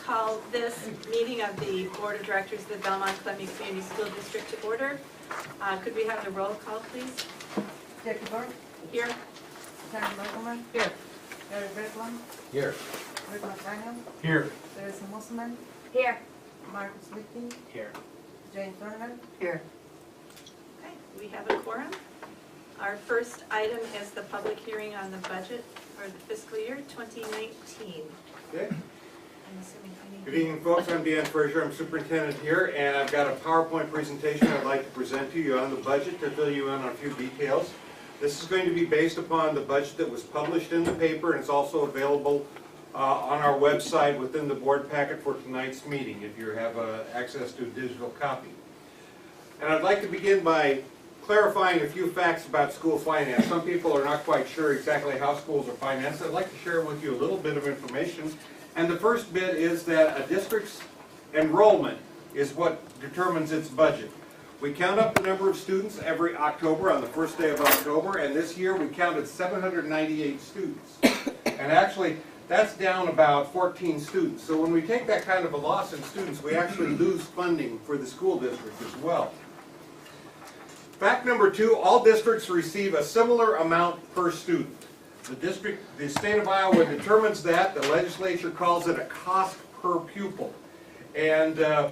call this meeting of the Board of Directors of the Belmond Klemme Community School District to order. Could we have the roll call, please? Jackie Burke. Here. Karen Berkelman. Here. Gary Berkelman. Here. Rick McDaniel. Here. Teresa Musselman. Here. Marcus Lichty. Here. Jane Donovan. Here. Okay, we have a quorum. Our first item is the public hearing on the budget for the fiscal year 2019. Okay. I'm assuming I need. Good evening, folks. I'm Dan Frazier. I'm superintendent here, and I've got a PowerPoint presentation I'd like to present to you on the budget to fill you in on a few details. This is going to be based upon the budget that was published in the paper, and it's also available on our website within the board packet for tonight's meeting if you have access to a digital copy. And I'd like to begin by clarifying a few facts about school finance. Some people are not quite sure exactly how schools are financed. I'd like to share with you a little bit of information. And the first bit is that a district's enrollment is what determines its budget. We count up the number of students every October, on the first day of October, and this year we counted 798 students. And actually, that's down about 14 students. So when we take that kind of a loss in students, we actually lose funding for the school district as well. Fact number two, all districts receive a similar amount per student. The state of Iowa determines that. The legislature calls it a cost per pupil. And I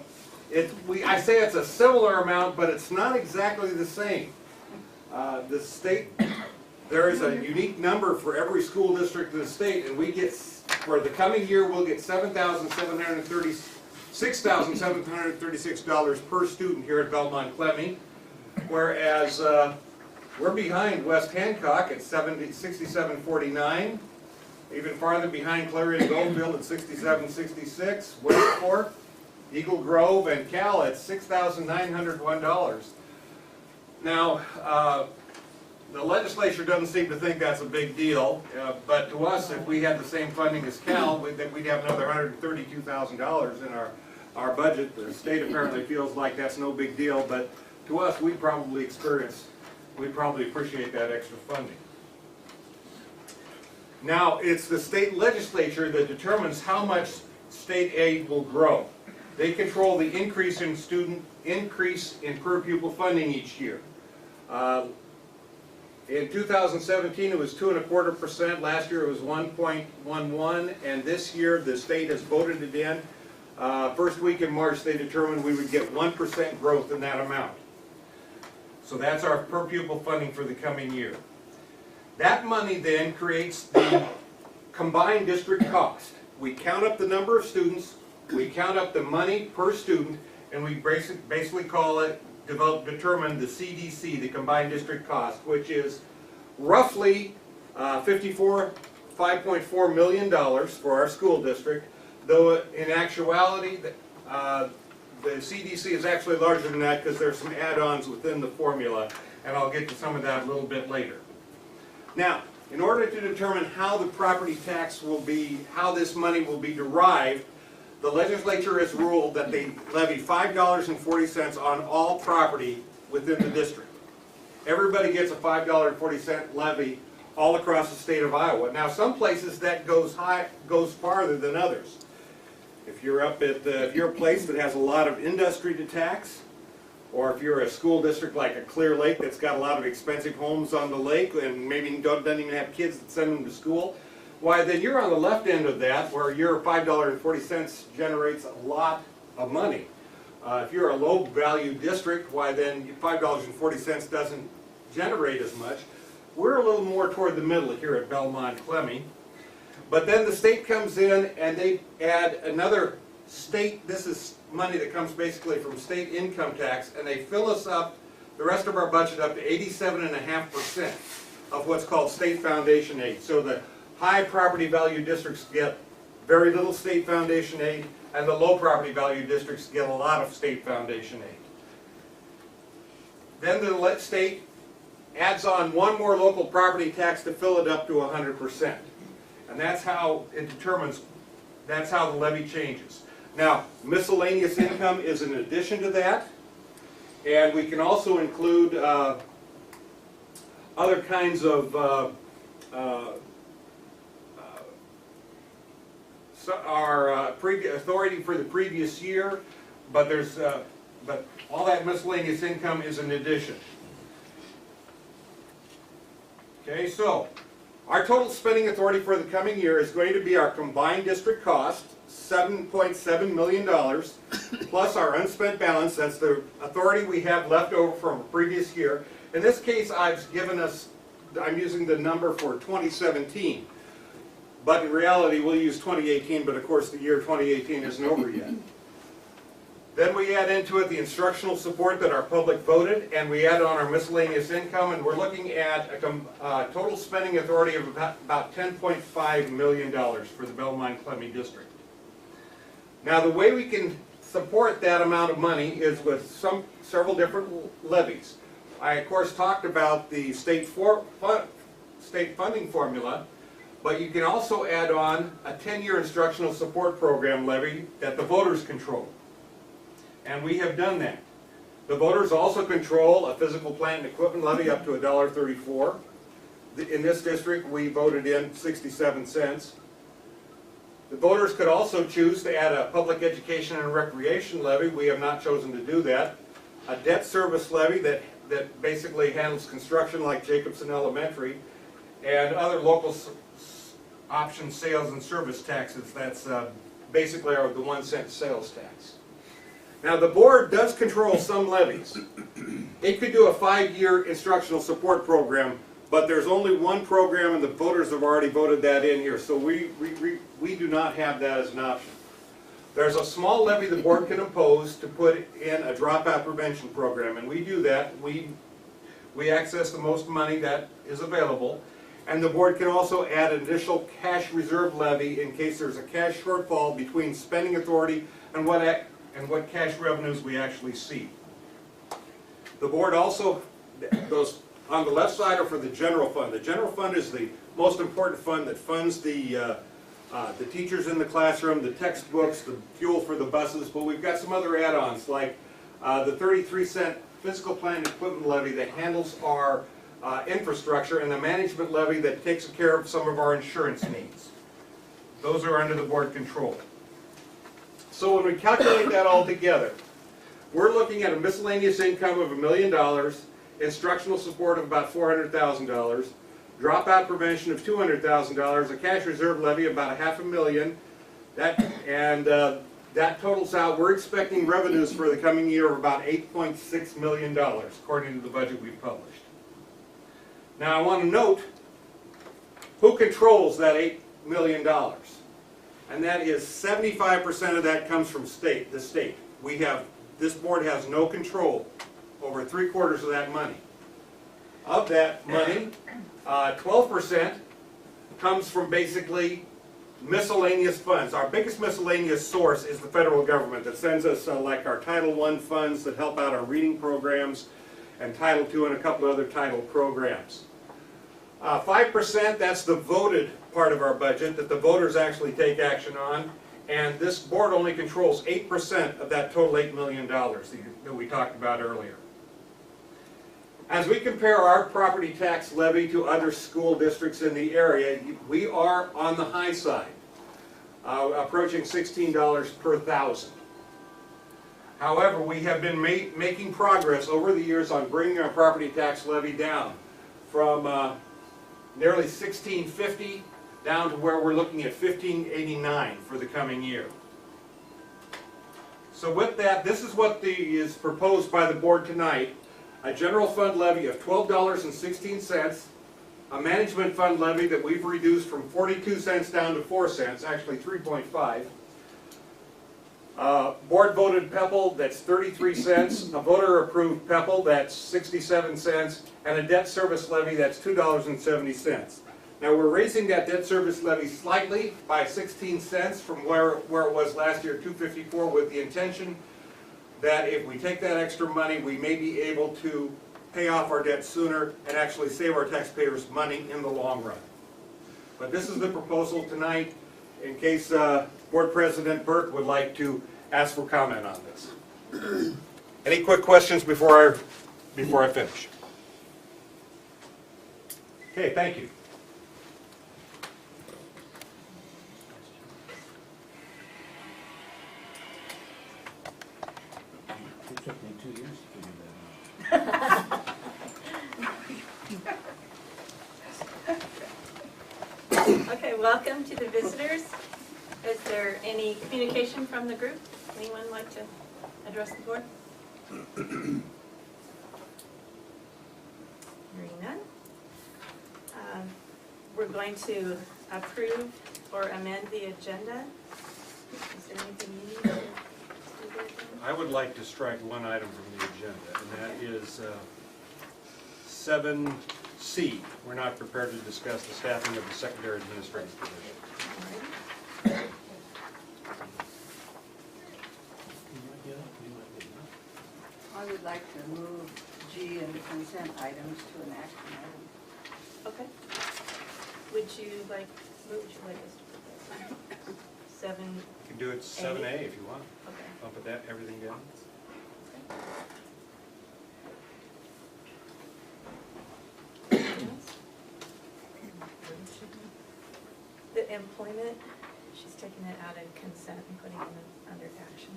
say it's a similar amount, but it's not exactly the same. There is a unique number for every school district in the state, and we get, for the coming year, we'll get $6,736 per student here at Belmond Klemme, whereas we're behind West Hancock at $67.49, even farther behind Clarion Goldfield at $67.66, Westport, Eagle Grove, and Cal at $6,901. Now, the legislature doesn't seem to think that's a big deal, but to us, if we had the same funding as Cal, we'd have another $132,000 in our budget. The state apparently feels like that's no big deal, but to us, we'd probably appreciate that extra funding. Now, it's the state legislature that determines how much state aid will grow. They control the increase in per pupil funding each year. In 2017, it was 2.25%. Last year, it was 1.11, and this year, the state has voted it in. First week in March, they determined we would get 1% growth in that amount. So that's our per pupil funding for the coming year. That money then creates the combined district cost. We count up the number of students, we count up the money per student, and we basically call it, determine the CDC, the combined district cost, which is roughly $5.4 million for our school district, though in actuality, the CDC is actually larger than that because there's some add-ons within the formula, and I'll get to some of that a little bit later. Now, in order to determine how the property tax will be, how this money will be derived, the legislature has ruled that they levy $5.40 on all property within the district. Everybody gets a $5.40 levy all across the state of Iowa. Now, some places that goes farther than others. If you're if you're a place that has a lot of industry to tax, or if you're a school district like a Clear Lake that's got a lot of expensive homes on the lake and maybe doesn't even have kids that send them to school, why then you're on the left end of that where your $5.40 generates a lot of money. If you're a low value district, why then $5.40 doesn't generate as much. We're a little more toward the middle here at Belmond Klemme. But then the state comes in and they add another state, this is money that comes basically from state income tax, and they fill us up, the rest of our budget up to 87.5% of what's called state foundation aid. So the high property value districts get very little state foundation aid, and the low property value districts get a lot of state foundation aid. Then the state adds on one more local property tax to fill it up to 100%. And that's how it determines, that's how the levy changes. Now, miscellaneous income is in addition to that, and we can also include other kinds of authority for the previous year, but but all that miscellaneous income is an addition. Okay, so our total spending authority for the coming year is going to be our combined district cost, $7.7 million, plus our unspent balance. That's the authority we have left over from a previous year. In this case, I'm using the number for 2017. But in reality, we'll use 2018, but of course the year 2018 isn't over yet. Then we add into it the instructional support that our public voted, and we add on our miscellaneous income, and we're looking at a total spending authority of about $10.5 million for the Belmond Klemme district. Now the way we can support that amount of money is with several different levies. I of course talked about the state funding formula, but you can also add on a 10-year instructional support program levy that the voters control. And we have done that. The voters also control a physical plant and equipment levy up to $1.34. In this district, we voted in 67 cents. The voters could also choose to add a public education and recreation levy. We have not chosen to do that. A debt service levy that basically handles construction like Jacobson Elementary, and other local option sales and service taxes. That's basically the 1 cent sales tax. Now the board does control some levies. It could do a 5-year instructional support program, but there's only one program and the voters have already voted that in here, so we do not have that as an option. There's a small levy the board can impose to put in a dropout prevention program, and we do that. We access the most money that is available, and the board can also add an additional cash reserve levy in case there's a cash shortfall between spending authority and what cash revenues we actually see. The board also, those on the left side are for the general fund. The general fund is the most important fund that funds the teachers in the classroom, the textbooks, the fuel for the buses, but we've got some other add-ons like the 33-cent physical plant and equipment levy that handles our infrastructure, and the management levy that takes care of some of our insurance needs. Those are under the board control. So when we calculate that all together, we're looking at a miscellaneous income of $1 million, instructional support of about $400,000, dropout prevention of $200,000, a cash reserve levy of about $500,000. That totals out, we're expecting revenues for the coming year of about $8.6 million, according to the budget we've published. Now I want to note who controls that $8 million. And that is 75% of that comes from the state. This board has no control over 3/4 of that money. Of that money, 12% comes from basically miscellaneous funds. Our biggest miscellaneous source is the federal government that sends us like our Title I funds that help out our reading programs, and Title II and a couple other title programs. 5%, that's the voted part of our budget that the voters actually take action on, and this board only controls 8% of that total $8 million that we talked about earlier. As we compare our property tax levy to other school districts in the area, we are on the high side, approaching $16 per thousand. However, we have been making progress over the years on bringing our property tax levy down from nearly $16.50 down to where we're looking at $15.89 for the coming year. So with that, this is what is proposed by the board tonight. A general fund levy of $12.16, a management fund levy that we've reduced from 42 cents down to 4 cents, actually 3.5. Board voted PEPL, that's 33 cents. A voter approved PEPL, that's 67 cents. And a debt service levy, that's $2.70. Now we're raising that debt service levy slightly by 16 cents from where it was last year, $2.54, with the intention that if we take that extra money, we may be able to pay off our debt sooner and actually save our taxpayers money in the long run. But this is the proposal tonight, in case Board President Burke would like to ask for comment on this. Any quick questions before I finish? Okay, thank you. Took me 2 years to figure that out. Okay, welcome to the visitors. Is there any communication from the group? Anyone like to address the board? Hearing none. We're going to approve or amend the agenda. Is there anything you need to do there, John? I would like to strike one item from the agenda, and that is 7C. We're not prepared to discuss the staffing of the secondary administrative position. All right. You might get up, you might get up. I would like to move G and the consent items to an action item. Okay. Would you like us to put that? 7, You can do it 7A if you want. okay. I'll put that, everything down. The employment, she's taking it out of consent and putting it under action.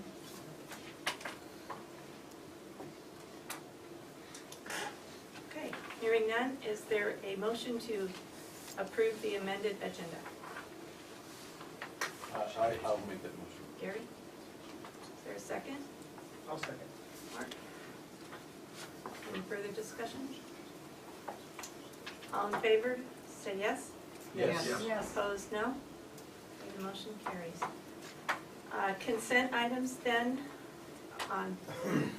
Okay, hearing none, is there a motion to approve the amended agenda? I'll make that motion. Gary? Is there a second? I'll second. Mark? Any further discussion? All in favor, say yes. Yes. Yes. Opposed, no. Okay, the motion carries. Consent items then, on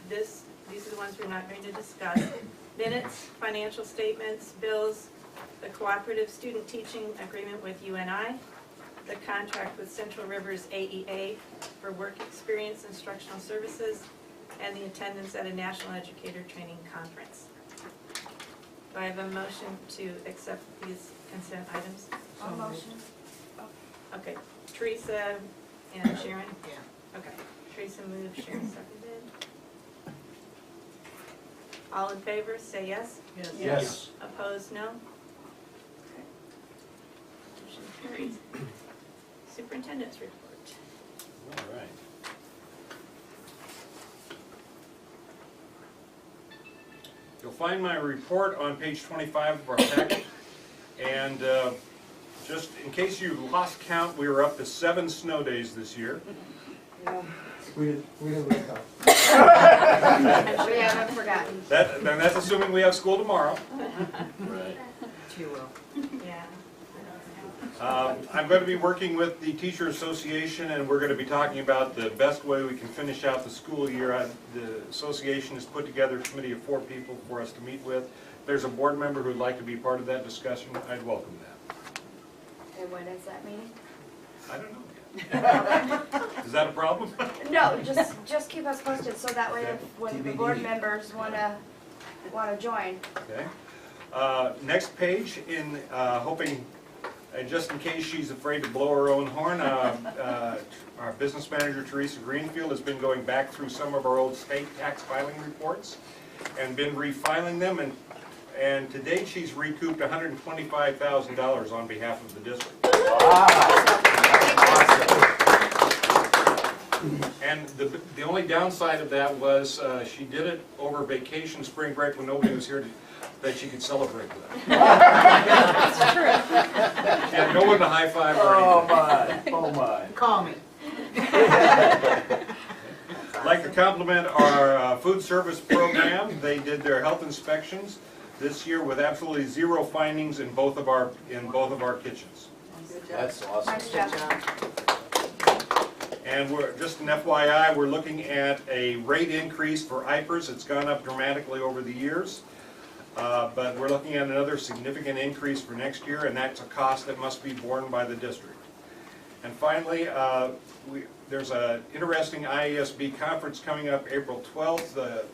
these are the ones we're not going to discuss. Minutes, financial statements, bills, the cooperative student teaching agreement with UNI, the contract with Central Rivers AEA for work experience instructional services, and the attendance at a National Educator Training Conference. Do I have a motion to accept these consent items? I'll motion. Okay, Teresa and Sharon? Yeah. Okay, Teresa moved, Sharon seconded. All in favor, say yes. Yes. Opposed, no? Okay. Motion carries. Superintendent's report. All right. You'll find my report on page 25 of our packet. And just in case you lost count, we were up to 7 snow days this year. We didn't wake up. We haven't forgotten. Then that's assuming we have school tomorrow. Right. She will. Yeah. I'm going to be working with the Teacher Association, and we're going to be talking about the best way we can finish out the school year. The association has put together a committee of 4 people for us to meet with. If there's a board member who'd like to be part of that discussion, I'd welcome that. And when is that meeting? I don't know yet. Is that a problem? No, just keep us posted, so that way if, when the board TBD. members wanna join. Okay. Next page, in hoping, just in case she's afraid to blow her own horn, our business manager, Teresa Greenfield, has been going back through some of our old state tax filing reports and been refiling them, and to date she's recouped $125,000 on behalf of the district. And the only downside of that was she did it over vacation, spring break, when nobody was here that she could celebrate with that. That's true. She had no one to high five or anything. Oh my. Call me. I'd like to compliment our food service program. They did their health inspections this year with absolutely 0 findings in both of our kitchens. Good job. That's awesome. Nice job. And we're just an FYI, we're looking at a rate increase for IPERS. It's gone up dramatically over the years, but we're looking at another significant increase for next year, and that's a cost that must be borne by the district. And finally, there's an interesting IASB conference coming up April 12th.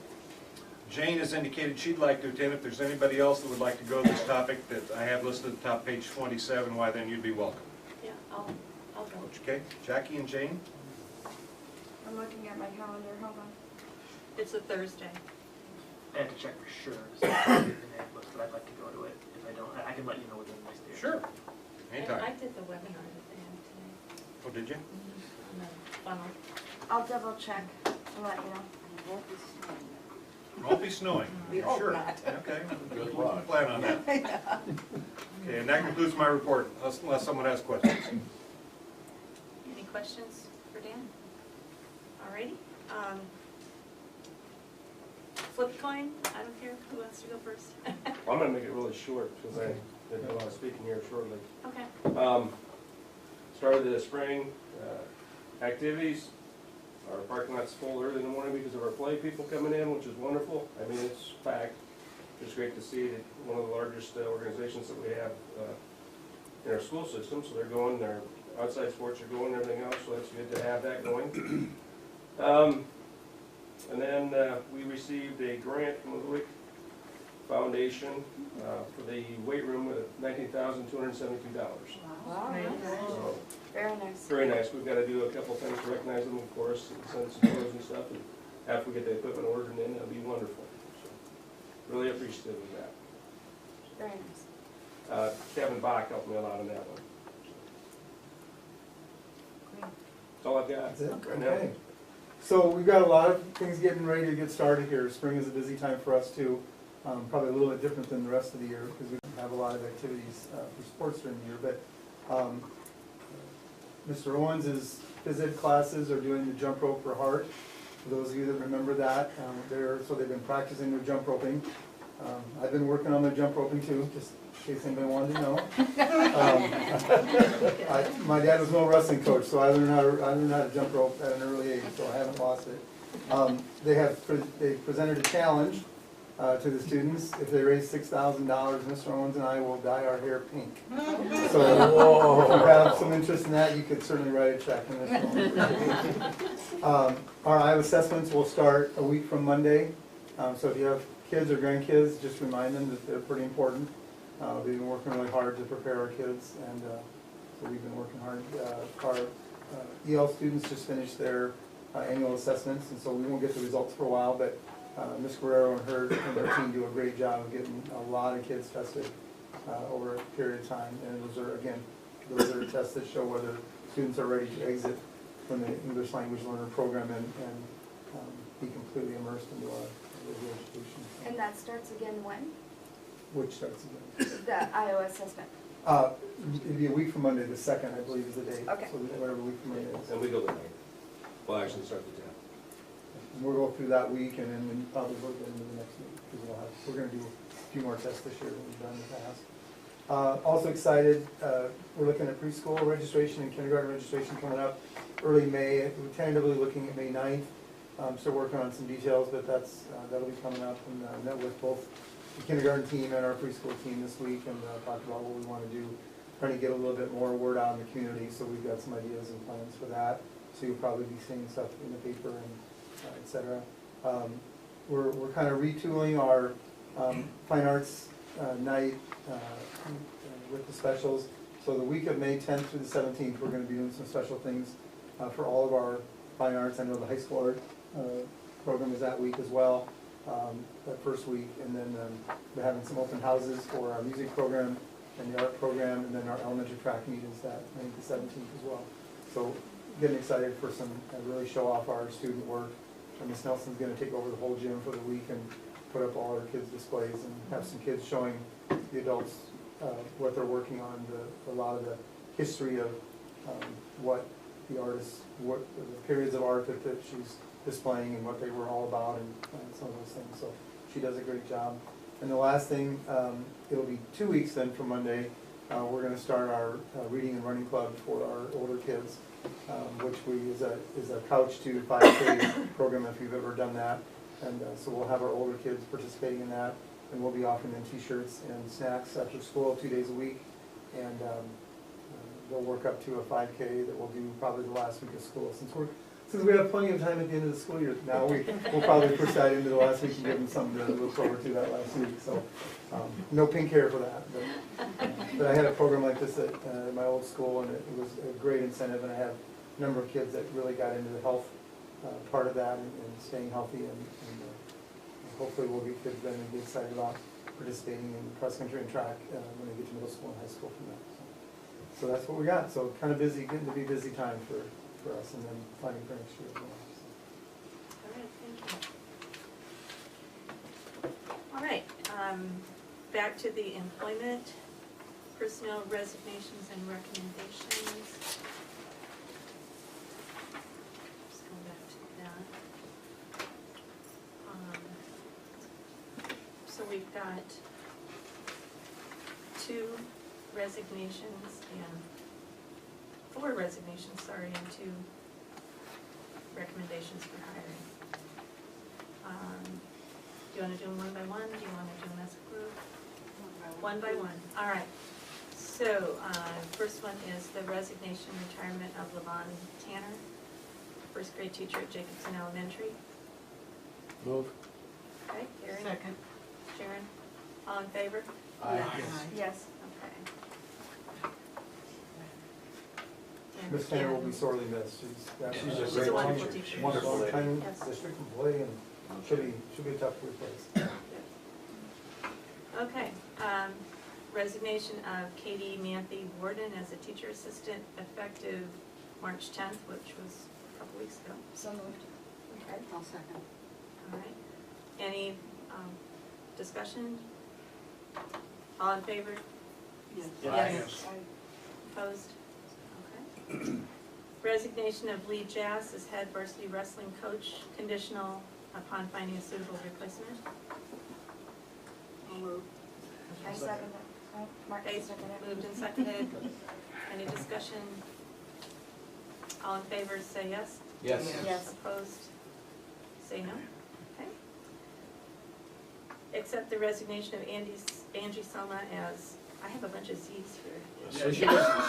Jane has indicated she'd like to attend. If there's anybody else that would like to go to this topic that I have listed at the top, page 27, why then you'd be welcome. Yeah, I'll go. Okay, Jackie and Jane? I'm looking at my calendar, hold on. It's a Thursday. I have to check for sure, so I didn't have booked, but I'd like to go to it. If I don't, I can let you know within the next day. Sure. I Anytime. did the webinar that they had today Oh, did you? on the funnel. I'll double check and let you know. Won't be snowing. Won't be snowing. We hope Sure. not. Okay, Good we can luck. plan on that. Okay, and that concludes my report, unless someone has questions. Any questions for Dan? Alrighty, flip a coin, I don't care, who wants to go first? I'm gonna make it really short, because I did a lot of speaking here shortly. Okay, Started the spring activities. Our parking lot's full early in the morning because of our play people coming in, which is wonderful. I mean, it's packed. It's great to see that one of the largest organizations that we have in our school system, so they're going, their outside sports are going, and everything else, so that's good to have that going. And then we received a grant from the WIC Foundation for the weight room with $19,272. Wow. So, Very nice. very nice. We've got to do a couple things to recognize them, of course, and send some photos and stuff. And after we get the equipment ordered in, it'll be wonderful. So, really appreciative of that. Very nice. Kevin Bach helped me a lot on that one. That's all I've got. That's it? right now. Okay. So we've got a lot of things getting ready to get started here. Spring is a busy time for us too. Probably a little bit different than the rest of the year because we don't have a lot of activities for sports during the year. But Mr. Owens' phys ed classes are doing the jump rope for heart. For those of you that remember that, so they've been practicing their jump roping. I've been working on their jump roping too, just in case anybody wanted to know. My dad was no wrestling coach, so I learned how to jump rope at an early age, so I haven't lost it. They presented a challenge to the students. If they raise $6,000, Mr. Owens and I will dye our hair pink. So if you have some interest in that, you could certainly write a check. Our Iowa assessments will start a week from Monday. So if you have kids or grandkids, just remind them that they're pretty important. We've been working really hard to prepare our kids, and so we've been working hard. Our EL students just finished their annual assessments, and so we won't get the results for a while, but Ms. Guerrero and her team do a great job of getting a lot of kids tested over a period of time. And those are tests that show whether students are ready to exit from the English language learner program and be completely immersed into our regular education. And that starts again when? Which starts again? The Iowa assessment. It'd be a week from Monday, the 2nd, I believe, is the date. Okay. So whatever week from Monday is. And we go the 9th. Well, actually, start the 10th. We'll go through that week and then probably work into the next week, because we're gonna do a few more tests this year than we've done in the past. Also excited, we're looking at preschool registration and kindergarten registration coming up early May. We're tentatively looking at May 9th. Still working on some details, but that'll be coming up, and met with both the kindergarten team and our preschool team this week, and talked about what we want to do, trying to get a little bit more word out in the community, so we've got some ideas and plans for that. So you'll probably be seeing stuff in the paper and et cetera. We're kind of retooling our fine arts night with the specials. So the week of May 10th through the 17th, we're going to be doing some special things for all of our fine arts. I know the high school art program is that week as well, that first week. And then we're having some open houses for our music program and the art program, and then our elementary track meet is that, I think, the 17th as well. So getting excited for some, really show off our student work. And Ms. Nelson's gonna take over the whole gym for the week and put up all our kids' displays and have some kids showing the adults what they're working on, a lot of the history of what the artists, what the periods of art that she's displaying and what they were all about and some of those things. So she does a great job. And the last thing, it'll be 2 weeks then from Monday, we're gonna start our reading and running club for our older kids. Which is a couch to 5K program if you've ever done that. And so we'll have our older kids participating in that, and we'll be offering them t-shirts and snacks after school 2 days a week. And they'll work up to a 5K that we'll do probably the last week of school. Since we have plenty of time at the end of the school year, now we'll probably push that into the last week and give them something to look forward to that last week. So no pink hair for that. But I had a program like this at my old school, and it was a great incentive, and I have a number of kids that really got into the health part of that and staying healthy, and hopefully we'll get kids then and get excited about participating in cross country and track when they get to middle school and high school from that. So that's what we got. So kind of busy, getting to be a busy time for us, and then planning for next year as well. all right, thank you. Back to the employment, personnel resignations and recommendations. Just go back to that. So we've got 4 resignations, sorry, and 2 recommendations for hiring. Do you want to do them one by one? Do you want to do them as a group? One by one, all right. So, first one is the resignation and retirement of Levon Tanner, first grade teacher at Jacobson Elementary. Move. Okay, Gary? Second. Sharon? All in favor? Aye. Yes. Okay. And Ms. Tanner will be again, sorely missed. She's She's a great a wonderful teacher. teacher. Wonderful lady. Long-time Yes. district employee, and she'll be tough to replace. Okay, resignation of Katie Manthe Warden as a teacher assistant effective March 10th, which was a couple weeks ago. So moved. Okay, I'll second. all right. Any discussion? All in favor? Yes. Yes. Opposed? Okay. Resignation of Lee Jass as head varsity wrestling coach, conditional upon finding a suitable replacement. I'll move. I Okay. second it. Oh, Mark Okay, seconded it. moved and seconded. Any discussion? All in favor, say yes. Yes. Yes. Opposed? Say no. Okay. Accept the resignation of Angie Soma as, I have a bunch of Z's here. Yeah,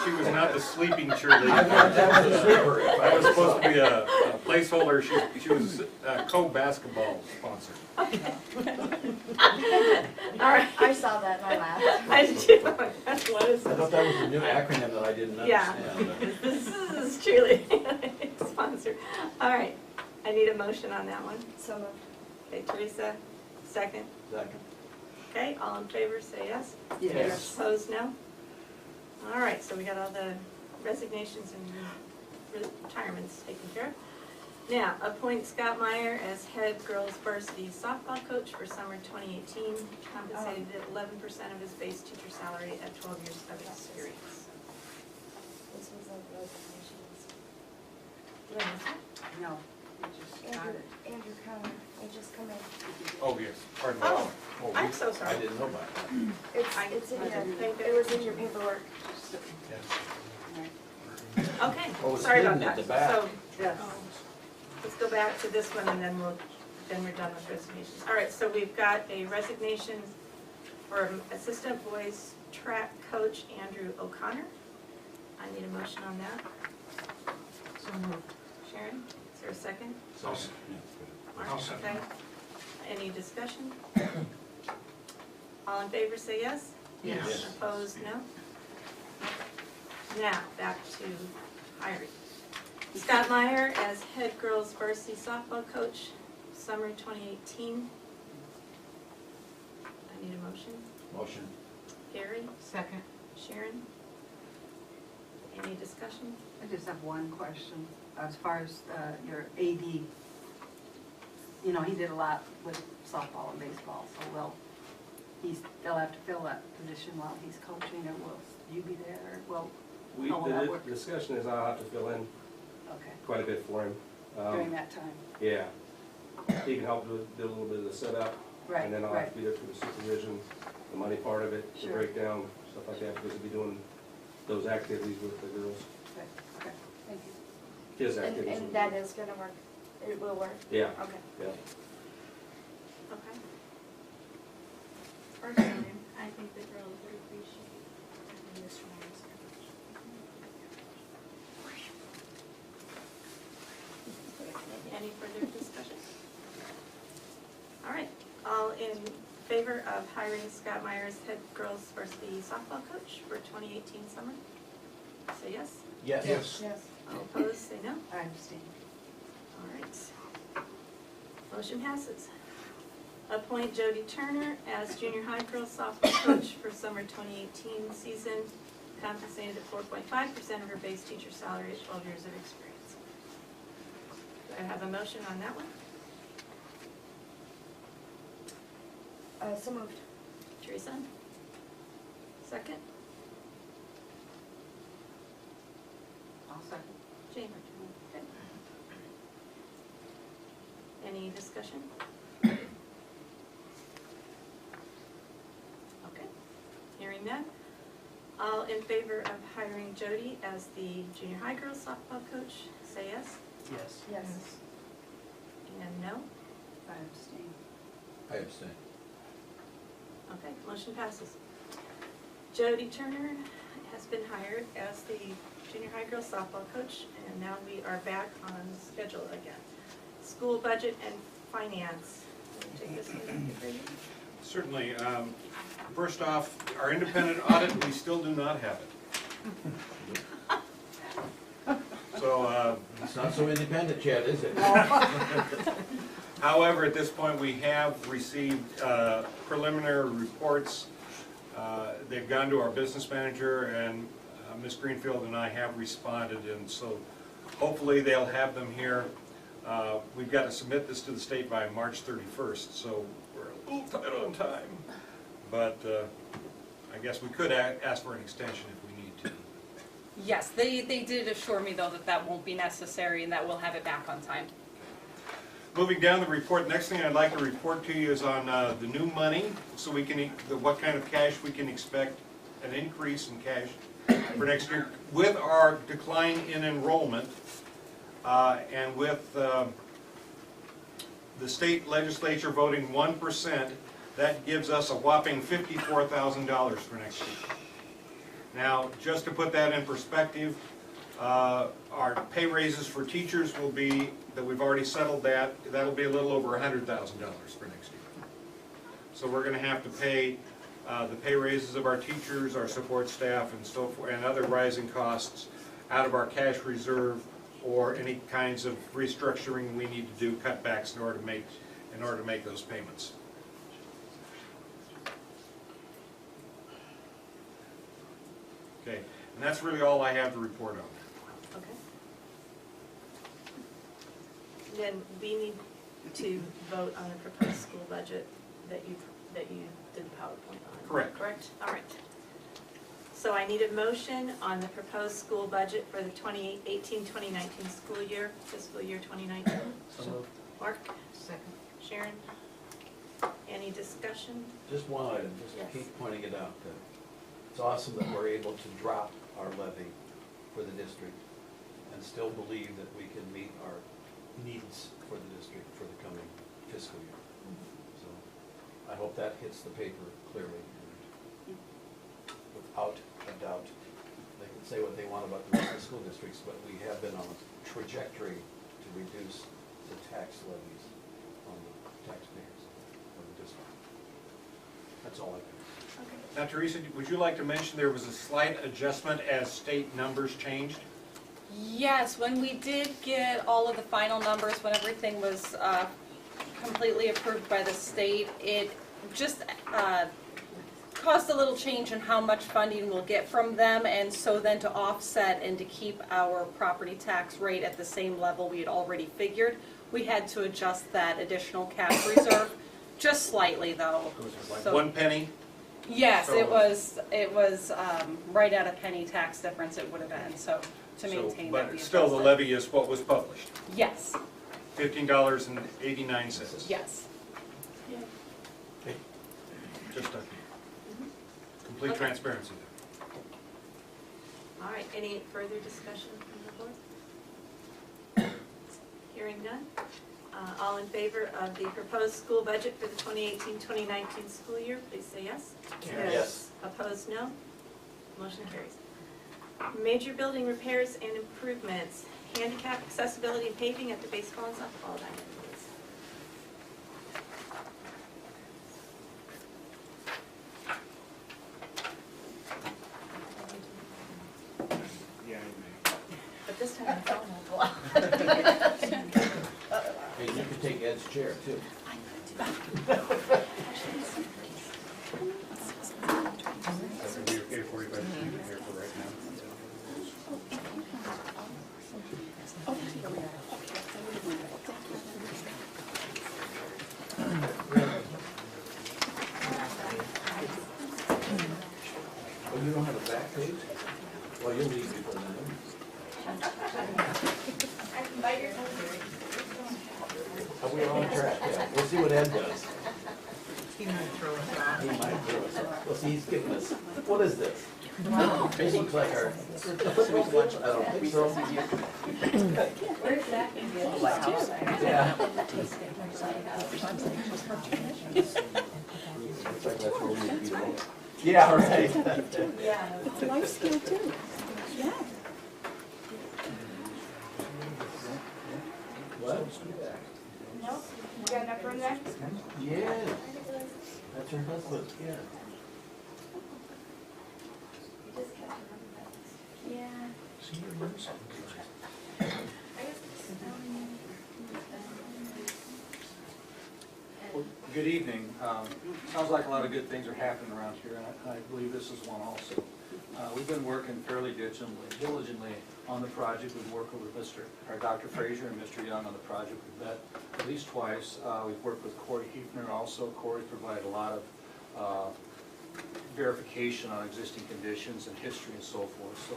she was not the sleeping cheerleader. I thought that was a sleeper. That was supposed to be a placeholder. She was a co-basketball sponsor. All right. I saw that and I laughed. I do. What is I thought this? that was a new acronym that I didn't Yeah. understand. This is truly sponsor. All right. I need a motion on that one. So moved. Okay, Teresa, second. Second. Okay, all in favor, say yes. Yes. Opposed, no? All right, so we got all the resignations and retirements taken care of. Now, appoint Scott Meyer as head girls varsity softball coach for summer 2018, compensated at 11% of his base teacher salary at 12 years of experience. This was like resignations. Did I miss it? No, we just got Andrew, it. Andrew Connor, I just come in. Oh, yes, pardon me. Oh, Oh, I'm so I sorry. didn't know about that. It's in I your, didn't think it was in your paperwork. Okay, Oh, it's sorry about hidden at that. the back. So, Yes. let's go back to this one and then we're done with resignations. All right, so we've got a resignation for assistant boys track coach Andrew O'Connor. I need a motion on that. So moved. Sharon, is there a second? So- Mark, okay. Any discussion? All in favor, say yes. Yes. Opposed, no? Now, back to hiring. Scott Meyer as head girls varsity softball coach, summer 2018. I need a motion. Motion. Gary, Second. Sharon? Any discussion? I just have one question, as far as your AD. You know, he did a lot with softball and baseball, so they'll have to fill that position while he's coaching, or will you be there, or, well, how will that The work? discussion is I'll have to fill in Okay, quite a bit for him. during that time. Yeah. He can help do a little bit of the setup. Right, And then I'll have right. to be there for the supervision, the money part of it, the Sure. breakdown, stuff like that, because he'll be doing those activities with the girls, Okay, thank you. his activities. And that is gonna work. It will work. Yeah, Okay. yeah. Okay. Personally, I think the girls would appreciate having this one as coach. Any further discussion? All right, all in favor of hiring Scott Meyer as head girls varsity softball coach for 2018 summer? Say yes. Yes. Yes. All opposed, say no. I understand. All right. Motion passes. Appoint Jody Turner as junior high girls softball coach for summer 2018 season, compensated at 4.5% of her base teacher salary at 12 years of experience. Do I have a motion on that one? So moved. Teresa? Second? I'll second. Jane? Okay. Any discussion? Okay, hearing none. All in favor of hiring Jody as the junior high girls softball coach, say yes. Yes. Yes. And no? I abstain. I abstain. Okay, motion passes. Jody Turner has been hired as the junior high girls softball coach, and now we are back on schedule again. School budget and finance. Can you take this one, Brady? Certainly. First off, our independent audit, we still do not have it. So, It's not so independent yet, is it? however, at this point, we have received preliminary reports. They've gone to our business manager, and Ms. Greenfield and I have responded, and so hopefully they'll have them here. We've got to submit this to the state by March 31st, so we're a little tight on time. But I guess we could ask for an extension if we need to. Yes, they did assure me though that that won't be necessary and that we'll have it back on time. Moving down the report, next thing I'd like to report to you is on the new money, so we can, what kind of cash we can expect, an increase in cash for next year. With our decline in enrollment, and with the state legislature voting 1%, that gives us a whopping $54,000 for next year. Now, just to put that in perspective, our pay raises for teachers will be, that we've already settled that'll be a little over $100,000 for next year. So we're gonna have to pay the pay raises of our teachers, our support staff, and so forth, and other rising costs out of our cash reserve, or any kinds of restructuring we need to do, cutbacks in order to make those payments. Okay, and that's really all I have to report on. Okay. Then we need to vote on the proposed school budget that you did the PowerPoint on. Correct. Correct? All right. So I need a motion on the proposed school budget for the 2018-2019 school year, fiscal year 2019. So moved. Mark? Second. Sharon? Any discussion? Just one item, just Yes. keep pointing it out. It's awesome that we're able to drop our levy for the district and still believe that we can meet our needs for the district for the coming fiscal year. So I hope that hits the paper clearly. And without a doubt, they can say what they want about the rest of the school districts, but we have been on a trajectory to reduce the tax levies on the taxpayers of the district. That's all I can. Now, Teresa, would you like to mention there was a slight adjustment as state numbers changed? Yes, when we did get all of the final numbers, when everything was completely approved by the state, it just caused a little change in how much funding we'll get from them, and so then to offset and to keep our property tax rate at the same level we had already figured, we had to adjust that additional cash reserve, just slightly though. Was it like So- 1 penny? Yes, So- it was right at a penny tax difference it would have been, so to maintain that. But still, the levy is what was published, Yes, $15.89. yes. Just a complete Okay. transparency there. All right, any further discussion from the board? Hearing none. All in favor of the proposed school budget for the 2018-2019 school year, please say yes. Yes. Opposed, no. Motion carries. Major building repairs and improvements, handicap accessibility and paving at the baseball and softball diamond, please. Yeah, But this time the phone will go off. Hey, you can take Ed's chair too. That would be okay for you, but leave it here for right now. Are we on track? Yeah. We'll see what Ed does. He might throw us off. He might throw us off. Well, see, he's giving us, what is this? This looks like our, I don't think so. Yeah. Looks like that's where we need to be going. Yeah, right. It's a life skill too. Yeah. What? Nope. You got enough room there? Yeah. That's her husband, yeah. Yeah. Well, good evening. Sounds like a lot of good things are happening around here, and I believe this is one also. We've been working fairly diligently on the project. We've worked with Dr. Frazier and Mr. Young on the project. We've met at least twice. We've worked with Corey Hefner also. Corey provided a lot of verification on existing conditions and history and so forth. So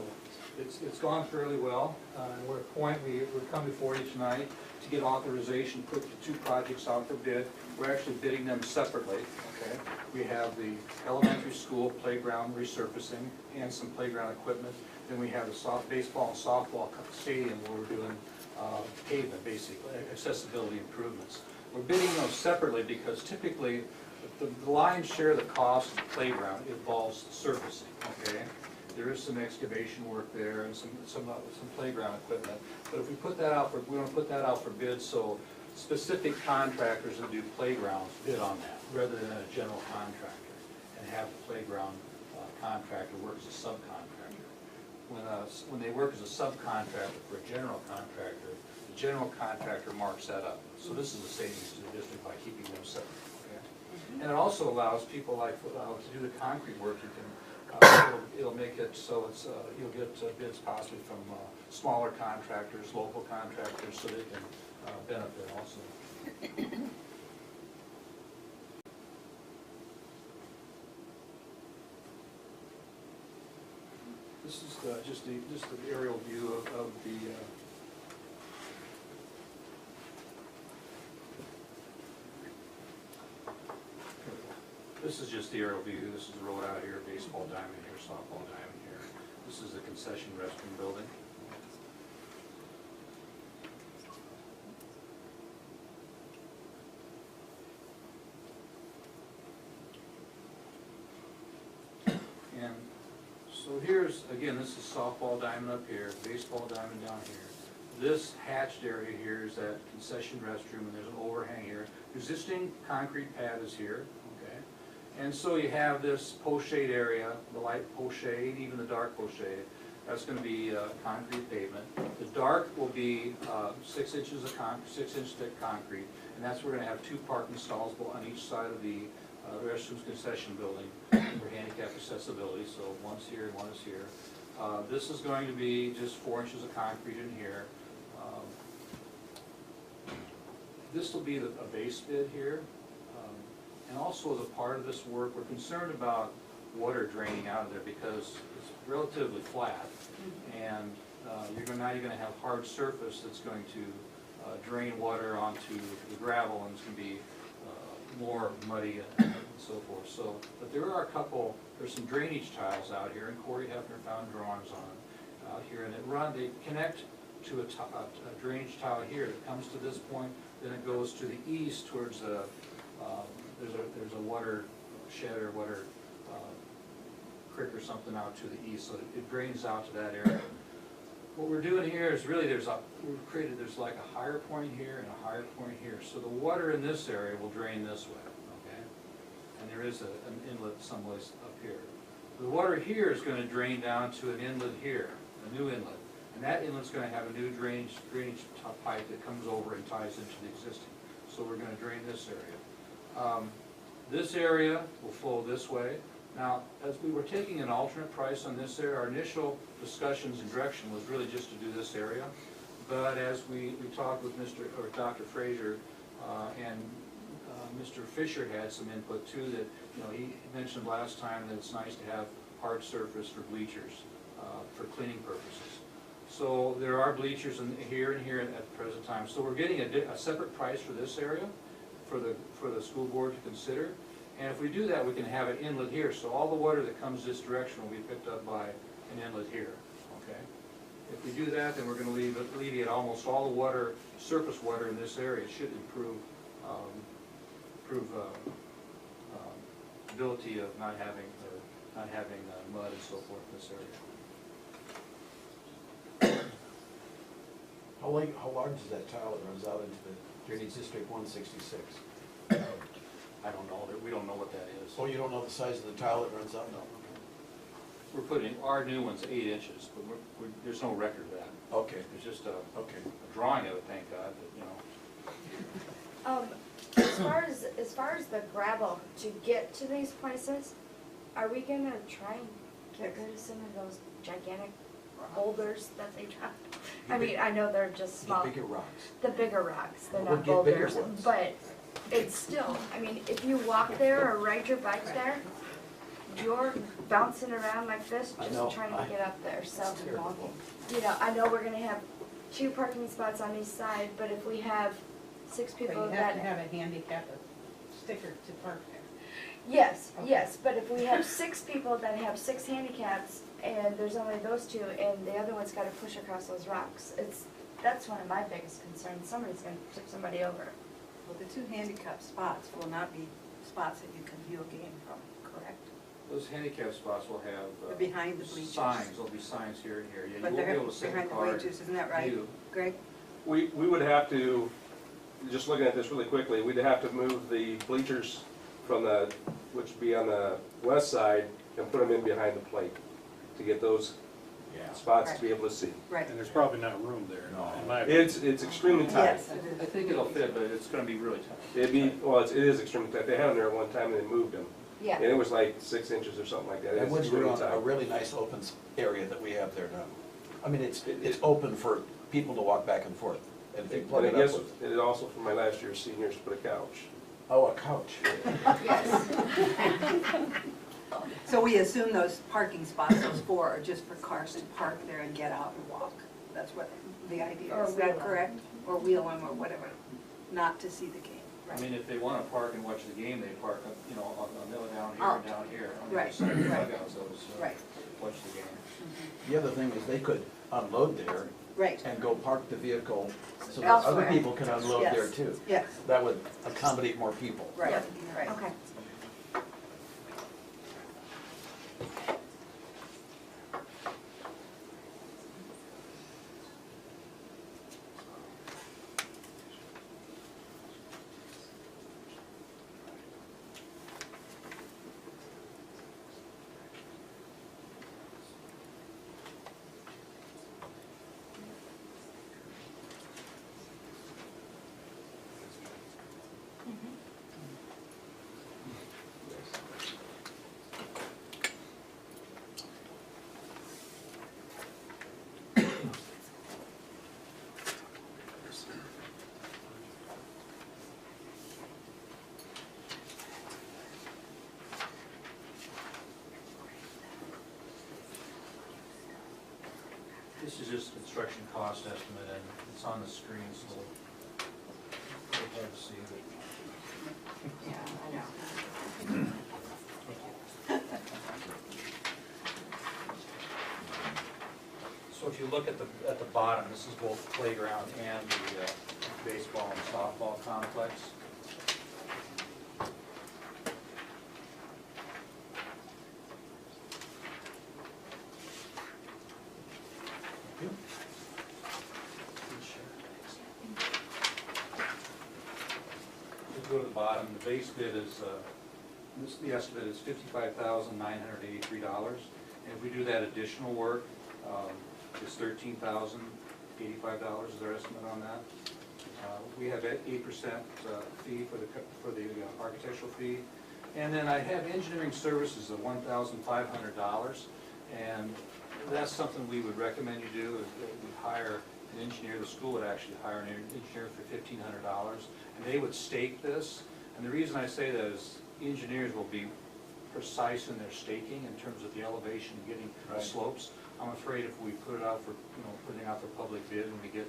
it's gone fairly well. And we're at a point, we're coming before you tonight to get authorization, put the two projects out for bid. We're actually bidding them separately, okay? We have the elementary school playground resurfacing and some playground equipment. Then we have the baseball and softball stadium where we're doing pavement, basically, accessibility improvements. We're bidding those separately because typically the lion's share of the cost of the playground involves surfacing, okay? There is some excavation work there and some playground equipment. But if we put that out we want to put that out for bid so specific contractors that do playgrounds bid on that rather than a general contractor and have the playground contractor work as a subcontractor. When they work as a subcontractor for a general contractor, the general contractor marks that up. So this is a savings to the district by keeping them separate. And it also allows people like to do the concrete work. You can it'll make it so it's you'll get bids possibly from smaller contractors, local contractors, so they can benefit also. This is just the aerial view of the. This is just the aerial view. This is the road out here, baseball diamond here, softball diamond here. This is the concession restroom building. And so here's, again, this is softball diamond up here, baseball diamond down here. This hatched area here is that concession restroom, and there's an overhang here. Existing concrete pad is here. And so you have this post-shade area, the light post-shade, even the dark post-shade. That's going to be concrete pavement. The dark will be 6 inches of 6-inch thick concrete, and that's where we're going to have 2 parking stalls on each side of the restrooms concession building for handicap accessibility. So one's here and one is here. This is going to be just 4 inches of concrete in here. This will be a base bid here. And also as a part of this work, we're concerned about water draining out of there because it's relatively flat. And now you're going to have hard surface that's going to drain water onto the gravel, and it's going to be more muddy and so forth. So, but there are there's some drainage tiles out here, and Corey Hefner found drawings on out here, and they connect to a drainage tile here that comes to this point, then it goes to the east towards the there's a water shed or water creek or something out to the east, so it drains out to that area. What we're doing here is really there's like a higher point here and a higher point here, so the water in this area will drain this way, okay? And there is an inlet someplace up here. The water here is going to drain down to an inlet here, a new inlet, and that inlet's going to have a new drainage pipe that comes over and ties into the existing. So we're going to drain this area. This area will flow this way. Now, as we were taking an alternate price on this area, our initial discussions and direction was really just to do this area. But as we talked with Dr. Frazier and Mr. Fisher had some input too, that he mentioned last time that it's nice to have hard surface for bleachers for cleaning purposes. So there are bleachers in here and here at the present time. So we're getting a separate price for this area for the school board to consider. And if we do that, we can have an inlet here. So all the water that comes this direction will be picked up by an inlet here, okay? If we do that, then we're gonna alleviate almost all the water, surface water in this area. It should improve, ability of not having mud and so forth in this area. How large is that tile that runs out into the Drainage District 166? I don't know, we don't know what that is. Oh, you don't know the size of the tile that runs out? No. We're putting, our new one's 8 inches, but there's no record of that. Okay, There's just a okay. drawing of it, thank God, but, you know. As far as the gravel to get to these places, are we gonna try and get rid of some of those gigantic boulders that they drop? I mean, I know they're just The small. bigger rocks. The bigger rocks, they're We'll not get bigger boulders, ones. but it's still, I mean, if you walk there or ride your bike there, you're bouncing around like this, I know. just trying to get up there, so. It's terrible. You know, I know we're gonna have 2 parking spots on each side, but if we have 6 But people you have that. to have a handicap sticker to park there. Yes, yes, but if we have 6 people that have 6 handicaps, and there's only those 2, and the other one's gotta push across those rocks, that's one of my biggest concerns, somebody's gonna tip somebody over. Well, the 2 handicap spots will not be spots that you can view a game from, correct? Those handicap spots will have They're behind the bleachers. signs, there'll be signs here and here. Yeah, you But won't be they're able to set behind the the car. bleachers, isn't that right, view. Greg? We would have to, just looking at this really quickly, we'd have to move the bleachers from which would be on the west side, and put them in behind the plate to get those spots to be able to see. Right. And there's probably not room there, in my It's extremely tight. Yes, it I is. think it'll fit, but it's gonna be really tough. It is extremely tight. They had them there at one time and they moved them. Yeah. And it was like 6 inches or something like that. And It's we're really on a tight. really nice open area that we have there now. I mean, it's open for people to walk back and forth. And if you plug And it I up guess with, it is also for my last year's seniors to put a couch. oh, a couch. Yes. So we assume those parking spots, those 4, are just for cars to park there and get out and walk. That's what the idea Or is, is that wheel 'em. correct? Or wheel them or whatever, not to see the game. I mean, if they wanna park and watch the game, they park, you know, on the middle down here Out. and down here. On the Right, other side of the right. dugouts, those, Right. watch the game. The other thing is they could unload there Right, and go park the vehicle so that Elsewhere. other people can unload Yes. there too. yes, That would accommodate more people. right, Yep. right. Okay. This is just construction cost estimate, and it's on the screen, so it's hard to see, but. Yeah, I know. So if you look at the bottom, this is both playground and the baseball and softball complex. If you go to the bottom, the base bid is, the estimate is $55,983. And if we do that additional work, it's $13,085 is our estimate on that. We have 8% fee for the architectural fee. And then I have engineering services of $1,500. And that's something we would recommend you do, is that we hire an engineer. The school would actually hire an engineer for $1,500. And they would stake this. And the reason I say that is engineers will be precise in their staking in terms of the elevation and getting the Right. slopes. I'm afraid if we put it out for, putting out for public bid and we get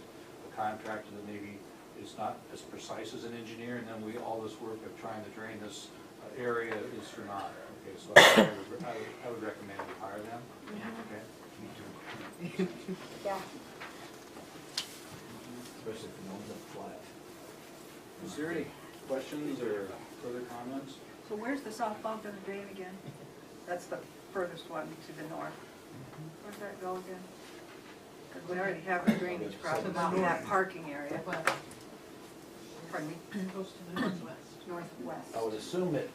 a contractor that maybe is not as precise as an engineer, and then all this work of trying to drain this area is for naught. Okay, so I would recommend we hire them, okay? Yeah. Especially if no one's up flat. Is there any questions or further comments? So where's the softball gonna drain again? That's the furthest one to the north. Where's that go again? Because we already have a drainage problem out in that parking area. Pardon me? Goes to the northwest. Northwest. I would assume that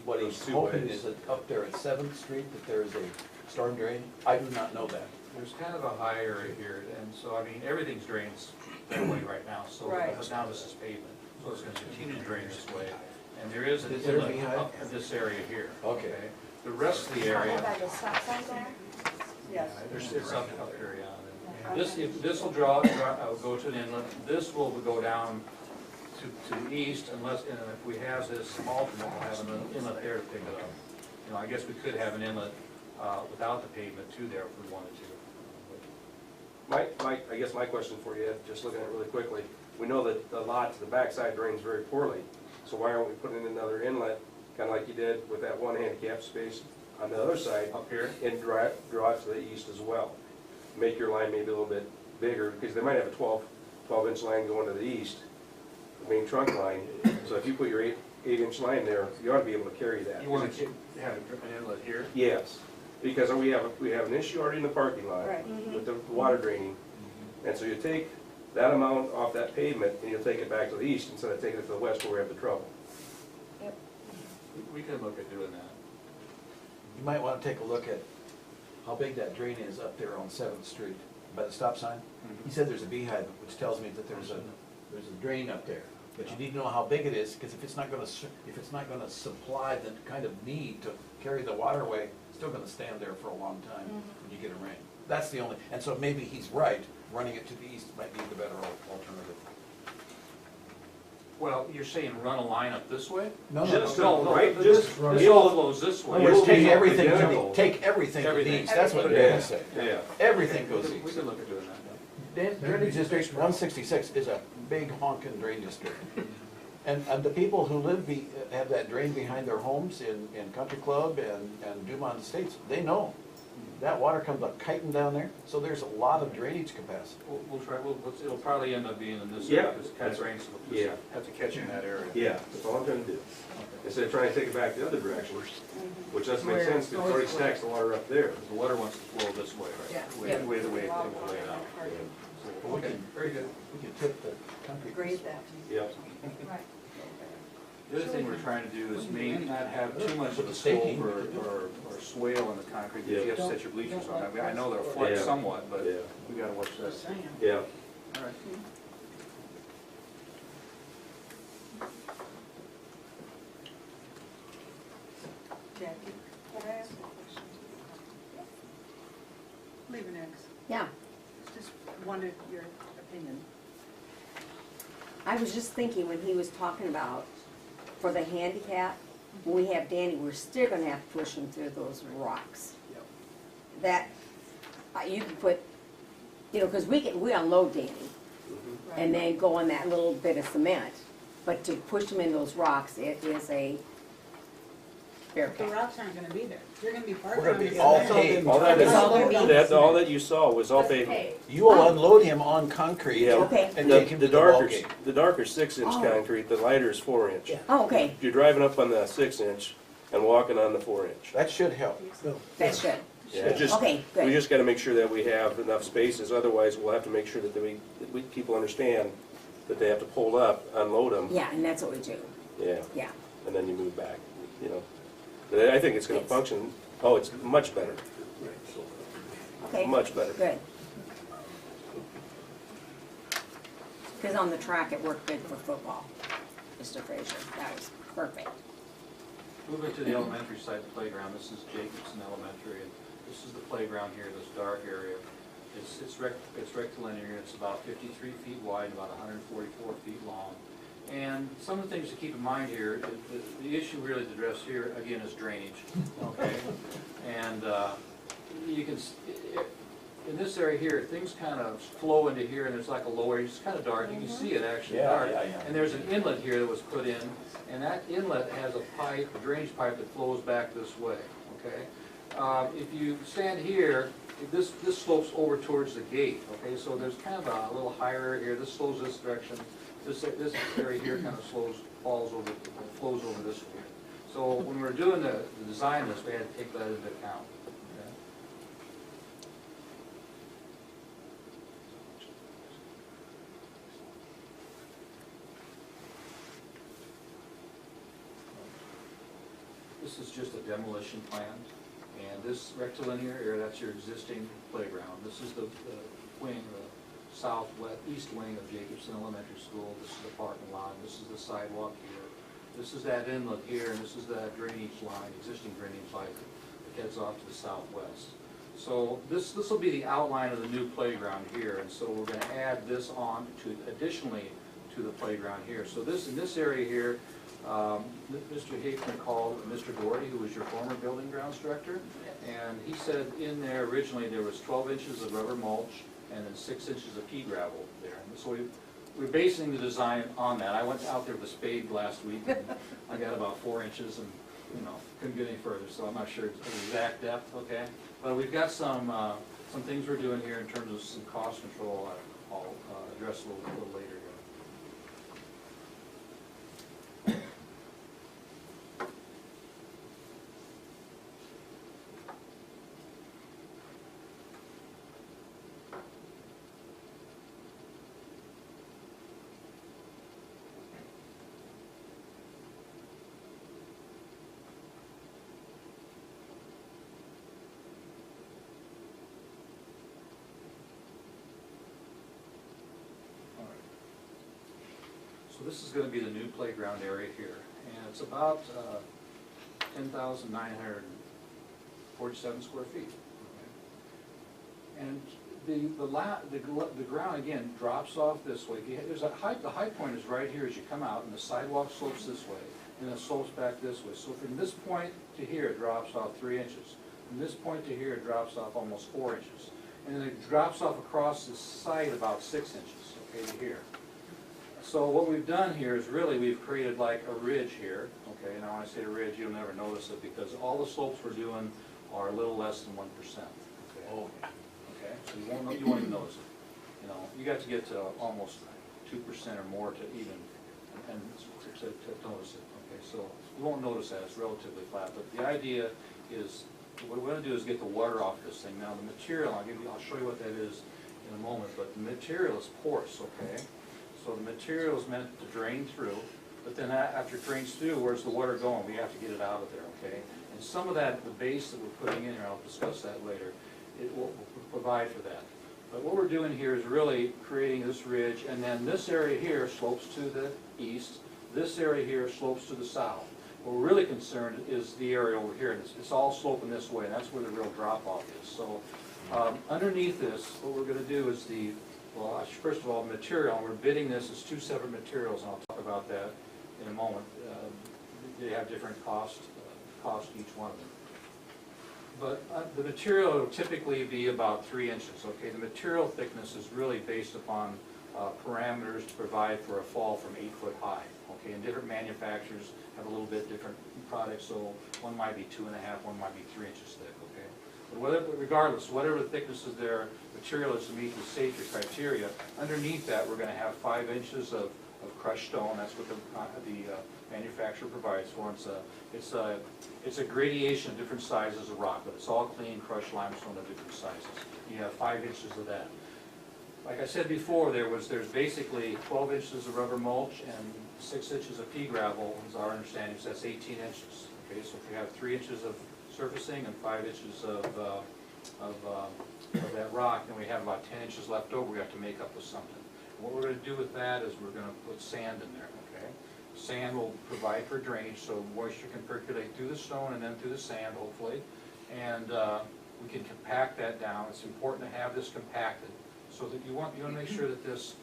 what he's Those two hoping ways. is that up there at 7th Street, that there is a storm drain. I do not know that. There's kind of a high area here, and so, I mean, everything's drained that way right now, so Right. now this is pavement, so it's gonna continue to drain this way. And there is an Is there a inlet beehive? up in this area here. Okay. The rest of the How area, about the stop sign there? Yes. it's up here, yeah. This will go to an inlet, this will go down to the east unless, and if we have this alternate, we'll have an inlet there to pick it up. I guess we could have an inlet without the pavement too there if we wanted to. I guess my question for you, just looking at it really quickly, we know that the lot to the backside drains very poorly, so why aren't we putting in another inlet, kind of like you did with that one handicap space on the other side? Up here? And draw it to the east as well. Make your line maybe a little bit bigger, because they might have a 12-inch line going to the east, the main trunk line, so if you put your 8-inch line there, you ought to be able to carry that. You want to have an inlet here? Yes, because we have an issue already in the parking lot Right. with the water draining. And so you take that amount off that pavement and you'll take it back to the east instead of taking it to the west where we have the trouble. We could look at doing that. You might want to take a look at how big that drain is up there on 7th Street by the stop sign. He said there's a beehive, which tells me that there's a drain up there. But you need to know how big it is, because if it's not gonna supply the kind of need to carry the waterway, it's still gonna stand there for a long time when you get a rain. That's the only, and so maybe he's right, running it to the east might be the better alternative. Well, you're saying run a line up this way? No, Just No, right, this just all flows this way. Just take It'll be everything to the, identical. take everything to the Everything. east, that's what Yeah. Dennis said. Yeah. Everything goes We east. could look at doing that. Drainage District 166 is a big honking drain district. And the people who have that drain behind their homes in Country Club and Dumont Estates, they know. That water comes up kiting down there, so there's a lot of drainage capacity. We'll try, it'll probably end up being in this Yeah, area, because it kind of that's- rains, so we'll yeah. just have to catch in that area. Yeah, that's all I'm trying to do. Instead of trying to take it back the other direction, which doesn't make sense, because it already stacks the water up there. The water wants to flow this way, right? Yeah. The way it lay it out. But we can, very good, we can tip the country. Grade that. Yep. Right. The other thing we're trying to do is maybe not have too much of a Staking. slope or swale in the concrete, because you have to set your bleachers on. I mean, I know they'll Yeah. flex somewhat, but Yeah. we gotta watch that. Just saying. Yeah. All right. Jackie, can I ask a question? Leave an X. Yeah, Just wondered your opinion. I was just thinking when he was talking about for the handicap, when we have Danny, we're still gonna have to push him through those rocks. That, you can put, cause we unload Danny and then go on that little bit of cement. But to push him in those rocks, it is a bear The cat. rocks aren't gonna be there. You're gonna be parked We're on gonna be the all cement. paved. All that It's all gonna be- is, all that you saw was all pavement. You will unload him on concrete Yeah. Okay. and take him to The the ball darker, game. the darker 6-inch Oh. concrete, the lighter is 4-inch. Oh, okay, You're driving up on the 6-inch and walking on the 4-inch. That should help. that's good. Yeah, just, Okay, we good. just gotta make sure that we have enough spaces, otherwise we'll have to make sure that people understand that they have to pull up, unload them, Yeah, and that's what we do, yeah, yeah. and then you move back, But I think it's gonna function, it's much better, Okay. much better. Good. Because on the track, it worked good for football, Mr. Frazier. That was perfect. Moving to the elementary side, the playground, this is Jacobson Elementary, and this is the playground here, this dark area. It's rectilinear, it's about 53 feet wide, about 144 feet long. And some of the things to keep in mind here, the issue really to address here, again, is drainage, okay? And you can, in this area here, things kind of flow into here, and there's like a lower, it's kind of dark, you can see it actually dark. And there's an inlet here that was put in, and that inlet has a pipe, a drainage pipe that flows back this way, okay? If you stand here, this slopes over towards the gate, okay? So there's kind of a little higher area here, this slows this direction, this area here kind of flows over this way. So when we're doing the design of this, we had to take that into account. Okay? This is just a demolition plan, and this rectilinear area, that's your existing playground. This is the wing, the east wing of Jacobson Elementary School. This is the parking lot, this is the sidewalk here. This is that inlet here, and this is that drainage line, existing drainage line that heads off to the southwest. So this will be the outline of the new playground here, and so we're going to add this on to additionally to the playground here. So in this area here, Mr. Haefner called Mr. Doherty, who was your former building grounds director, and he said in there originally there was 12 inches of rubber mulch and then 6 inches of pea gravel there. And so we're basing the design on that. I went out there with a spade last week, and I got about 4 inches, and couldn't get any further. So I'm not sure the exact depth. Okay, but we've got some things we're doing here in terms of some cost control. I'll address a little later here. So this is going to be the new playground area here, and it's about 10,947 square feet. Okay. And the ground again drops off this way. There's the high point is right here as you come out, and the sidewalk slopes this way, and it slopes back this way. So from this point to here, it drops off 3 inches. From this point to here, it drops off almost 4 inches, and then it drops off across the site about 6 inches. Okay, to here. So what we've done here is really we've created like a ridge here, okay, and when I say a ridge, you'll never notice it because all the slopes we're doing are a little less than 1%. Okay? Oh. Okay, so you won't even notice it. You got to get to almost 2% or more to even to notice it. Okay, so you won't notice that, it's relatively flat, but the idea is what we're going to do is get the water off this thing. Now the material, I'll show you what that is in a moment, but the material is porous, okay? So the material is meant to drain through, but then after it drains through, where's the water going? We have to get it out of there, okay? And some of that, the base that we're putting in here, I'll discuss that later, it will provide for that. But what we're doing here is really creating this ridge, and then this area here slopes to the east, this area here slopes to the south. What we're really concerned is the area over here, and it's all sloping this way, and that's where the real drop-off is. So underneath this, what we're going to do is well, first of all, material, and we're bidding this as 2 separate materials, and I'll talk about that in a moment. They have different cost each one of them. But the material will typically be about 3 inches, okay? The material thickness is really based upon parameters to provide for a fall from 8 foot high, okay? And different manufacturers have a little bit different products, so one might be 2.5, one might be 3 inches thick, okay? But regardless, whatever the thickness of their material is to meet the safety criteria, underneath that we're going to have 5 inches of crushed stone. That's what the manufacturer provides for. It's a gradation of different sizes of rock, but it's all clean crushed limestone of different sizes. You have 5 inches of that. Like I said before, there's basically 12 inches of rubber mulch and 6 inches of pea gravel, is our understanding. So that's 18 inches. Okay, so if you have 3 inches of surfacing and 5 inches of that rock, and we have about 10 inches left over, we have to make up with something. And what we're going to do with that is we're going to put sand in there, okay? Sand will provide for drainage, so moisture can percolate through the stone and then through the sand, hopefully. And we can compact that down. It's important to have this compacted so that you want to make sure that this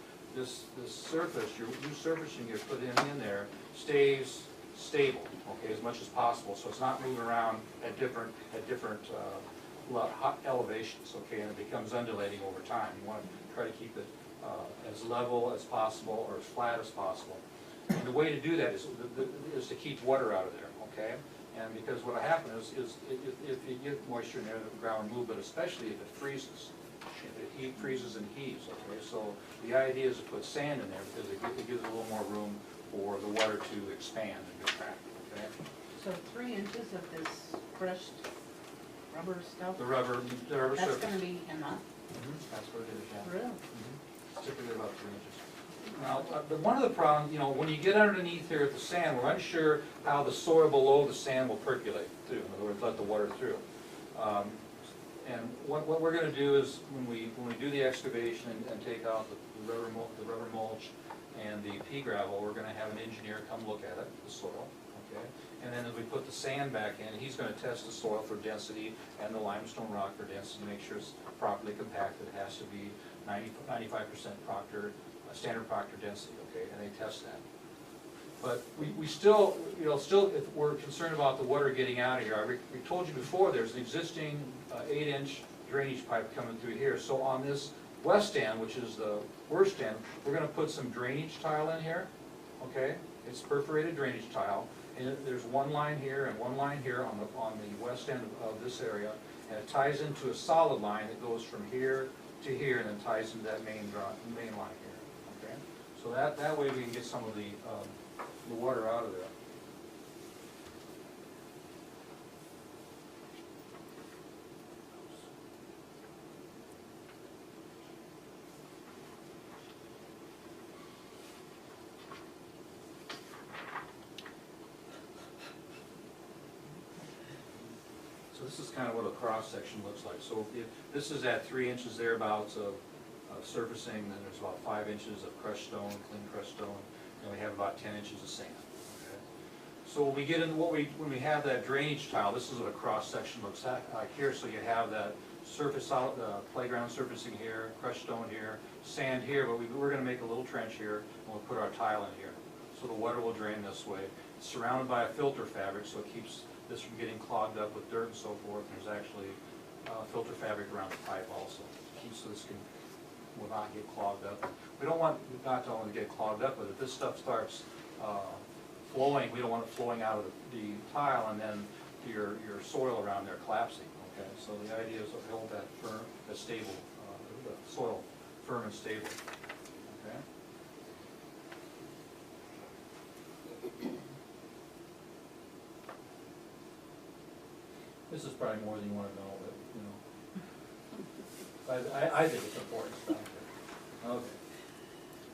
surface, your new surfacing you're putting in there, stays stable, okay, as much as possible, so it's not moving around at different elevations, okay, and it becomes undulating over time. You want to try to keep it as level as possible or as flat as possible. And the way to do that is to keep water out of there, okay? And because what will happen is if you get moisture in there, the ground will move, but especially if it freezes. If it freezes and heaves, okay? So the idea is to put sand in there because it gives a little more room for the water to expand and contract, okay? So 3 inches of this crushed rubber stuff, The rubber that's surface. gonna be enough? That's what it is, yeah. Really? It's typically about 3 inches. Now, but one of the problems, you know, when you get underneath here at the sand, we're unsure how the soil below the sand will percolate through. In other words, let the water through. And what we're going to do is when we do the excavation and take out the rubber mulch and the pea gravel, we're going to have an engineer come look at it, the soil, okay? And then as we put the sand back in, he's going to test the soil for density and the limestone rock for density to make sure it's properly compacted. It has to be 95% proctored, standard proctor density, okay? And they test that. But we still, you know, if we're concerned about the water getting out of here. We told you before, there's an existing 8-inch drainage pipe coming through here. So on this west end, which is the worst end, we're gonna put some drainage tile in here, okay? It's perforated drainage tile, and there's one line here and one line here on the west end of this area, and it ties into a solid line that goes from here to here and then ties into that main line here, okay? So that way we can get some of the water out of there. So this is kind of what a cross section looks like. So if this is at 3 inches thereabouts of surfacing, then there's about 5 inches of crushed stone, clean crushed stone, and we have about 10 inches of sand. Okay? So when we get into when we have that drainage tile, this is what a cross section looks like here. So you have that surface, playground surfacing here, crushed stone here, sand here, but we're going to make a little trench here, and we'll put our tile in here. So the water will drain this way. It's surrounded by a filter fabric, so it keeps this from getting clogged up with dirt and so forth. There's actually filter fabric around the pipe also, so this will not get clogged up. We don't want not to only get clogged up, but if this stuff starts flowing, we don't want it flowing out of the tile and then your soil around there collapsing. Okay, so the idea is to hold that firm, that stable, the soil firm and stable. Okay. This is probably more than you want to know, but, you know, I think it's important stuff. Okay.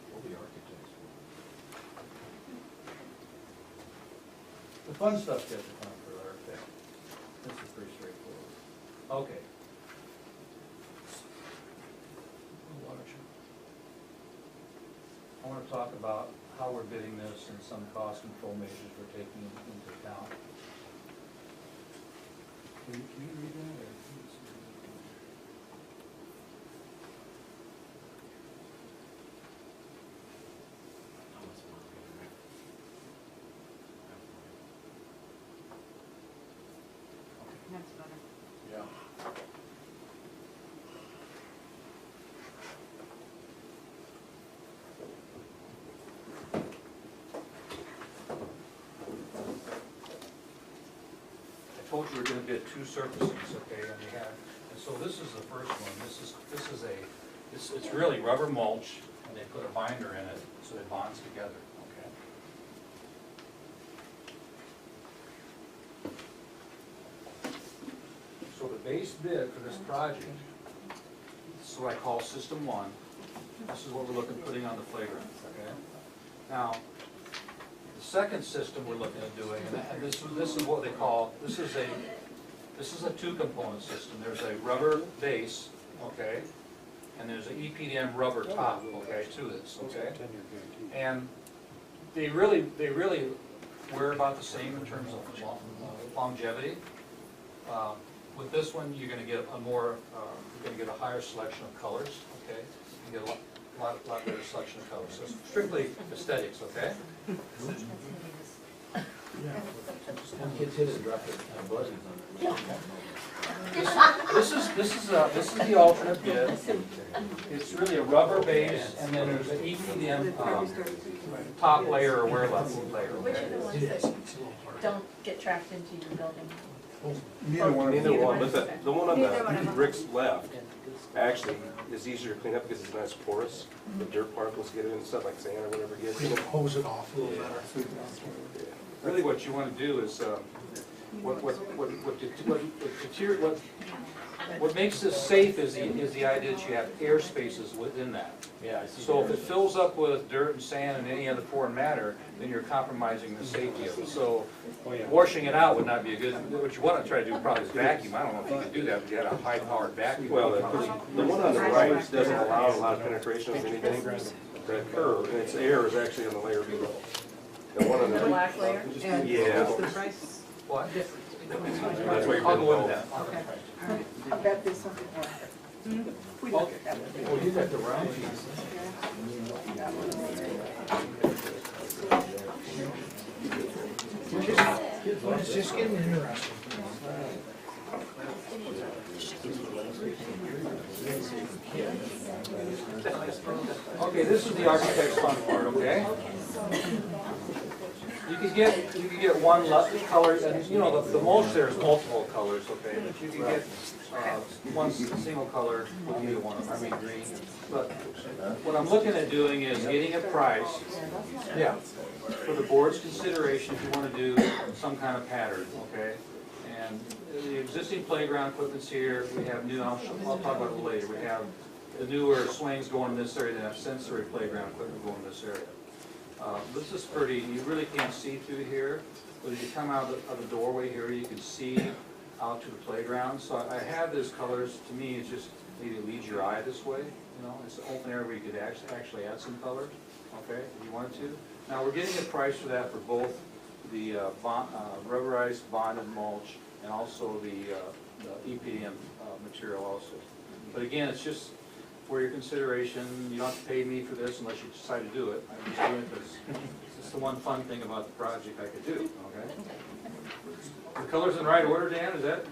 We'll be architects. The fun stuff gets to come for architect. This is pretty straightforward. Okay. I want to talk about how we're bidding this and some cost control measures we're taking into account. Can you read that? Or? That's better. Yeah. I told you we're going to bid 2 surfacings, okay, and so this is the first one. It's really rubber mulch, and they put a binder in it so it bonds together, okay. So the base bid for this project, this is what I call System 1. This is what we're looking at putting on the playground, okay? Now, the second system we're looking at doing, and this is what they call, this is a 2-component system. There's a rubber base, okay, and there's an EPDM rubber top, okay, to this, okay? And they really wear about the same in terms of longevity. With this one, you're going to get you're going to get a higher selection of colors, okay? You get a lot better selection of colors. So it's strictly aesthetics, okay? Some kids hit it and dropped their buddies on it. This is the alternate bid. It's really a rubber base, and then there's an EPDM top layer or wear level layer. Which are the ones that don't get tracked into your building? Neither one of them. Neither one, but the one on Neither one of the them. Rick's left actually is easier to clean up because it's not as porous. The dirt particles get in and stuff like sand or whatever gets in it. Hose it off a little better. Really what you want to do is, what makes this safe is the idea that you have air spaces within that. Yeah, I see. So if it fills up with dirt and sand and any other foreign matter, then you're compromising the safety of it. So washing it out would not be a good, what you want to try to do probably is vacuum. I don't know if you could do that, but you had a high-powered vacuum. Well, the one on the right doesn't allow a lot of penetration of anything. That curve, and its air is actually on the layer below. The one on the Black layer? Yeah. What's the price What? difference between the two? That's why you're I'll go below. with that. Okay, all right. I bet there's something more. Okay. Oh, you got the round piece. It's just getting interesting. Okay, this is the architect's fun part, okay? You could get one color, and you know, the most there is multiple colors, okay? But you can get one single color would be one, I mean green. But what I'm looking at doing is getting a price, Yeah. for the board's consideration if you want to do some kind of pattern, okay? And the existing playground equipment's here, we have new, I'll talk about it later, we have the newer swings going in this area, they have sensory playground equipment going in this area. This is pretty, you really can't see through here, but as you come out of the doorway here, you can see out to the playground. So I have these colors, to me, it's just maybe leads your eye this way, you know, it's an open area where you could actually add some colors, okay, if you wanted to. Now, we're getting a price for that for both the rubberized bonded mulch and also the EPDM material also. But again, it's just for your consideration. You don't have to pay me for this unless you decide to do it. I'm just doing it because it's the one fun thing about the project I could do, okay? The colors in the right order, Dan, is that?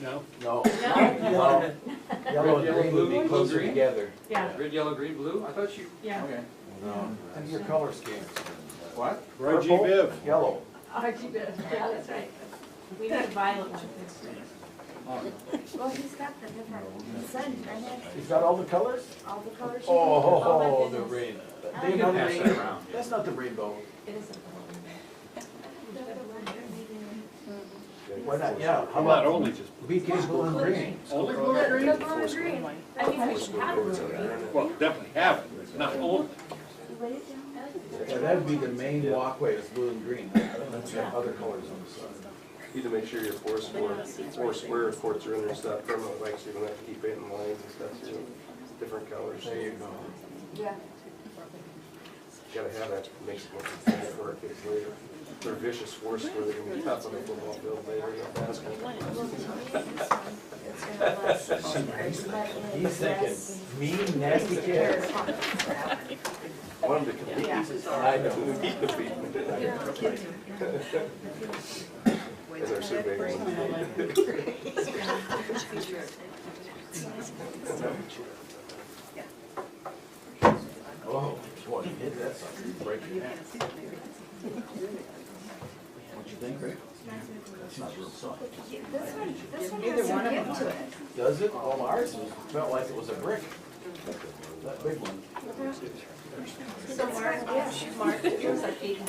No? No. No. Yellow and Red, yellow, green would blue, be closer green? together. Yeah, Red, yellow, green, blue? I thought you, yeah. okay. No. And your color scheme. What? Purple, yellow. RGB, yeah, that's right. We need a violet one. Well, he's got the different scent, right here, He's got all the colors? all the colors. you Oh, my the goodness. rain. You can pass that around. That's not the rainbow. It isn't the Why not? Yeah. How Not about only just. BK blue and green? Only The blue and green? blue and green. I mean, we should have blue and green. Well, definitely have it, not only. Lay it down. Yeah, that'd be the main walkway is blue and green. Let's have other colors on the side. You need to make sure your four square courts are in there, stuff permanent lengths, so you don't have to keep painting the lines and stuff, too. Different colors. There you go. Yeah. You gotta have that, makes it more convenient for our kids later. They're vicious force where they're gonna be tough on the football field later in the basketball. He's thinking, mean, nasty kids. Want them to compete. I know. Compete. As our surveyors. Oh, boy, you hit that something, break your neck. What you think, Rick? That's not real soft. This one has some give to it. Does it? Oh, ours felt like it was a brick. That big one. So Mark, it was like 80%.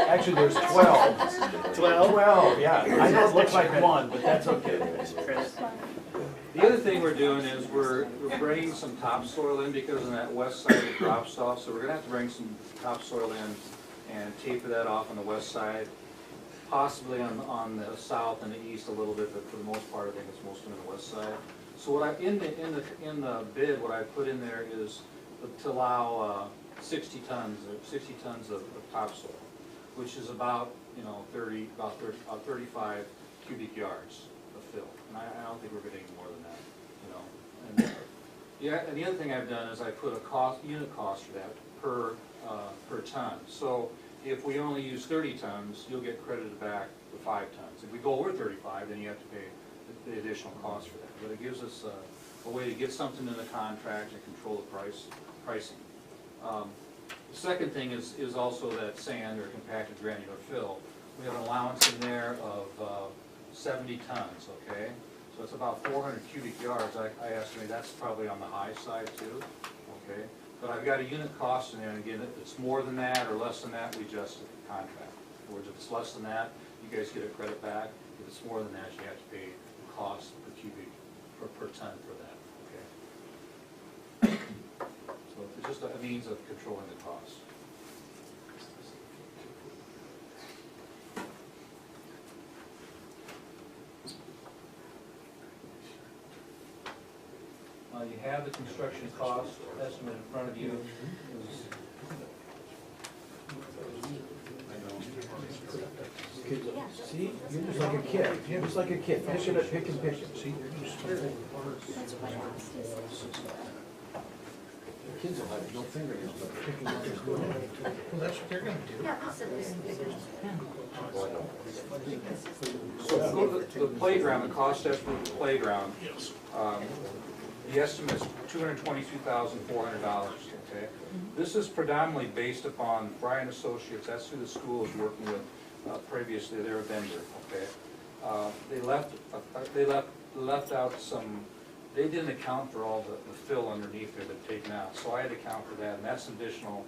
Actually, there's 12. 12, yeah. I know it looks like one, but that's okay. The other thing we're doing is we're bringing some topsoil in because on that west side it drops off, so we're gonna have to bring some topsoil in and taper that off on the west side, possibly on the south and the east a little bit, but for the most part, I think it's mostly on the west side. So what I, in the bid, what I put in there is to allow 60 tons of topsoil, which is about, you know, 35 cubic yards of fill. And I don't think we're getting more than that, you know. And, yeah, and the other thing I've done is I put a unit cost for that per ton. So if we only use 30 tons, you'll get credited back the 5 tons. If we go over 35, then you have to pay the additional cost for that. But it gives us a way to get something in the contract and control the pricing. The second thing is also that sand or compacted granular fill. We have an allowance in there of 70 tons, okay? So it's about 400 cubic yards. I estimate that's probably on the high side too, okay? But I've got a unit cost in there, and again, if it's more than that or less than that, we adjust the contract. In other words, if it's less than that, you guys get a credit back. If it's more than that, you have to pay the cost per cubic, per ton for that, okay? So it's just a means of controlling the cost. You have the construction cost estimate in front of you. See, you're just like a kid, you're just like a kid, picking it, picking, see? Kids will have no fingernails, but picking up is good. Well, that's what they're gonna do. So go to the playground, the cost estimate of the playground. The estimate is $222,400, okay? This is predominantly based upon Bryan Associates, that's who the school is working with previously, they're a vendor, okay? They left out some, they didn't account for all the fill underneath there they've taken out, so I had to account for that, and that's an additional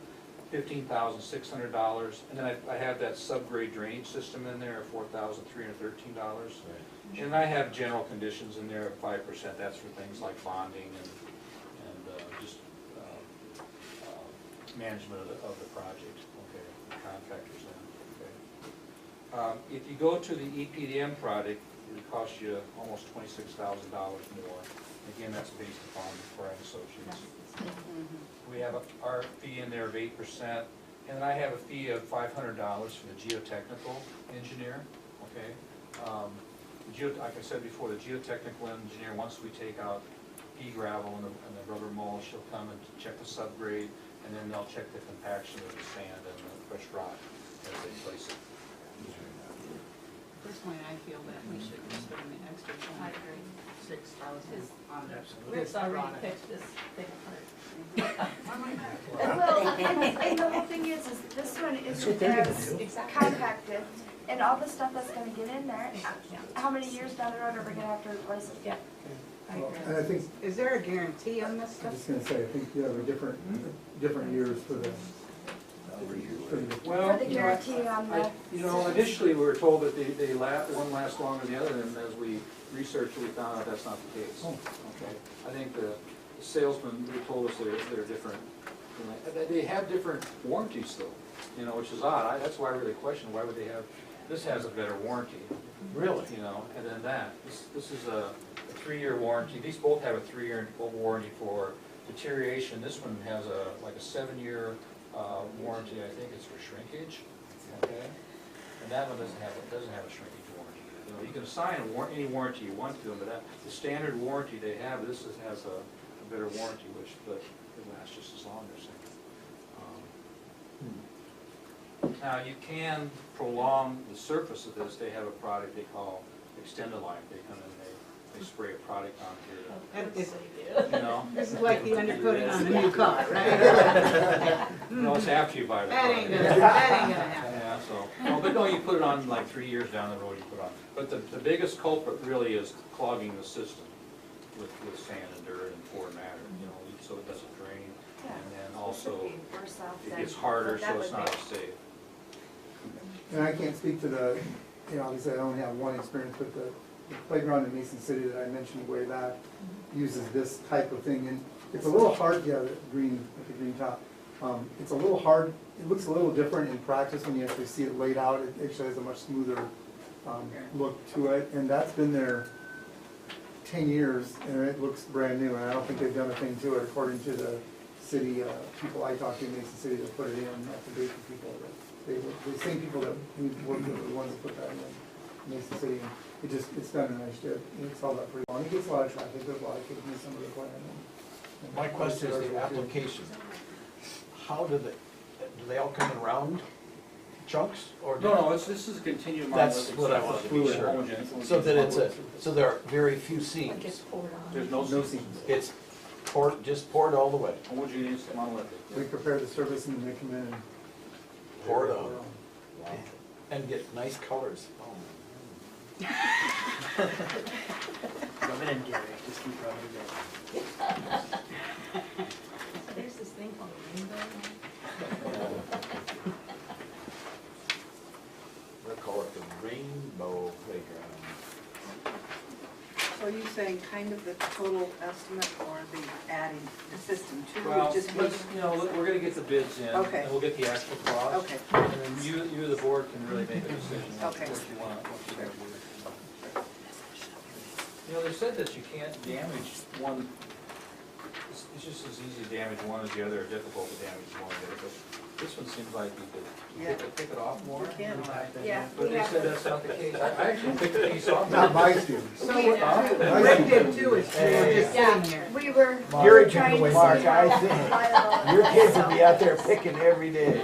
$15,600. And then I have that subgrade drainage system in there of $4,313. And I have general conditions in there of 5%. That's for things like bonding and just management of the project. Okay, contractors then. Okay. If you go to the EPDM project, it costs you almost $26,000 more. Again, that's based upon Bryan Associates. We have our fee in there of 8%, and then I have a fee of $500 for the geotechnical engineer. Okay. Like I said before, the geotechnical engineer, once we take out pea gravel and the rubber mulch, she'll come and check the subgrade, and then they'll check the compaction of the sand and the fresh rock as they place it. At this point, I feel that we should spend the extra $6,000 on Rick's this already product. picked this thing apart. Well, and the whole thing is this one isn't as compacted, and all the stuff that's gonna get in there, how many years down the road are we gonna have to replace it? Yeah. And I think, Is there a guarantee on this I'm stuff? just gonna say, I think you have a different years for the. Well, For the guarantee on the. Initially we were told that one lasts longer than the other, and as we researched, we found out that's not the case. Okay, I think the salesman, they told us they're different. They have different warranties though, which is odd. That's why I really question why would they have. This has a better warranty. Really? And then that. This is a 3-year warranty. These both have a 3-year warranty for deterioration. This one has like a 7-year warranty. I think it's for shrinkage. Okay. And that one doesn't have a shrinkage warranty. You can assign any warranty you want to them, but the standard warranty they have, this has a better warranty, which it lasts just as long, they're saying. Now, you can prolong the surface of this. They have a product they call Extended Life. They come in, they spray a product on here. This is like the undercoating on a new car, right? No, it's after you buy the That product. ain't gonna happen. Yeah, but no, you put it on like 3 years down the road, you put it on. But the biggest culprit really is clogging the system with sand and dirt and foreign matter, so it doesn't drain. And then also, it gets harder, so it's not as safe. And I can't speak to the, obviously I only have one experience, but the playground in Mason City that I mentioned way back uses this type of thing, and it's a little hard, the green top. It's a little hard, it looks a little different in practice when you actually see it laid out. It actually has a much smoother look to it, and that's been there 10 years, and it looks brand new, and I don't think they've done a thing to it according to the city people I talked to in Mason City that put it in, not the Baker people. The same people that we worked with are the ones that put that in Mason City, and it's done a nice job. It's held up pretty well. It gets a lot of traffic. There's a lot of kids in some of the plan. My question is the application. How do they all come around? chunks or? No, this is a continuum. That's what I wanted to be sure. So that so there are very few Like seams. it's poured on. There's no seams. It's poured, just poured all the way. Homogeneous monolithic. We prepare the service and they come in and. Pour it on. And get nice colors. Oh, Rub it in, Gary, just keep rubbing it in. There's this thing called a rainbow. We'll call it the Rainbow Playground. So are you saying kind of the total estimate or the adding the system too? Well, Just let's, we're gonna get the bids in, Okay. and we'll get the actual cost. Okay. And then you, the board, can really make a decision on what Okay. you want, what you're gonna do. They said that you can't damage one, it's just as easy to damage one as the other, or difficult to damage one or the other, but this one seems like you could pick it off more. You can. Yeah, But we they have said that's not the case. I actually picked the piece off. Not my students. So Rick did too, it's just Yeah, sitting here. we were Gary trying took away to Mark, see I how think. viable Your it kids was, will be so- out there picking every day.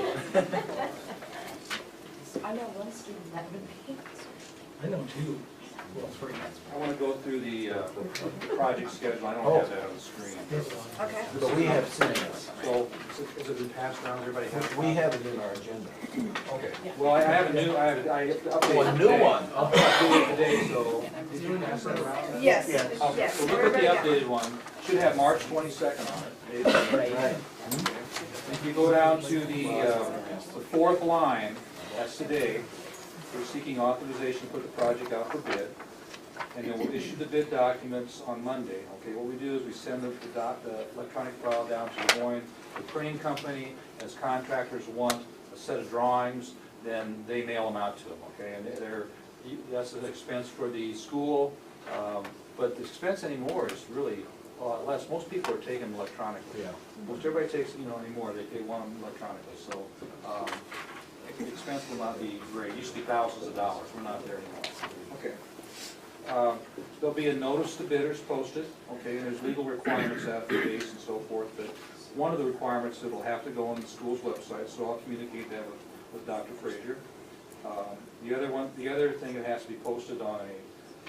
I know one student that would be. I know two. Well, three. I wanna go through the project schedule, I don't have that on the screen. Okay. But we have seen it. So, has it been passed around, everybody has? We have it in our agenda. Okay, well, I have a new, I updated Oh, a new today. one. I'll update it today, so, did you pass that around? Yes, Yes. Okay, yes. so look at the everybody got it. updated one, should have March 22nd on it. Right. If you go down to the fourth line, that's today, we're seeking authorization to put the project out for bid, and then we'll issue the bid documents on Monday. Okay, what we do is we send the electronic file down to Des Moines, the printing company, as contractors want a set of drawings, then they mail them out to them, okay? And that's an expense for the school, but the expense anymore is really a lot less. Most people are taking them electronically. Yeah. Most everybody takes, anymore, they want them electronically, so, the expense will not be great. It used to be thousands of dollars, we're not there anymore. Okay. There'll be a notice to bidders posted, okay, and there's legal requirements after base and so forth, but one of the requirements that will have to go on the school's website, so I'll communicate that with Dr. Frazier. The other thing that has to be posted on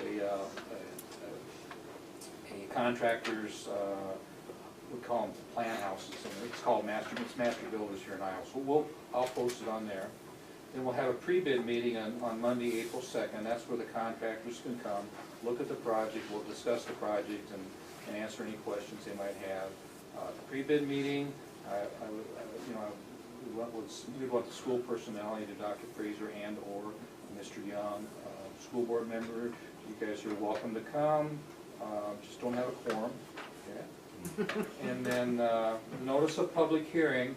a contractor's, we call them plan houses, and it's called master builders here in Iowa. So I'll post it on there. Then we'll have a pre-bid meeting on Monday, April 2nd. That's where the contractors can come, look at the project, we'll discuss the project and answer any questions they might have. The pre-bid meeting, we want the school personnel, either Dr. Fraser and or Mr. Young, school board member. You guys are welcome to come, just don't have a quorum. Okay? And then notice of public hearing,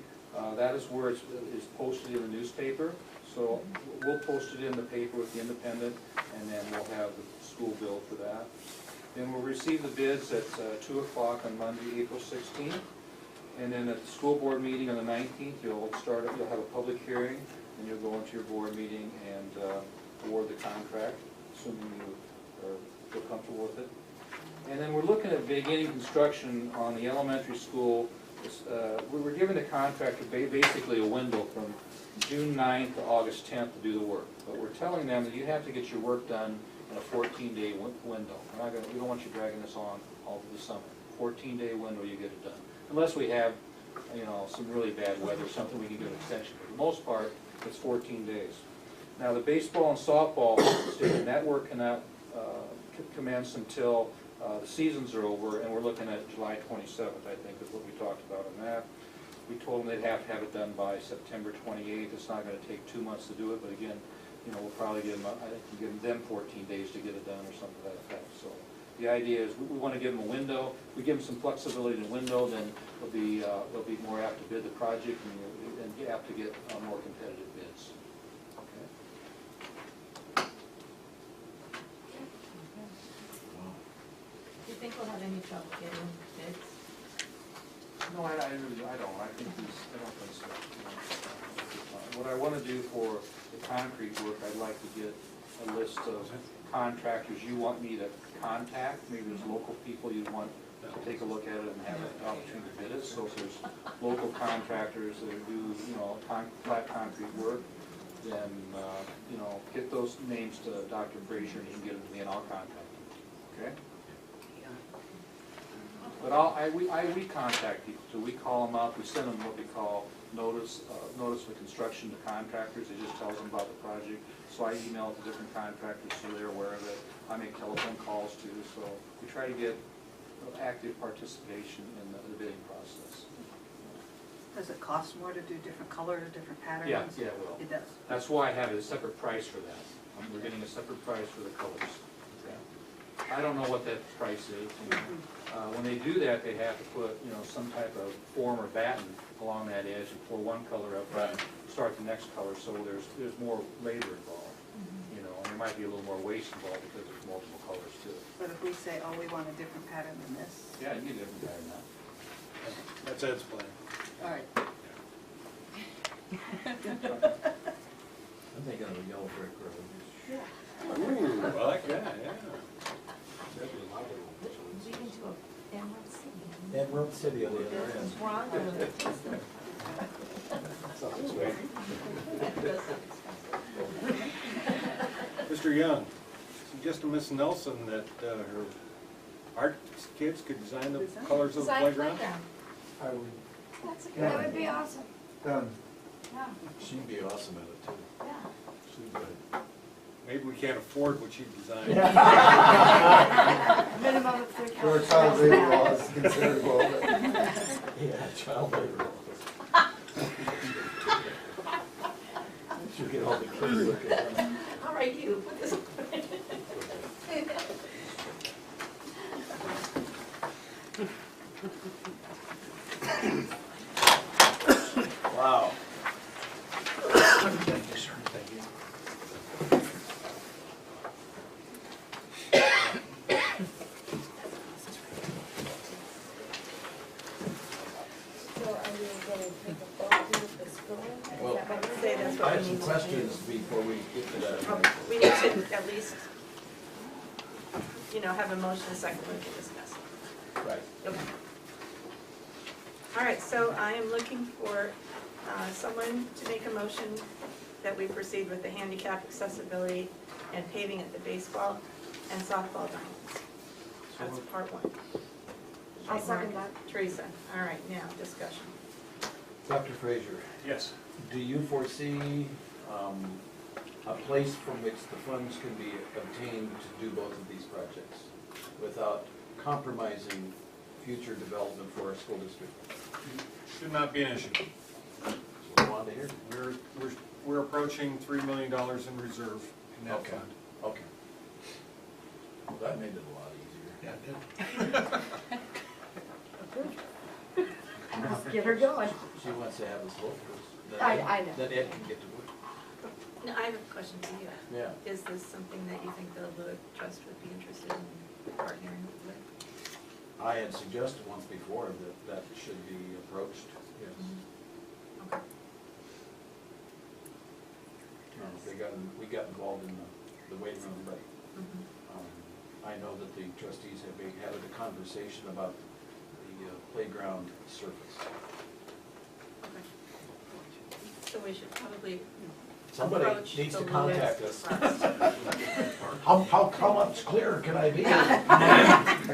that is where it's posted in the newspaper. So we'll post it in the paper with the Independent, and then we'll have the school bill for that. Then we'll receive the bids at 2 o'clock on Monday, April 16th. And then at the school board meeting on the 19th, you'll have a public hearing, and you'll go into your board meeting and award the contract, assuming you feel comfortable with it. And then we're looking at beginning construction on the elementary school. We were given the contractor basically a window from June 9th to August 10th to do the work. But we're telling them that you have to get your work done in a 14-day window. We don't want you dragging this on all through the summer. 14-day window, you get it done. Unless we have, some really bad weather, something we can get an extension. For the most part, it's 14 days. Now, the baseball and softball, that work cannot commence until the seasons are over, and we're looking at July 27th, I think, is what we talked about on that. We told them they'd have to have it done by September 28th. It's not going to take 2 months to do it, but again, we'll probably give them, I think we give them 14 days to get it done or something to that effect. So the idea is we want to give them a window. If we give them some flexibility in the window, then they'll be more apt to bid the project and apt to get more competitive bids. Okay. Do you think we'll have any trouble getting bids? No, I don't. I don't think so. What I want to do for the concrete work, I'd like to get a list of contractors you want me to contact. Maybe there's local people you want to take a look at it and have an opportunity to bid it. So if there's local contractors that do, flat concrete work, then, you know, get those names to Dr. Frazier and he can get them to me and I'll contact him, okay? But we contact people too. We call them up, we send them what we call notice of construction to contractors. It just tells them about the project. So I email it to different contractors so they're aware of it. I make telephone calls too, so we try to get active participation in the bidding process. Does it cost more to do different colors, different patterns? Yeah, it will. It does. That's why I have a separate price for that. We're getting a separate price for the colors. Okay. I don't know what that price is. When they do that, they have to put, you know, some type of form or batten along that edge and pour one color up and start the next color, so there's more labor involved. You know, and there might be a little more waste involved because there's multiple colors too. But if we say, oh, we want a different pattern than this? Yeah, you get a different pattern now. That's Ed's plan. All right. I'm thinking of a yellow brick road. Ooh, I like that, yeah. That'd be a lot of We can do a Emerald City. Emerald City on the other end. What's wrong with it? Sounds great. Mr. Young, suggest to Miss Nelson that her art kids could design the colors of the Design playground? I would, That would be awesome. done. Yeah, She'd be awesome at it too. yeah. She would. Maybe we can't afford what she designed. Minimum of 3 There are colors. child labor laws considered, well, but Yeah, child labor. She'll get all the kids looking at her. All right, you, put this. Wow. Thank you, sir. Thank you. So are you going to take a photo of the school? Is Well, that what you're Say doing? that's I what have we some need to do. questions before we get to that. We need to at least, you know, have a motion, a second, we can discuss. Right. Okay. All right, so I am looking for someone to make a motion that we proceed with the handicap accessibility and paving at the baseball and softball diamonds. That's part one. I'll second that. Teresa, all right, now, discussion. Dr. Frazier, Yes. do you foresee a place from which the funds can be obtained to do both of these projects without compromising future development for our school district? Should not be an issue. That's what we wanted to hear. We're approaching $3 million in reserve in that Okay. fund. Okay. Well, that made it a lot easier. Yeah, it did. Just get her going. She wants to have us vote first. I know. Then Ed can get to work. No, I have a question to you. Yeah. Is this something that you think the BoE Trust would be interested in partnering with? I had suggested once before that should be approached, yes. Okay. We got involved in the weight room, but I know that the trustees have had a conversation about the playground surface. Okay. So we should probably Somebody approach needs the to contact Lewis us. Trust. How much clearer can I be? I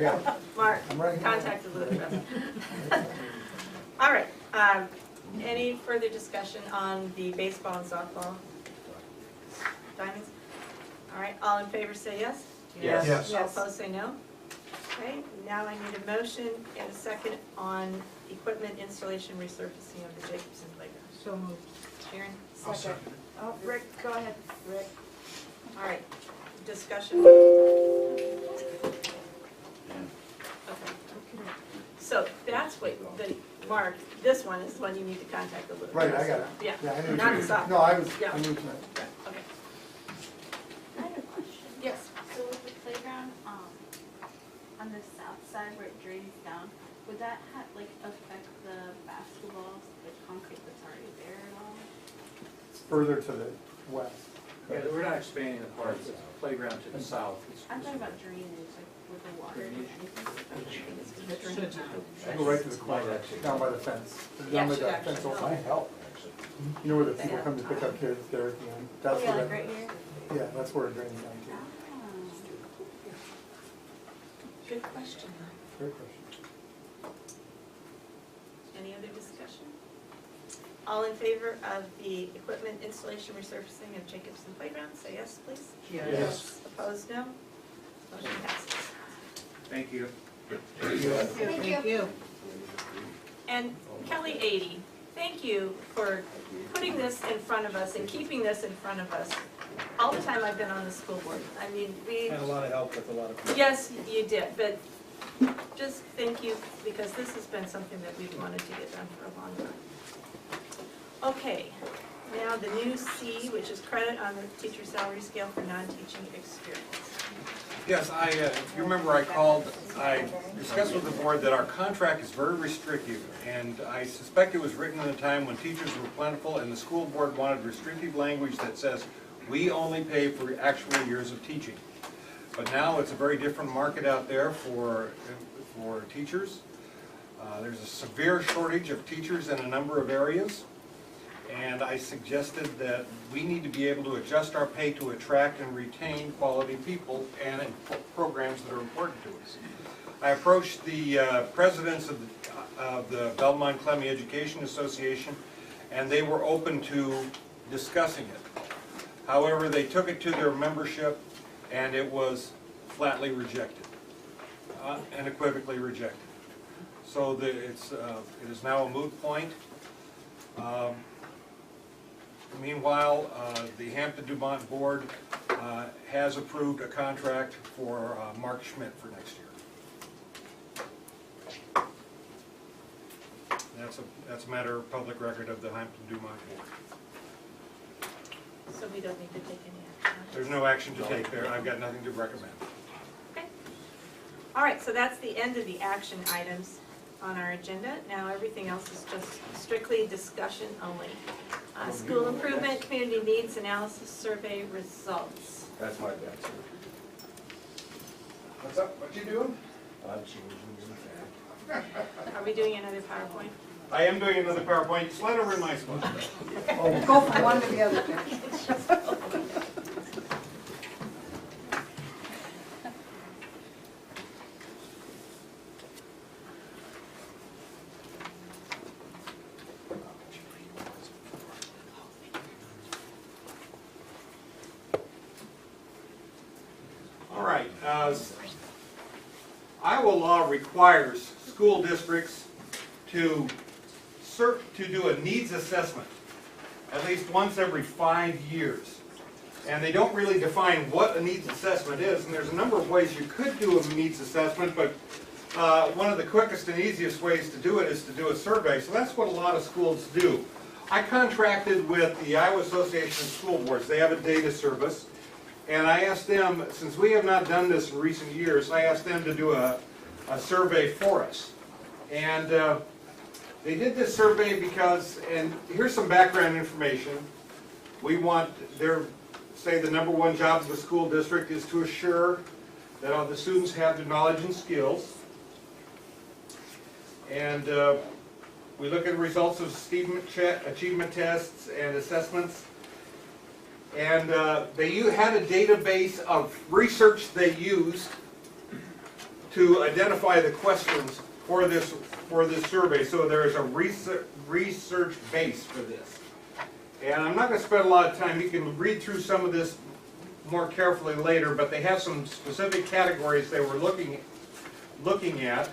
got it. Mark, I'm right here. contact the Lewis Trust. All right, any further discussion on the baseball and softball diamonds? All right, all in favor say yes? Yes. Yes. All opposed say no? Okay, now I need a motion and a second on equipment installation resurfacing of the Jacobson playground. So moved. Sharon? Second. Oh, Rick, go ahead, Rick. All right, discussion. Okay. So that's what, Mark, this one is the one you need to contact the Lewis. Right, I got it. Yeah, I knew not you- the softball. No, I knew Yeah. tonight. Yeah, okay. I have a question. Yes. So with the playground, on the south side where it drains down, would that affect the basketball, the concrete that's already there at all? It's further to the west. Yeah, we're not expanding the park, it's playground to the south. I'm talking about drainage, like with the water and anything. Go right to the corner, down by the fence. Down by should the actually fence help. over. Might help, actually. You know where the people come to pick up kids there at the end? That's where that- right here. Yeah, that's where it drains down to. Good question. Great question. Any other discussion? All in favor of the equipment installation resurfacing of Jacobson Playground, say yes, please. Yes. Opposed, no? Motion passes. Thank you. Thank you. And Kelly 80, thank you for putting this in front of us and keeping this in front of us all the time I've been on the school board. I mean, we, Had a lot of help with a lot of people. yes, you did, but just thank you, because this has been something that we've wanted to get done for a long time. Okay, now the new C, which is credit on the teacher salary scale for non-teaching experience. Yes, if you remember, I discussed with the board that our contract is very restrictive, and I suspect it was written at a time when teachers were plentiful, and the school board wanted restrictive language that says, we only pay for actual years of teaching. But now it's a very different market out there for teachers. There's a severe shortage of teachers in a number of areas. And I suggested that we need to be able to adjust our pay to attract and retain quality people and in programs that are important to us. I approached the presidents of the Belmond Klemme Education Association, and they were open to discussing it. However, they took it to their membership, and it was flatly rejected, unequivocally rejected. So it is now a moot point. Meanwhile, the Hampton-Dumont Board has approved a contract for Mark Schmidt for next year. That's a matter of public record of the Hampton-Dumont Board. So we don't need to take any action on it? There's no action to take there. I've got nothing to recommend. Okay. All right, so that's the end of the action items on our agenda. Now everything else is just strictly discussion only. School improvement, community needs analysis survey results. That's my bad, sir. What's up? What you doing? I'm changing the fact. Are we doing another PowerPoint? I am doing another PowerPoint. Slide over in my spot. Go from one to the other. All right. Iowa law requires school districts to do a needs assessment at least once every 5 years. And they don't really define what a needs assessment is, and there's a number of ways you could do a needs assessment, but one of the quickest and easiest ways to do it is to do a survey, so that's what a lot of schools do. I contracted with the Iowa Association of School Boards. They have a data service, and I asked them, since we have not done this in recent years, I asked them to do a survey for us. And they did this survey because, and here's some background information. We want say the #1 job of the school district is to assure that all the students have the knowledge and skills. And we look at the results of achievement tests and assessments. And they had a database of research they used to identify the questions for this survey. So there is a research base for this. And I'm not going to spend a lot of time. You can read through some of this more carefully later, but they have some specific categories they were looking at.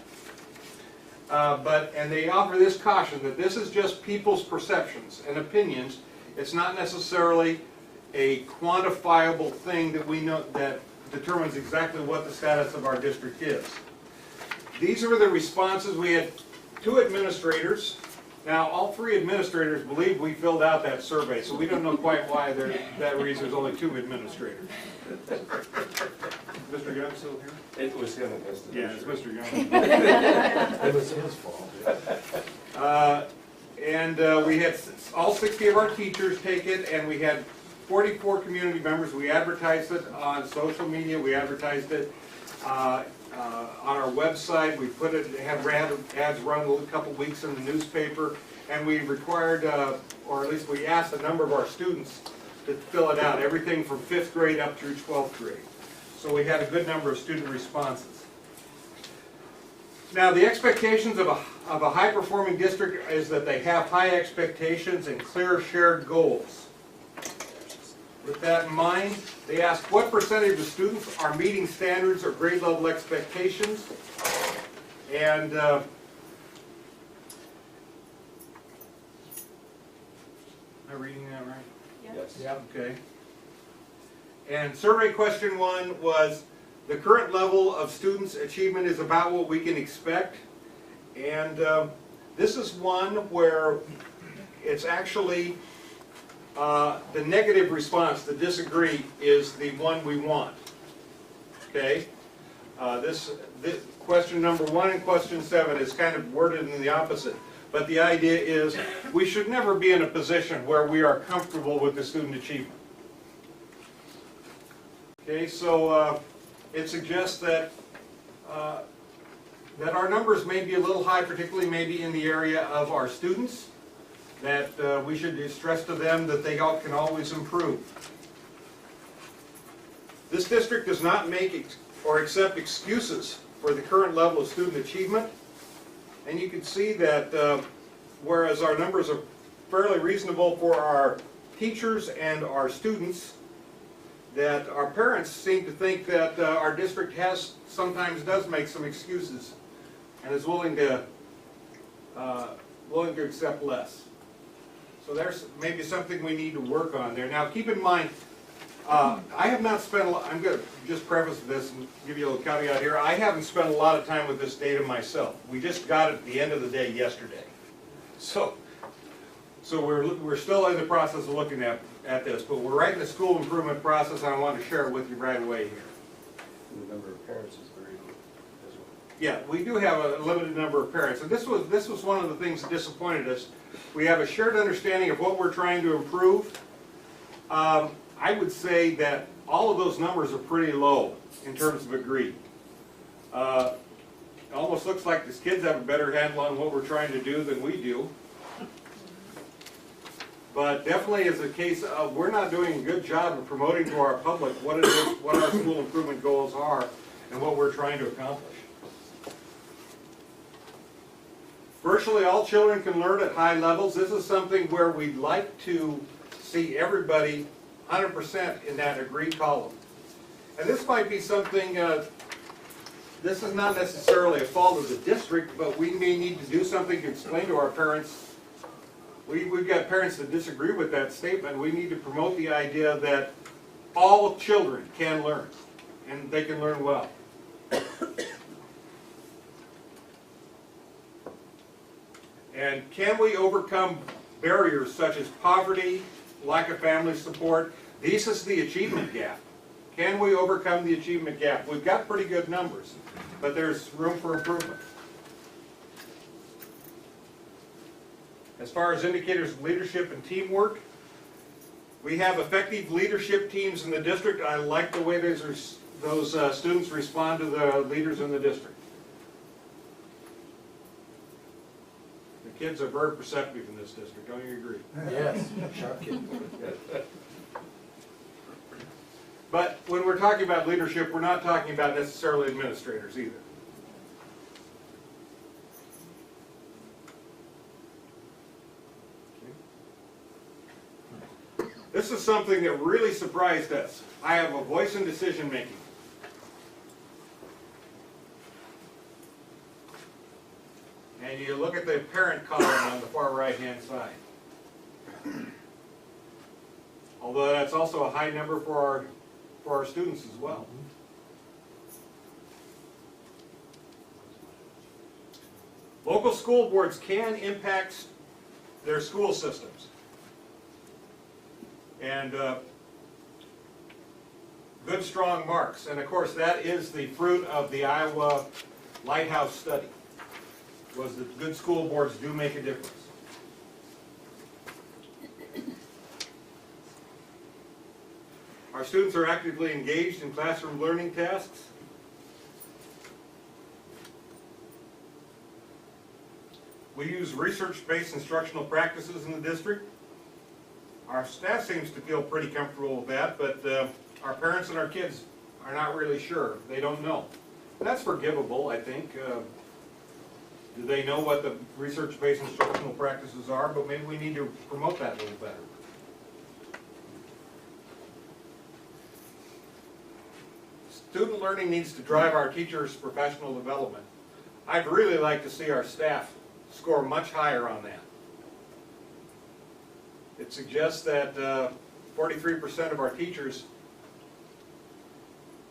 And they offer this caution that this is just people's perceptions and opinions. It's not necessarily a quantifiable thing that we know that determines exactly what the status of our district is. These are the responses. We had 2 administrators. Now, all 3 administrators believe we filled out that survey, so we don't know quite why that reason there's only 2 administrators. Mr. Young still here? It was him against the. Yeah, it's Mr. Young. It was his fault. We had all 60 of our teachers take it, and we had 44 community members. We advertised it on social media. We advertised it on our website. We had ads run a couple weeks in the newspaper, and we required, or at least we asked a number of our students to fill it out, everything from 5th grade up through 12th grade. So we had a good number of student responses. Now, the expectations of a high-performing district is that they have high expectations and clear shared goals. With that in mind, they asked what percentage of students are meeting standards or grade level expectations. And am I reading that right? Yes. Yeah. Okay. And survey question 1 was, the current level of students' achievement is about what we can expect. And this is one where it's actually the negative response, the disagree, is the one we want. Okay? This question number 1 and question 7 is kind of worded in the opposite. But the idea is we should never be in a position where we are comfortable with the student achievement. Okay, so it suggests that that our numbers may be a little high, particularly maybe in the area of our students, that we should stress to them that they can always improve. This district does not make or accept excuses for the current level of student achievement. And you can see that whereas our numbers are fairly reasonable for our teachers and our students, that our parents seem to think that our district sometimes does make some excuses and is willing to accept less. So there's maybe something we need to work on there. Now keep in mind, I have not spent a lot, I'm going to just preface this and give you a little caveat here. I haven't spent a lot of time with this data myself. We just got it at the end of the day yesterday. So we're still in the process of looking at this, but we're right in the school improvement process, and I want to share it with you right away here. And the number of parents is very low as well. Yeah, we do have a limited number of parents, and this was one of the things that disappointed us. We have a shared understanding of what we're trying to improve. I would say that all of those numbers are pretty low in terms of agree. It almost looks like these kids have a better handle on what we're trying to do than we do. But definitely is a case of we're not doing a good job of promoting to our public what it is, what our school improvement goals are, and what we're trying to accomplish. Virtually all children can learn at high levels. This is something where we'd like to see everybody 100% in that agree column. And this might be something, this is not necessarily a fault of the district, but we may need to do something to explain to our parents. We've got parents that disagree with that statement. We need to promote the idea that all children can learn, and they can learn well. And can we overcome barriers such as poverty, lack of family support? This is the achievement gap. Can we overcome the achievement gap? We've got pretty good numbers, but there's room for improvement. As far as indicators of leadership and teamwork, we have effective leadership teams in the district. I like the way those students respond to the leaders in the district. The kids are very perceptive in this district, don't you agree? Yes, sharp kid. But when we're talking about leadership, we're not talking about necessarily administrators either. This is something that really surprised us. I have a voice in decision making. And you look at the parent column on the far right hand side. Although that's also a high number for our students as well. Local school boards can impact their school systems. And good, strong marks. And of course, that is the fruit of the Iowa Lighthouse study, was that good school boards do make a difference. Our students are actively engaged in classroom learning tasks. We use research-based instructional practices in the district. Our staff seems to feel pretty comfortable with that, but our parents and our kids are not really sure. They don't know. That's forgivable, I think. Do they know what the research-based instructional practices are? But maybe we need to promote that a little better. Student learning needs to drive our teachers' professional development. I'd really like to see our staff score much higher on that. It suggests that 43% of our teachers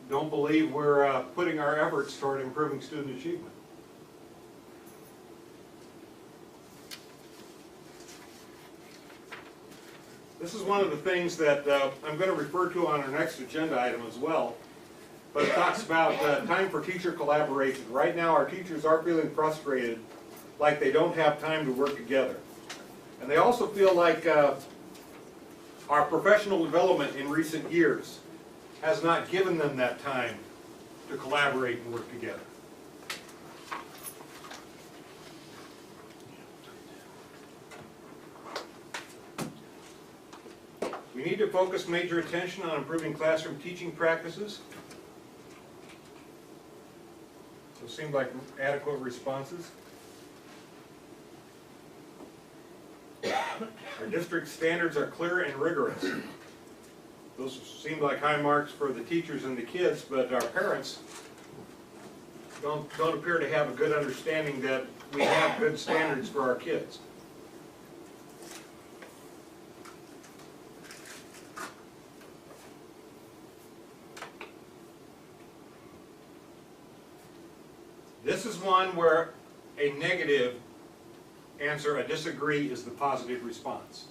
don't believe we're putting our efforts toward improving student achievement. This is one of the things that I'm going to refer to on our next agenda item as well. But it talks about time for teacher collaboration. Right now our teachers are feeling frustrated, like they don't have time to work together. And they also feel like our professional development in recent years has not given them that time to collaborate and work together. We need to focus major attention on improving classroom teaching practices. Those seem like adequate responses. Our district standards are clear and rigorous. Those seem like high marks for the teachers and the kids, but our parents don't appear to have a good understanding that we have good standards for our kids. This is one where a negative answer, a disagree, is the positive response.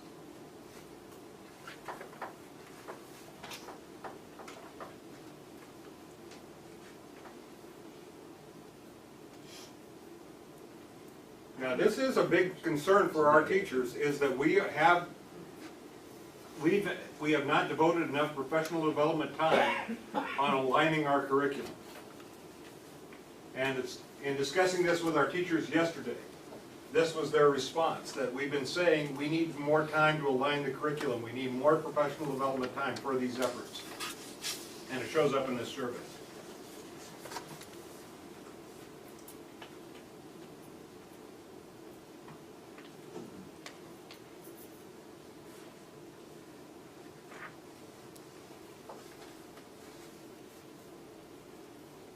Now this is a big concern for our teachers, is that we have not devoted enough professional development time on aligning our curriculum. And it's, in discussing this with our teachers yesterday, this was their response, that we've been saying we need more time to align the curriculum. We need more professional development time for these efforts. And it shows up in this survey.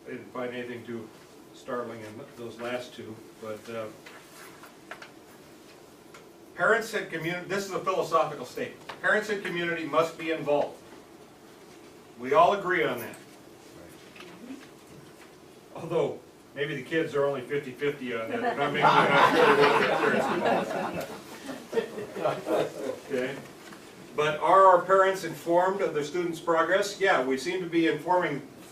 I didn't find anything too startling in those last two, but parents and community, this is a philosophical statement. Parents and community must be involved. We all agree on that. Although, maybe the kids are only 50-50 on that. Maybe they're not sure what okay. But are our parents informed of their students' progress? Yeah, we seem to be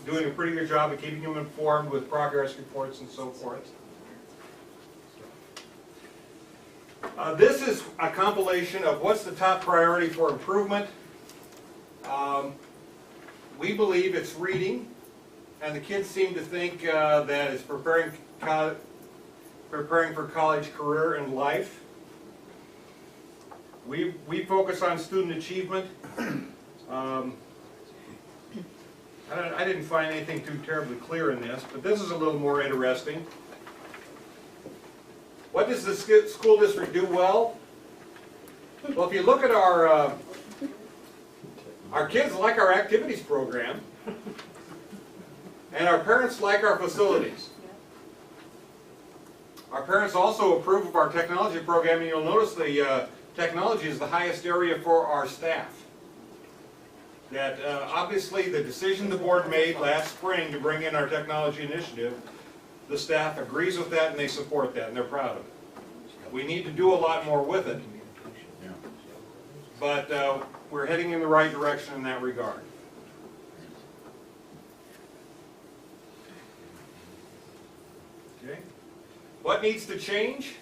doing a pretty good job of keeping them informed with progress reports and so forth. This is a compilation of what's the top priority for improvement. We believe it's reading, and the kids seem to think that it's preparing for college career and life. We focus on student achievement. I didn't find anything too terribly clear in this, but this is a little more interesting. What does the school district do well? Well, if you look at our kids like our activities program, and our parents like our facilities. Our parents also approve of our technology program, and you'll notice the technology is the highest area for our staff. That obviously the decision the board made last spring to bring in our technology initiative, the staff agrees with that and they support that and they're proud of it. We need to do a lot more with it, but we're heading in the right direction in that regard. Okay. What needs to change?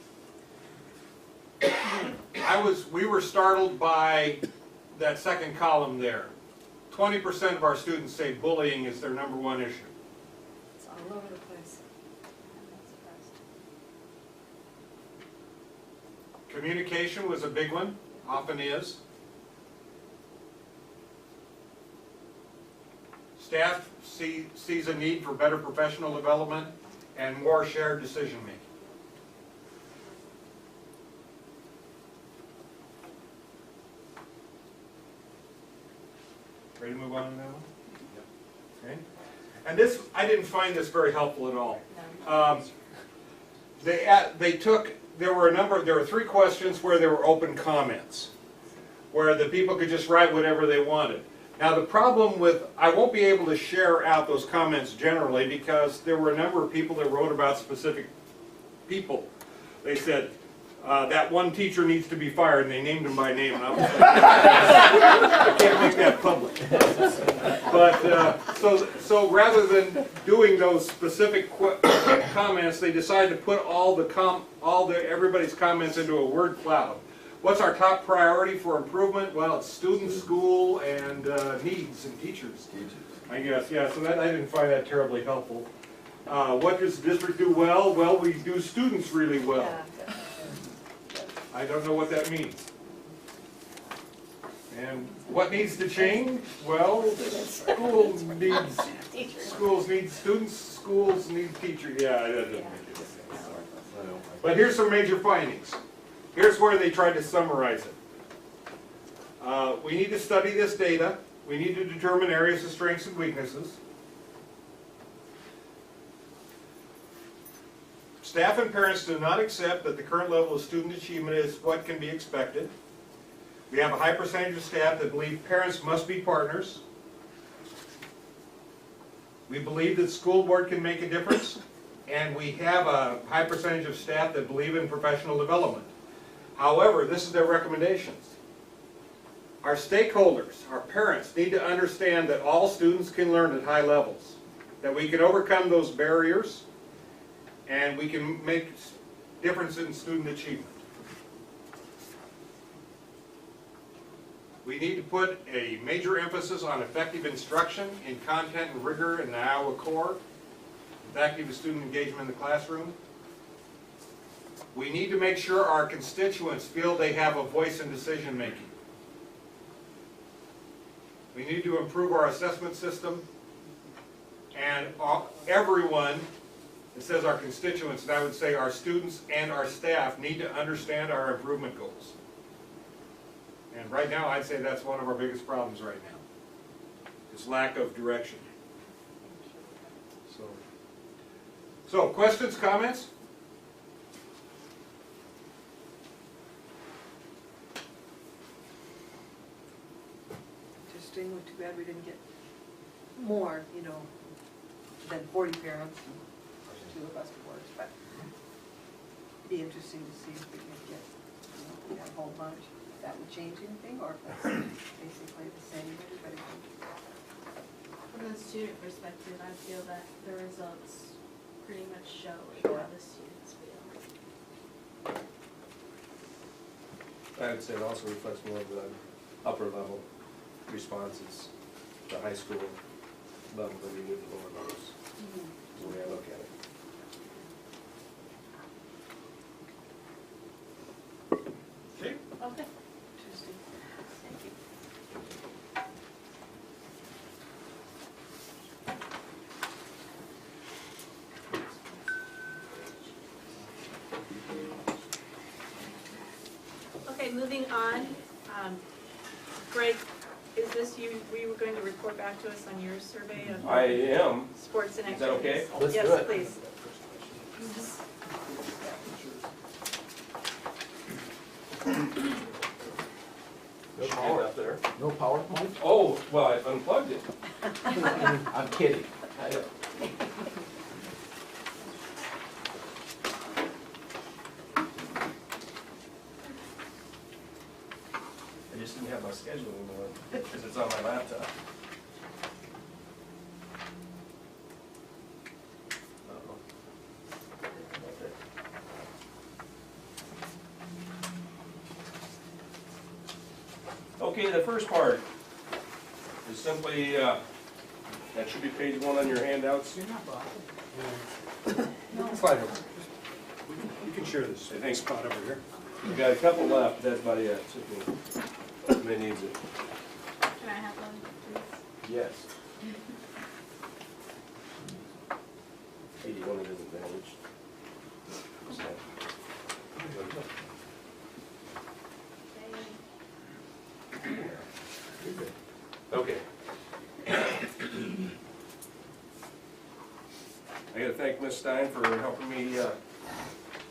We were startled by that second column there. 20% of our students say bullying is their #1 issue. It's all over the place. Communication was a big one, often is. Staff sees a need for better professional development and more shared decision-making. Ready to move on now? Okay. And this, I didn't find this very helpful at all. There were 3 questions where there were open comments, where the people could just write whatever they wanted. Now the problem with, I won't be able to share out those comments generally because there were a number of people that wrote about specific people. They said, that one teacher needs to be fired, and they named him by name, and I was like, I can't make that public. But, so rather than doing those specific comments, they decided to put everybody's comments into a word cloud. What's our top priority for improvement? Well, it's students, school, and needs and teachers. I guess, yeah, so that, I didn't find that terribly helpful. What does the district do well? Well, we do students really well. I don't know what that means. And what needs to change? Well, schools need students, schools need teachers. Yeah, that doesn't make any sense. But here's some major findings. Here's where they tried to summarize it. We need to study this data. We need to determine areas of strengths and weaknesses. Staff and parents do not accept that the current level of student achievement is what can be expected. We have a high percentage of staff that believe parents must be partners. We believe that the school board can make a difference, and we have a high percentage of staff that believe in professional development. However, this is their recommendations. Our stakeholders, our parents, need to understand that all students can learn at high levels, that we can overcome those barriers, and we can make a difference in student achievement. We need to put a major emphasis on effective instruction in content and rigor in the Iowa core, effective student engagement in the classroom. We need to make sure our constituents feel they have a voice in decision making. We need to improve our assessment system, and everyone, it says our constituents, and I would say our students and our staff need to understand our improvement goals. And right now, I'd say that's one of our biggest problems right now, is lack of direction. So questions, comments? Interesting, too bad we didn't get more, than 40 parents and 2 of us boards, but it'd be interesting to see if we could get, a whole bunch. If that would change anything, or if that's basically the same, everybody. From a student perspective, I feel that the results pretty much show how the students feel. I would say it also reflects more of the upper level responses, the high school level than we do the lower levels. That's the way I look at it. Okay. Okay. Interesting. Thank you. Okay, moving on. Greg, is this you were going to report back to us on your survey of I am. sports and Is that activities? okay? Let's Yes, do it. please. No power up there. No PowerPoint? Oh, well, I've unplugged it. I'm kidding. I just didn't have my schedule anymore because it's on my laptop. Uh-oh. Okay, the first part is simply, that should be page 1 on your handouts. Slide over. You can share this I think. spot over here. We got a couple left, but that's about it. So somebody needs it. Can I have one, please? Yes. 81 is advantage. Okay. I gotta thank Ms. Stein for helping me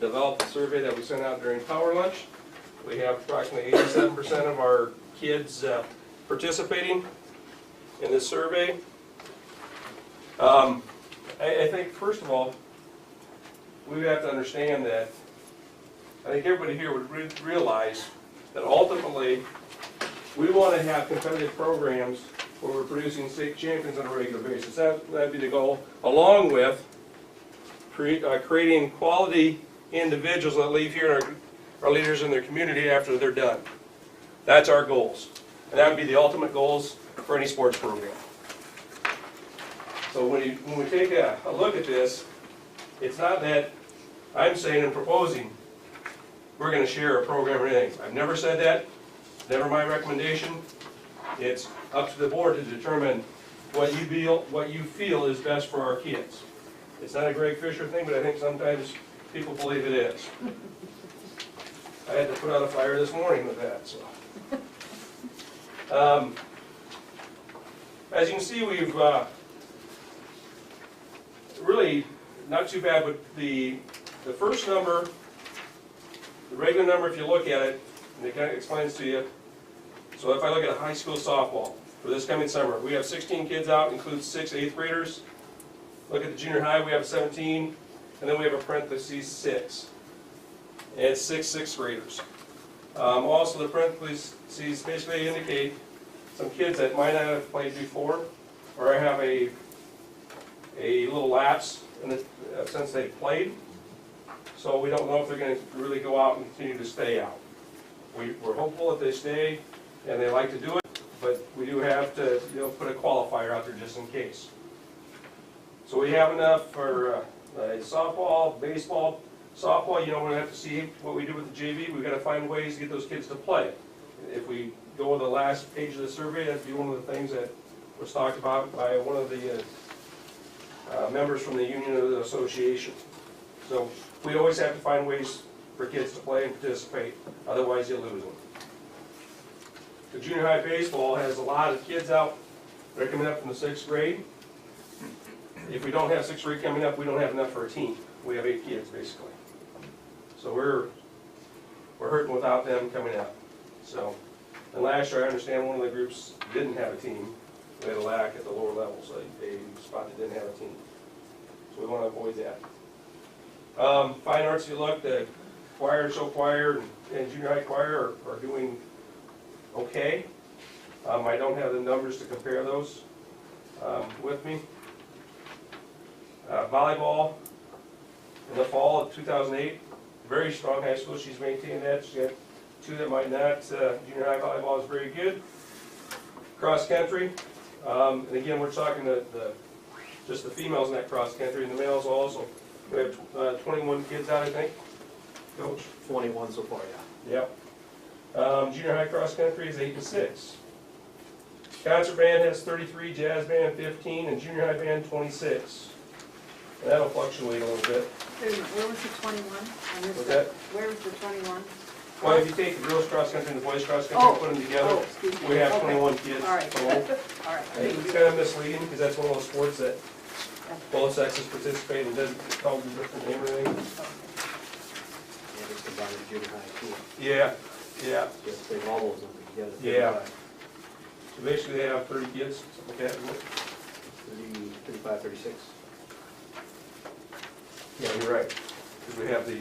develop the survey that we sent out during Power Lunch. We have approximately 87% of our kids participating in this survey. I think, first of all, we have to understand that I think everybody here would realize that ultimately we want to have competitive programs where we're producing state champions on a regular basis. That'd be the goal, along with creating quality individuals that leave here and are leaders in their community after they're done. That's our goals. And that would be the ultimate goals for any sports program. So when we take a look at this, it's not that I'm saying and proposing we're going to share a program or anything. I've never said that. Never my recommendation. It's up to the board to determine what you feel is best for our kids. It's not a Greg Fisher thing, but I think sometimes people believe it is. I had to put out a fire this morning with that. So, as you can see, we've really not too bad. But the first number, the regular number, if you look at it, and it kind of explains to you. So if I look at a high school softball for this coming summer, we have 16 kids out, includes 6 8th graders. Look at the junior high, we have 17, and then we have a parentheses 6. And it's 6 6th graders. Also, the parentheses basically indicate some kids that might not have played before, or have a little lapse in the since they've played. So we don't know if they're going to really go out and continue to stay out. We're hopeful that they stay and they like to do it, but we do have to put a qualifier out there just in case. So we have enough for softball, baseball. Softball, we're going to have to see what we do with the JV. We've got to find ways to get those kids to play. If we go with the last page of the survey, that'd be one of the things that was talked about by one of the members from the union of the association. So we always have to find ways for kids to play and participate, otherwise you lose them. The junior high baseball has a lot of kids out that are coming up from the 6th grade. If we don't have 6th grade coming up, we don't have enough for a team. We have 8 kids basically. So we're hurting without them coming up. So, and last year I understand one of the groups didn't have a team. We had a lack at the lower levels, a spot that didn't have a team. So we want to avoid that. Fine arts, if you look, the choir, show choir, and junior high choir are doing okay. I don't have the numbers to compare those with me. Volleyball in the fall of 2008, very strong high school. She's maintained that. She's got 2 that might not. Junior high volleyball is very good. Cross country, and again we're talking just the females in that cross country, and the males also. We have 21 kids out, I think. Coach? 21 so far, yeah. Yep. Junior high cross country is 8 6. Concert band has 33, jazz band 15, and junior high band 26. And that'll fluctuate a little bit. Where was the 21? What's that? Where was the 21? Well, if you take the girls cross country and the boys cross country and put them together, excuse me. we have Okay. 21 kids All right. total. All right. I think it's kind of misleading because that's one of those sports that both sexes participate and doesn't call them different name or anything. Yeah, just combine the junior high too. Yeah, yeah. Just bring all those numbers together. Yeah. So basically they have 30 kids, something like that. 35, 36. Yeah, you're right. Because we have the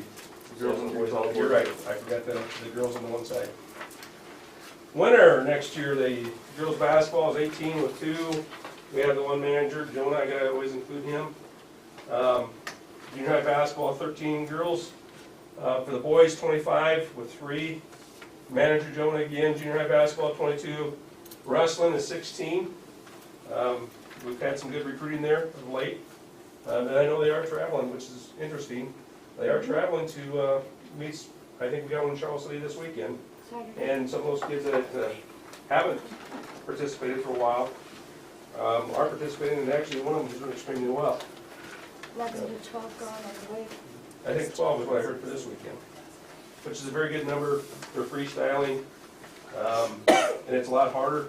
girls and the boys all, you're right. I forgot the girls on the one side. Winner next year, the girls basketball is 18 with 2. We have the one manager, Jonah, I gotta always include him. Junior high basketball, 13 girls. For the boys, 25 with 3. Manager Jonah again, junior high basketball, 22. Wrestling is 16. We've had some good recruiting there of late. And I know they are traveling, which is interesting. They are traveling to meet I think we got one in Charles City this weekend. Saturday. And some of those kids that haven't participated for a while are participating, and actually one of them is doing extremely well. 11 to 12 going, I believe. I think 12 is what I heard for this weekend, which is a very good number. They're freestyling, and it's a lot harder,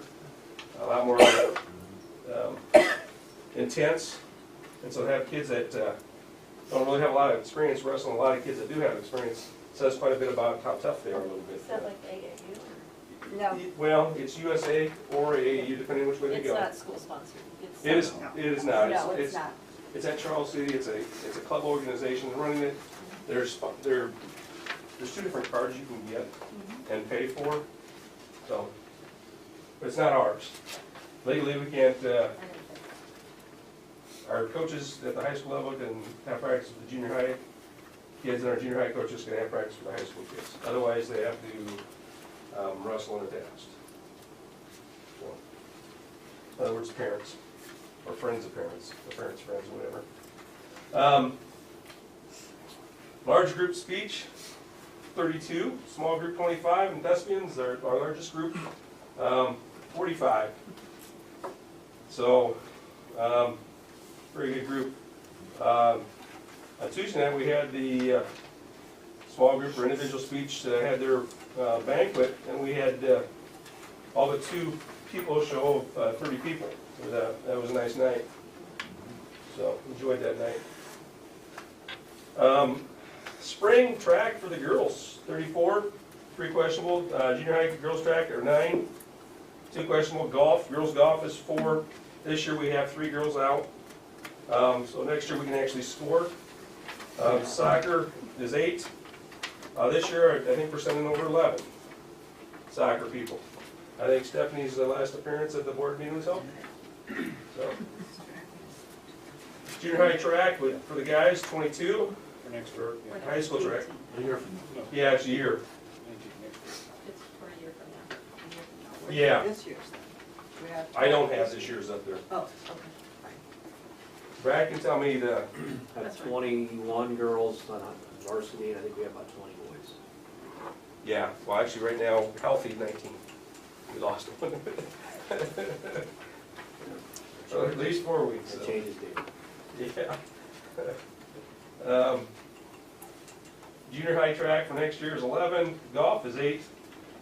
a lot more intense. And so to have kids that don't really have a lot of experience wrestling, a lot of kids that do have experience, says quite a bit about how tough they are a little bit. Is that like AAU? No, Well, it's USA or AAU, depending which way they It's go. not school sponsored. It is not. no, it's not. It's at Charles City. It's a club organization running it. There's two different cards you can get and pay for. So, but it's not ours. Legally, we can't. Our coaches at the high school level can have practice with the junior high kids, and our junior high coaches can have practice with the high school kids. Otherwise, they have to wrestle in a test. So, in other words, parents. Or friends of parents, or parents' friends, whatever. Large group speech, 32. Small group, 25. And thespians, our largest group, 45. So, very good group. On Tuesday night, we had the small group or individual speech that had their banquet, and we had all but 2 people show of 30 people. That was a nice night. So, enjoyed that night. Spring track for the girls, 34. 3 questionable. Junior high girls track are 9. 2 questionable. Golf, girls golf is 4. This year we have 3 girls out. So next year we can actually score. Soccer is 8. This year I think we're sending over 11 soccer people. I think Stephanie's last appearance at the board meeting was held. So, junior high track for the guys, 22. For next year. Yeah. High school track. A year from now. Yeah, it's a year. It's for a year from now. Yeah. This year's. We have I don't have this year's up there. Oh, okay. Brad can tell me the. Have 21 girls on varsity, and I think we have about 20 boys. Yeah, well, actually, right now, healthy 19. We lost one. So at least 4 weeks. It So. changes daily. Yeah. Junior high track for next year is 11. Golf is 8,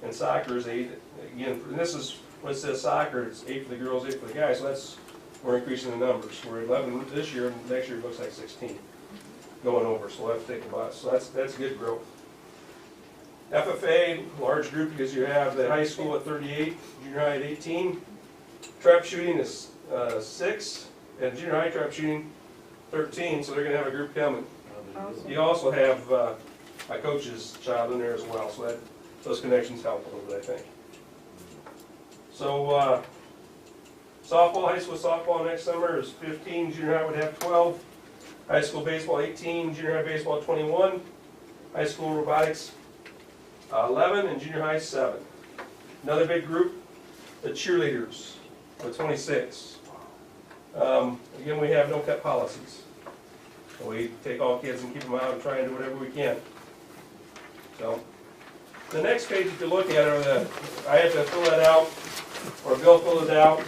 and soccer is 8. Again, and this is when it says soccer, it's 8 for the girls, 8 for the guys. So that's we're increasing the numbers. We're at 11 this year, and next year it looks like 16 going over. So we'll have to take a bus. So that's good growth. FFA, large group because you have the high school at 38, junior high at 18. Trap shooting is 6, and junior high trap shooting 13, so they're going to have a group coming. You also have a coach's child in there as well, so those connections help a little bit, I think. So softball, high school softball next summer is 15, junior high would have 12. High school baseball 18, junior high baseball 21. High school robotics 11, and junior high 7. Another big group, the cheerleaders, with 26. Again, we have no cut policies. So we take all kids and keep them out and try and do whatever we can. So, the next page, if you look at it, I have to fill that out, or Bill filled it out.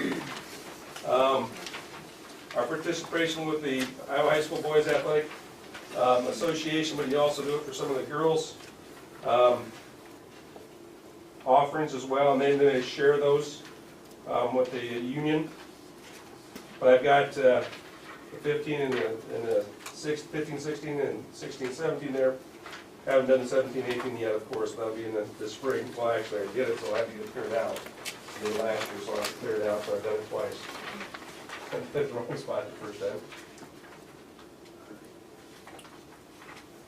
Our participation with the Iowa High School Boys Athletic Association, but you also do it for some of the girls. Offerings as well, and then they share those with the union. But I've got the 15 and the 15, 16, and 16, 17 there. Haven't done the 17, 18 yet, of course, but that'll be in the spring. Well, actually, I did it, so I have to get it cleared out. I did it last year, so I have to clear it out, so I've done it twice. I picked the wrong spot the first time.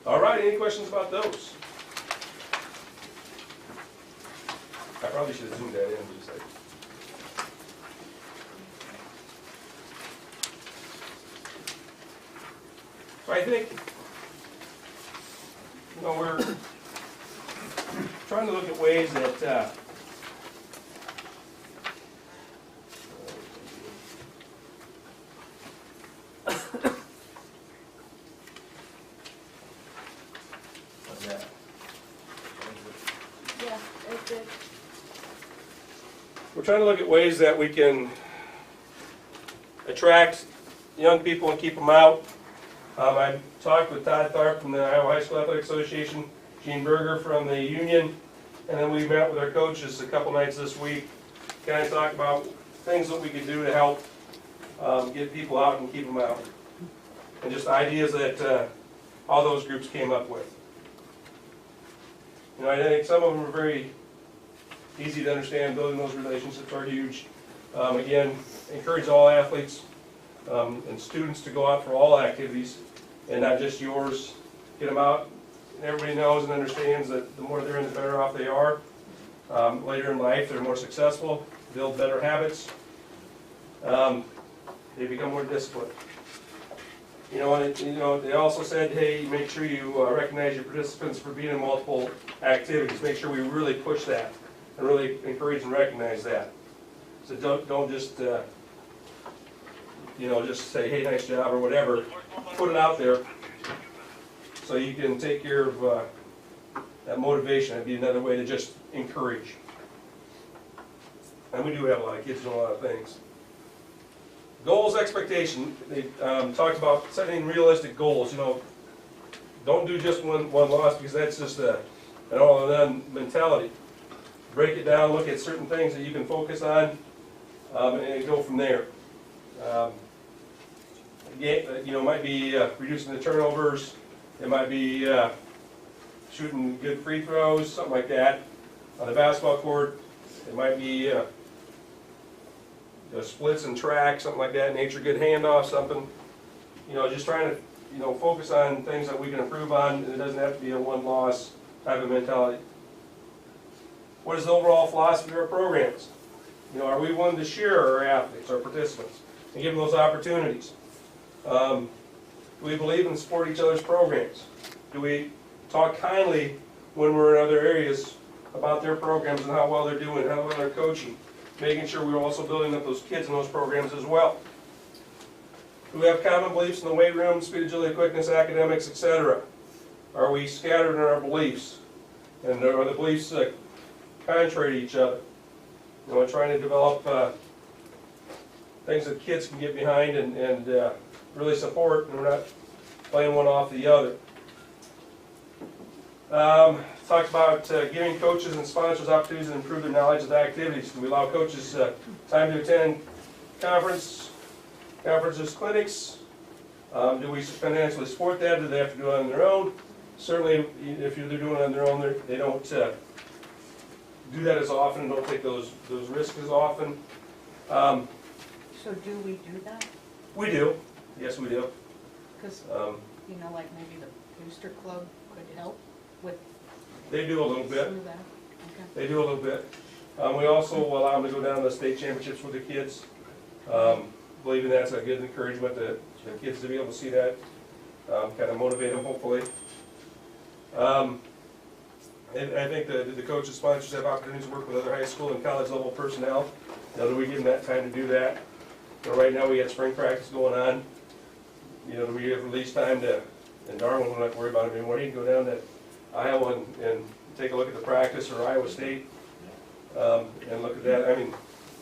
All right, any questions about those? I probably should have zoomed that in just like. So I think, we're trying to look at ways that we're trying to look at ways that we can attract young people and keep them out. I talked with Todd Tharp from the Iowa High School Athletic Association, Gene Berger from the union, and then we met with our coaches a couple nights this week. Kind of talk about things that we could do to help get people out and keep them out. And just ideas that all those groups came up with. You know, I think some of them are very easy to understand. Building those relationships are huge. Again, encourage all athletes and students to go out for all activities and not just yours. Get them out. And everybody knows and understands that the more they're in, the better off they are. Later in life, they're more successful, build better habits. They become more disciplined. You know, they also said, hey, make sure you recognize your participants for being in multiple activities. Make sure we really push that and really encourage and recognize that. So don't just, you know, just say, hey, nice job or whatever. Put it out there so you can take care of that motivation. That'd be another way to just encourage. And we do have a lot of kids doing a lot of things. Goals, expectation. They talked about setting realistic goals. You know, don't do just one loss because that's just an all or none mentality. Break it down, look at certain things that you can focus on, and go from there. Again, you know, it might be reducing the turnovers. It might be shooting good free throws, something like that. On the basketball court, it might be splits and track, something like that, nature good handoff, something. You know, just trying to, you know, focus on things that we can improve on, and it doesn't have to be a one-loss type of mentality. What is the overall philosophy of our programs? You know, are we willing to share our athletes, our participants, and give them those opportunities? Do we believe and support each other's programs? Do we talk kindly when we're in other areas about their programs and how well they're doing, how well they're coaching? Making sure we're also building up those kids in those programs as well. Do we have common beliefs in the weight room, speed, agility, quickness, academics, etc.? Are we scattered in our beliefs? And are the beliefs contrary to each other? You know, trying to develop things that kids can get behind and really support, and we're not playing one off the other. Talked about giving coaches and sponsors opportunities to improve their knowledge of the activities. Do we allow coaches time to attend conferences, clinics? Do we financially support that? Do they have to do it on their own? Certainly, if they're doing it on their own, they don't do that as often and don't take those risks as often. So do we do that? We do. Yes, we do. Because, you know, like maybe the booster club could help with They do a little bit. some of that? Okay. They do a little bit. We also allow them to go down to the state championships with the kids. Believing that's a good encouragement to the kids to be able to see that, kind of motivate them hopefully. And I think the coaches, sponsors have opportunities to work with other high school and college level personnel. Now that we give them that time to do that. You know, right now we got spring practice going on. You know, we have release time to, and Darwin will not worry about it anymore. He can go down to Iowa and take a look at the practice, or Iowa State, and look at that. I mean,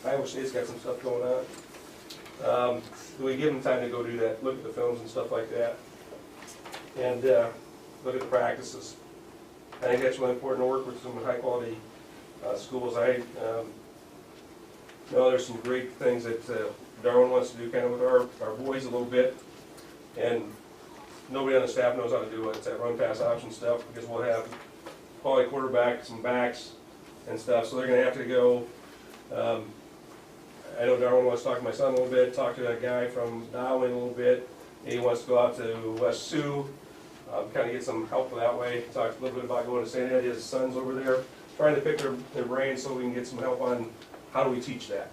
Iowa State's got some stuff going on. We give them time to go do that, look at the films and stuff like that, and look at the practices. I think that's really important to work with some high quality schools. You know, there's some great things that Darwin wants to do kind of with our boys a little bit, and nobody on the staff knows how to do it. It's that run pass option stuff, because we'll have quality quarterbacks and backs and stuff, so they're going to have to go. I know Darwin wants to talk to my son a little bit, talk to a guy from Darwin a little bit. He wants to go out to West Sioux, kind of get some help that way. Talk a little bit about going to San Diego. His son's over there, trying to pick their brains so we can get some help on how do we teach that.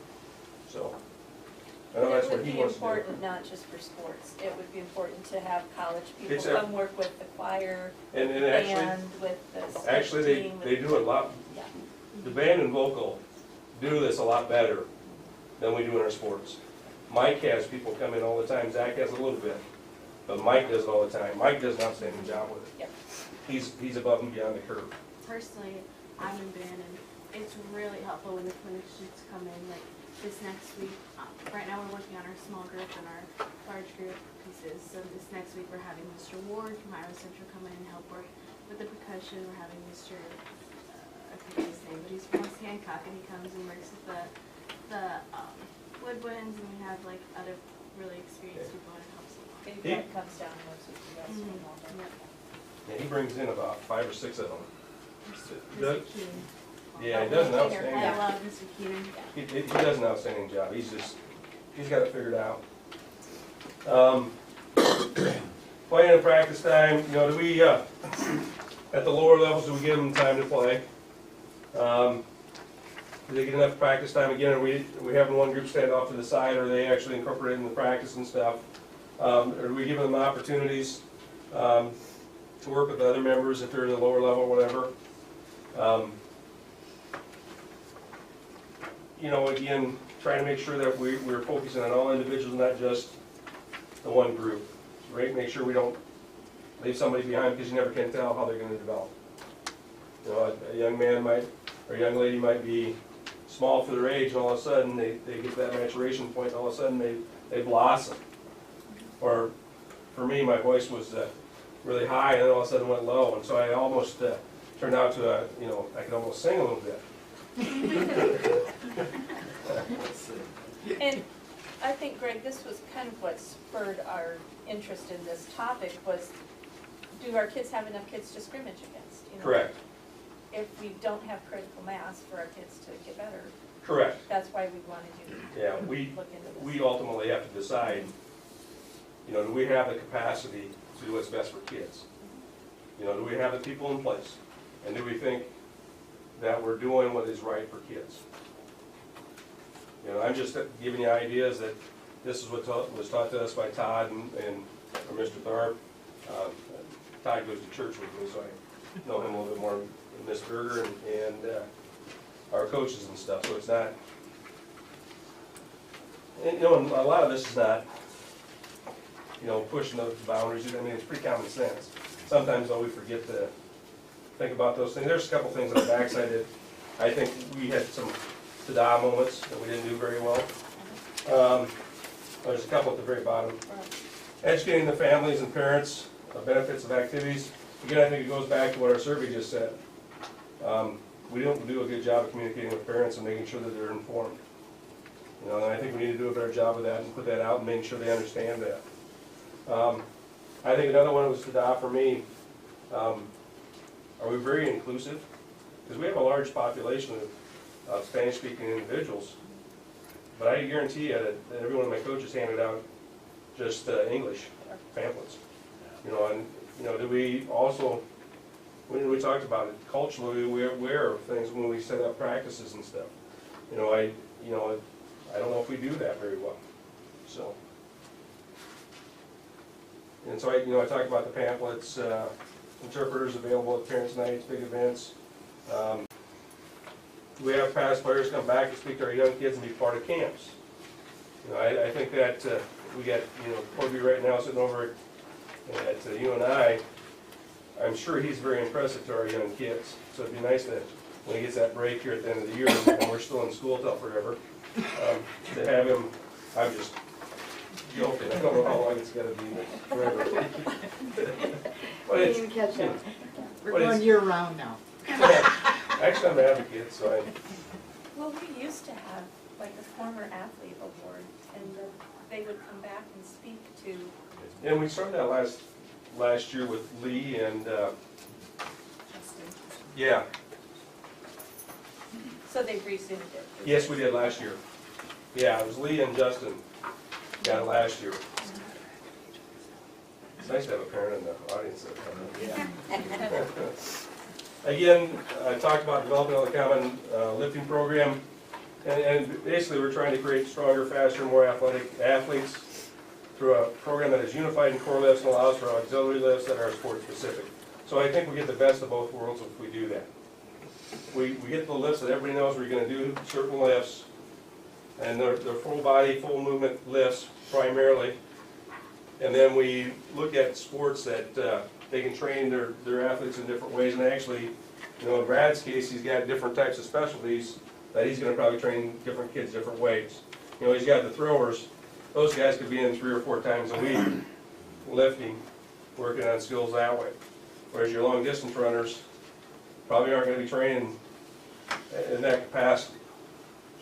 So I know that's what he wants to do. It would be important not just for sports. It would be important to have college people It's come work with the choir and and with the actually team. they do a lot. Yeah. The band and vocal do this a lot better than we do in our sports. Mike has people come in all the time. Zach has a little bit, but Mike does it all the time. Mike does an outstanding job with it. Yep. He's above and beyond the curve. Personally, I'm in band, and it's really helpful when the clinicians come in, like this next week. Right now we're working on our small group and our large group pieces. So this next week we're having Mr. Ward from Iowa Central come in and help work with the percussion. We're having Mr. I forget his name, but he's from West Hancock, and he comes and works with the woodwinds, and we have like other really experienced people, and it helps a lot. And Greg comes down and works with you guys for a long time. Yeah, he brings in about 5 or 6 of them. Mr. Keenan. Yeah, he does an outstanding. I love Mr. Keenan. He does an outstanding job. He's got it figured out. Playing and practice time, you know, do we, at the lower levels, do we give them time to play? Do they get enough practice time? Again, are we having one group stand off to the side, or are they actually incorporating the practice and stuff? Are we giving them opportunities to work with the other members if they're at the lower level, whatever? You know, again, trying to make sure that we're focusing on all individuals, not just the one group. Right? Make sure we don't leave somebody behind, because you never can tell how they're going to develop. You know, a young man might, or a young lady might be small for their age, and all of a sudden they get to that maturation point, and all of a sudden they blossom. Or for me, my voice was really high, and then all of a sudden went low, and so I almost turned out to you know, I could almost sing a little bit. And I think, Greg, this was kind of what spurred our interest in this topic was, do our kids have enough kids to scrimmage against? You know? Correct. If we don't have critical mass for our kids to get better. Correct. That's why we wanted you to Yeah, look into this. we ultimately have to decide, you know, do we have the capacity to do what's best for kids? You know, do we have the people in place? And do we think that we're doing what is right for kids? You know, I'm just giving you ideas that this is what was taught to us by Todd and Mr. Tharp. Todd goes to church with me, so I know him a little bit more than Miss Berger and our coaches and stuff. So it's not, and, you know, and a lot of this is not, you know, pushing those boundaries. I mean, it's pretty common sense. Sometimes, though, we forget to think about those things. There's a couple things on the backside that I think we had some ta-da moments that we didn't do very well. There's a couple at the very bottom. Educating the families and parents of benefits of activities. Again, I think it goes back to what our survey just said. We don't do a good job of communicating with parents and making sure that they're informed. You know, and I think we need to do a better job of that and put that out and making sure they understand that. I think another one was ta-da for me. Are we very inclusive? Because we have a large population of Spanish-speaking individuals, but I guarantee you that every one of my coaches handed out just English pamphlets. You know, and you know, do we also, when we talked about it, culturally we're aware of things when we set up practices and stuff. You know, I don't know if we do that very well. So, and so I talked about the pamphlets, interpreters available at parents' nights, big events. We have past players come back and speak to our young kids and be part of camps. You know, I think that we got, you know, Corby right now sitting over at UNI. I'm sure he's very impressive to our young kids. So it'd be nice that when he gets that break here at the end of the year, and we're still in school till forever, to have him. I'm just joking. I don't know how long it's going to be, but forever. But it's, You can catch up. We're but going it's- year round now. Actually, I'm an advocate, so I. Well, we used to have like a former athlete award, and they would come back and speak to. And we started that last year with Lee and Justin. yeah. So they resumed it. Yes, we did last year. Yeah, it was Lee and Justin got it last year. It's nice to have a parent in the audience. Again, I talked about developing a common lifting program, and basically we're trying to create stronger, faster, more athletic athletes through a program that is unified in core lifts and allows for auxiliary lifts that are sport specific. So I think we get the best of both worlds if we do that. We get the lifts that everybody knows we're going to do certain lifts, and they're full body, full movement lifts primarily. And then we look at sports that they can train their athletes in different ways, and actually You know, in Brad's case, he's got different types of specialties that he's gonna probably train different kids different ways. You know, he's got the throwers, those guys could be in 3 or 4 times a week, lifting, working on skills that way. Whereas your long distance runners probably aren't gonna be training in that capacity.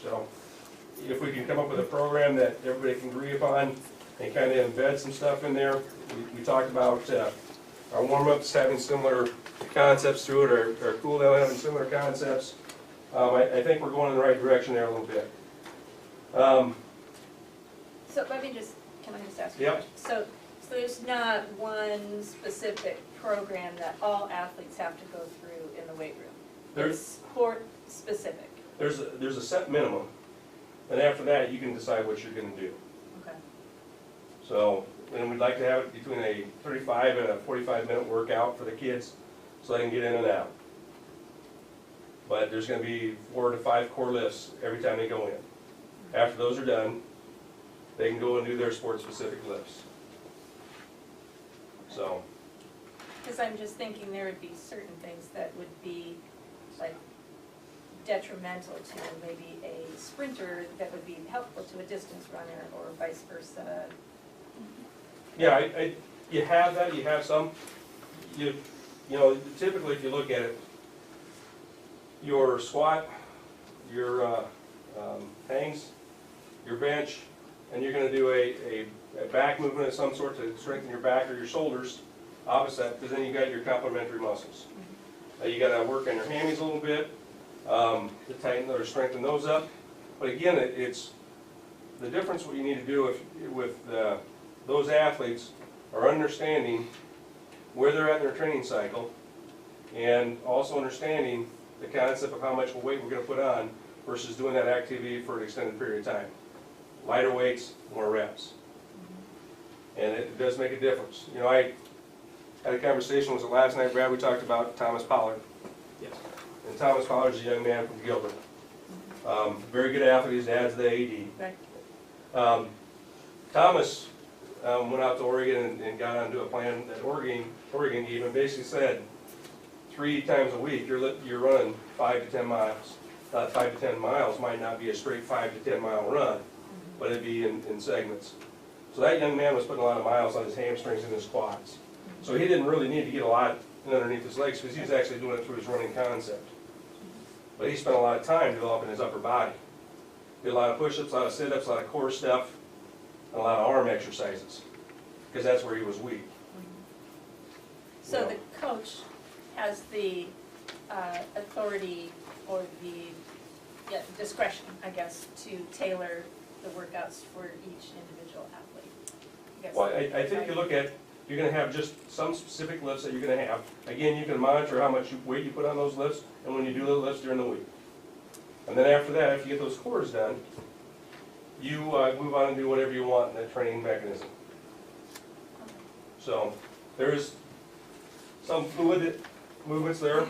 So, if we can come up with a program that everybody can agree upon and kind of embed some stuff in there, we talked about our warm-ups having similar concepts through it, our cool down having similar concepts. I think we're going in the right direction there a little bit. So let me just, can I just ask you a Yep. question? So there's not one specific program that all athletes have to go through in the weight room? There's- It's sport specific? There's a set minimum, and after that, you can decide what you're gonna do. Okay. So, and we'd like to have it between a 35 and a 45-minute workout for the kids, so they can get in and out. But there's gonna be 4 to 5 core lifts every time they go in. After those are done, they can go and do their sport-specific lifts. So, Because I'm just thinking there would be certain things that would be like detrimental to maybe a sprinter that would be helpful to a distance runner or vice versa. yeah, you have that, you have some. You know, typically if you look at it, your squat, your hangs, your bench, and you're gonna do a back movement of some sort to strengthen your back or your shoulders, opposite, because then you got your complementary muscles. You gotta work on your hammies a little bit, to tighten or strengthen those up. But again, it's, the difference what you need to do with those athletes are understanding where they're at in their training cycle, and also understanding the concept of how much weight we're gonna put on versus doing that activity for an extended period of time. Lighter weights, more reps. And it does make a difference. You know, I had a conversation, was it last night, Brad, we talked about Thomas Pollard. Yes. And Thomas Pollard's a young man from Gilbert. Very good athlete, his dad's the AD. Right. Thomas went out to Oregon and got onto a plan that Oregon gave him, basically said 3 times a week you're running 5 to 10 miles. 5 to 10 miles might not be a straight 5 to 10 mile run, but it'd be in segments. So that young man was putting a lot of miles on his hamstrings and his quads. So he didn't really need to get a lot underneath his legs because he was actually doing it through his running concept. But he spent a lot of time developing his upper body. Did a lot of push-ups, a lot of sit-ups, a lot of core stuff, and a lot of arm exercises, because that's where he was weak. So the coach has the authority or the discretion, I guess, to tailor the workouts for each individual athlete. I guess. Well, I think you look at, you're gonna have just some specific lifts that you're gonna have. Again, you can monitor how much weight you put on those lifts, and when you do the lifts during the week. And then after that, if you get those cores done, you move on and do whatever you want in that training mechanism. So, there is some fluid movements there,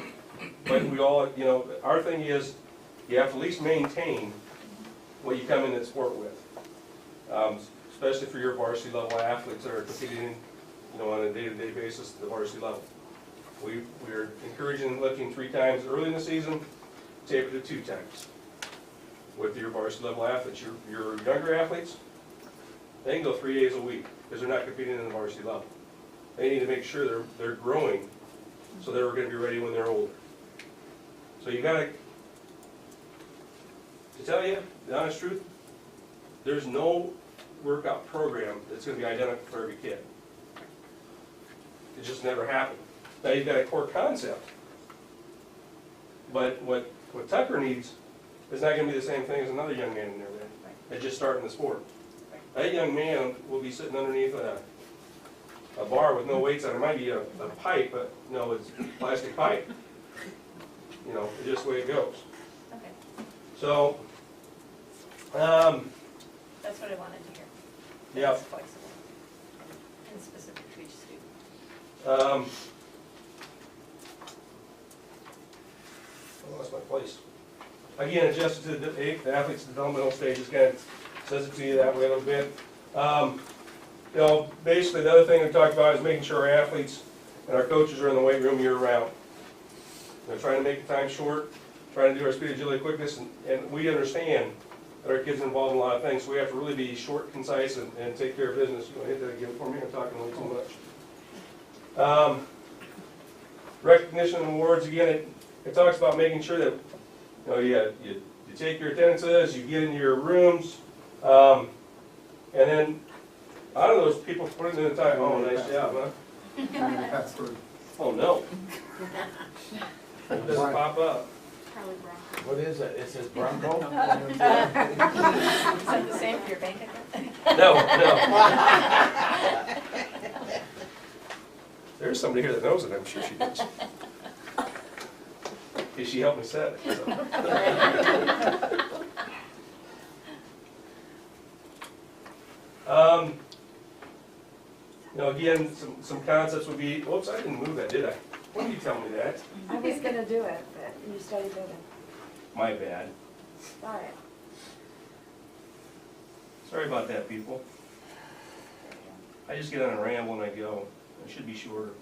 but we all, you know, our thing is, you have to at least maintain what you come in that sport with. Especially for your varsity level athletes that are competing, you know, on a day-to-day basis at the varsity level. We're encouraging lifting 3 times early in the season, taper to 2 times. With your varsity level athletes, your younger athletes, they can go 3 days a week because they're not competing in the varsity level. They need to make sure they're growing, so they're going to be ready when they're older. So you got to tell you the honest truth, there's no workout program that's going to be identical for every kid. It just never happened. Now you've got a core concept, but what Tucker needs is not going to be the same thing as another young man in there that's just starting the sport. That young man will be sitting underneath a bar with no weights on it. It might be a pipe, but no, it's plastic pipe. You know, it's just the way it goes. Okay, So, that's what I wanted to hear. yeah. It's flexible and specific to each student. I lost my place. Again, adjusted to the athlete's developmental stages, kind of says it to you that way a little bit. You know, basically the other thing we talked about is making sure our athletes and our coaches are in the weight room year round. trying to make the time short, trying to do our speed, agility, quickness, and we understand that our kids are involved in a lot of things, so we have to really be short, concise, and take care of business. You want to hit that again for me? I'm talking way too much. Recognition and awards, again, it talks about making sure that, you take your attendances, you get in your rooms, and then, I don't know, those people put it in the time, oh, nice job, huh? Oh, no. It doesn't pop up. Probably Bronco. What is it? It says Bronco? Is that the same for your bank account? No. There's somebody here that knows it, I'm sure she does. Okay, she helped me set it, so. Again, some concepts would be, whoops, I didn't move that, did I? When did you tell me that? I was gonna do it, but you started doing it. My bad. All right. Sorry about that, people. I just get on a ramble and I go. It should be shorter.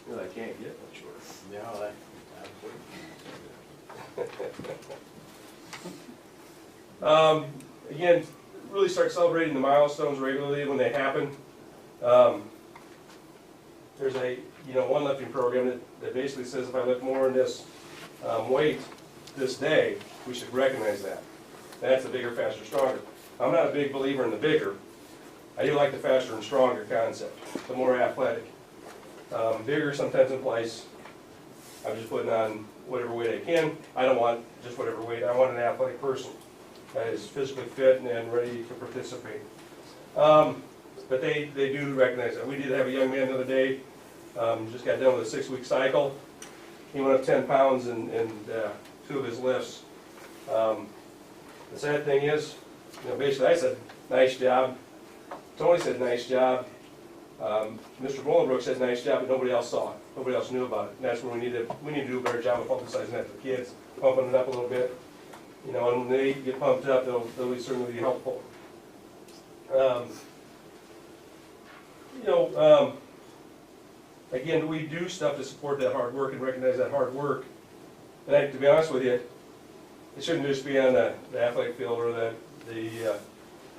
Well, I can't get much shorter. No, Again, really start celebrating the milestones regularly when they happen. There's a one lifting program that basically says if I lift more in this weight this day, we should recognize that. That's the bigger, faster, stronger. I'm not a big believer in the bigger. I do like the faster and stronger concept, the more athletic. Bigger sometimes implies I'm just putting on whatever weight I can. I don't want just whatever weight. I want an athletic person that is physically fit and ready to participate. But they do recognize that. We did have a young man the other day, just got done with a 6-week cycle. He went up 10 pounds in 2 of his lifts. The sad thing is, basically I said, nice job. Tony said, nice job. Mr. Bolenbrook said, nice job, but nobody else saw it. Nobody else knew about it. And that's where we need to do a better job of publicizing that to the kids, pumping it up a little bit. And when they get pumped up, they'll certainly be helpful. Again, we do stuff to support that hard work and recognize that hard work. And to be honest with you, it shouldn't just be on the athletic field or the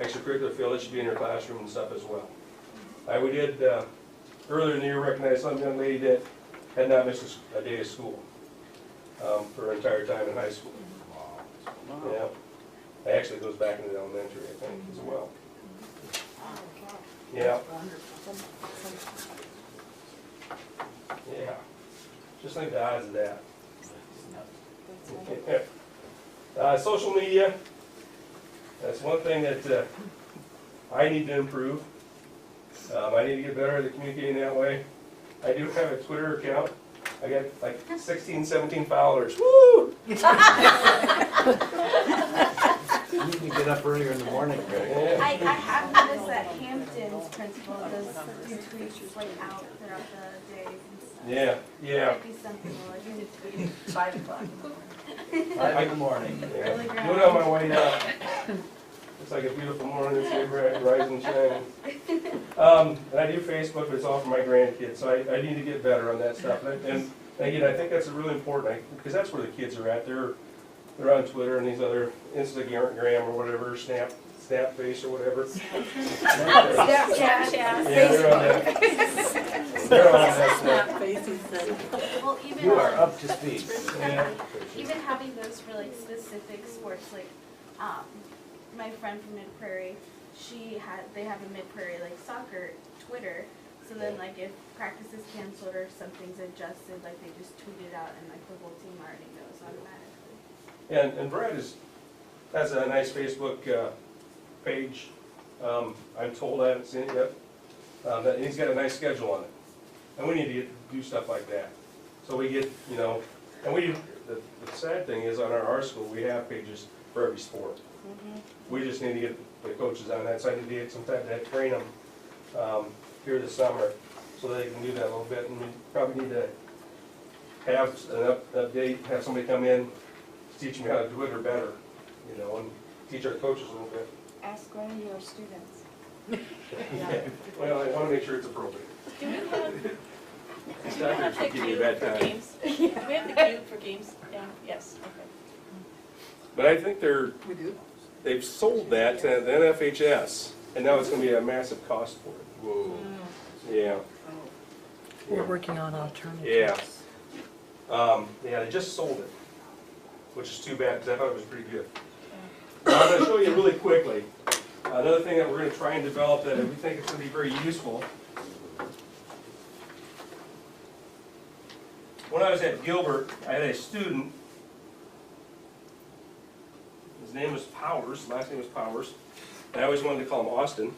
extracurricular field. It should be in your classroom and stuff as well. We did, earlier in the year, recognize some young lady that had not missed a day of school for her entire time in high school. Yeah. It actually goes back into elementary, I think, as well. Yeah. Yeah. Just think the odds of that. Social media, that's one thing that I need to improve. I need to get better at communicating that way. I do have a Twitter account. I got like 16, 17 followers. Woo! You need to get up earlier in the morning, Greg. Yeah. I have noticed that Hampton's principal does do tweets like out throughout the day and stuff. Yeah. Might be something we'll look into. 5 o'clock. 5 in the morning. Yeah. Do it on my way down. It's like a beautiful morning, it's a rise and shine. And I do Facebook, but it's all for my grandkids, so I need to get better on that stuff. And again, I think that's really important, because that's where the kids are at. They're on Twitter and these other Instagram or whatever, Snapface or whatever. Snapchat. Yeah, they're on that. They're on that stuff. Well, even You are up to speed. Yeah. even having those for like specific sports, like my friend from Mid Prairie, they have a Mid Prairie like soccer Twitter. So then like if practice is canceled or something's adjusted, like they just tweet it out and like the whole team already knows automatically. And Brad has a nice Facebook page. I'm told, I haven't seen it yet. That he's got a nice schedule on it. And we need to do stuff like that. So we get, and the sad thing is on our school, we have pages for every sport. We just need to get the coaches on that, so I need to get some time to train them here this summer so they can do that a little bit. And we probably need to have an update, have somebody come in, teach me how to do it or better, and teach our coaches a little bit. Ask one of your students. Yeah. Well, I want to make sure it's appropriate. Do we have, Stop here, the give me a cube bad for time. games. Do we have the cube for games? Yeah, yes, okay. But I think We do. they've sold that to the NFHS, and now it's gonna be a massive cost for it. Whoa. Yeah, We're working on alternatives. yeah. Yeah, they just sold it, which is too bad, because I thought it was pretty good. Now, I'm gonna show you really quickly, another thing that we're gonna try and develop that we think is gonna be very useful. When I was at Gilbert, I had a student, his name was Powers, last name was Powers, and I always wanted to call him Austin.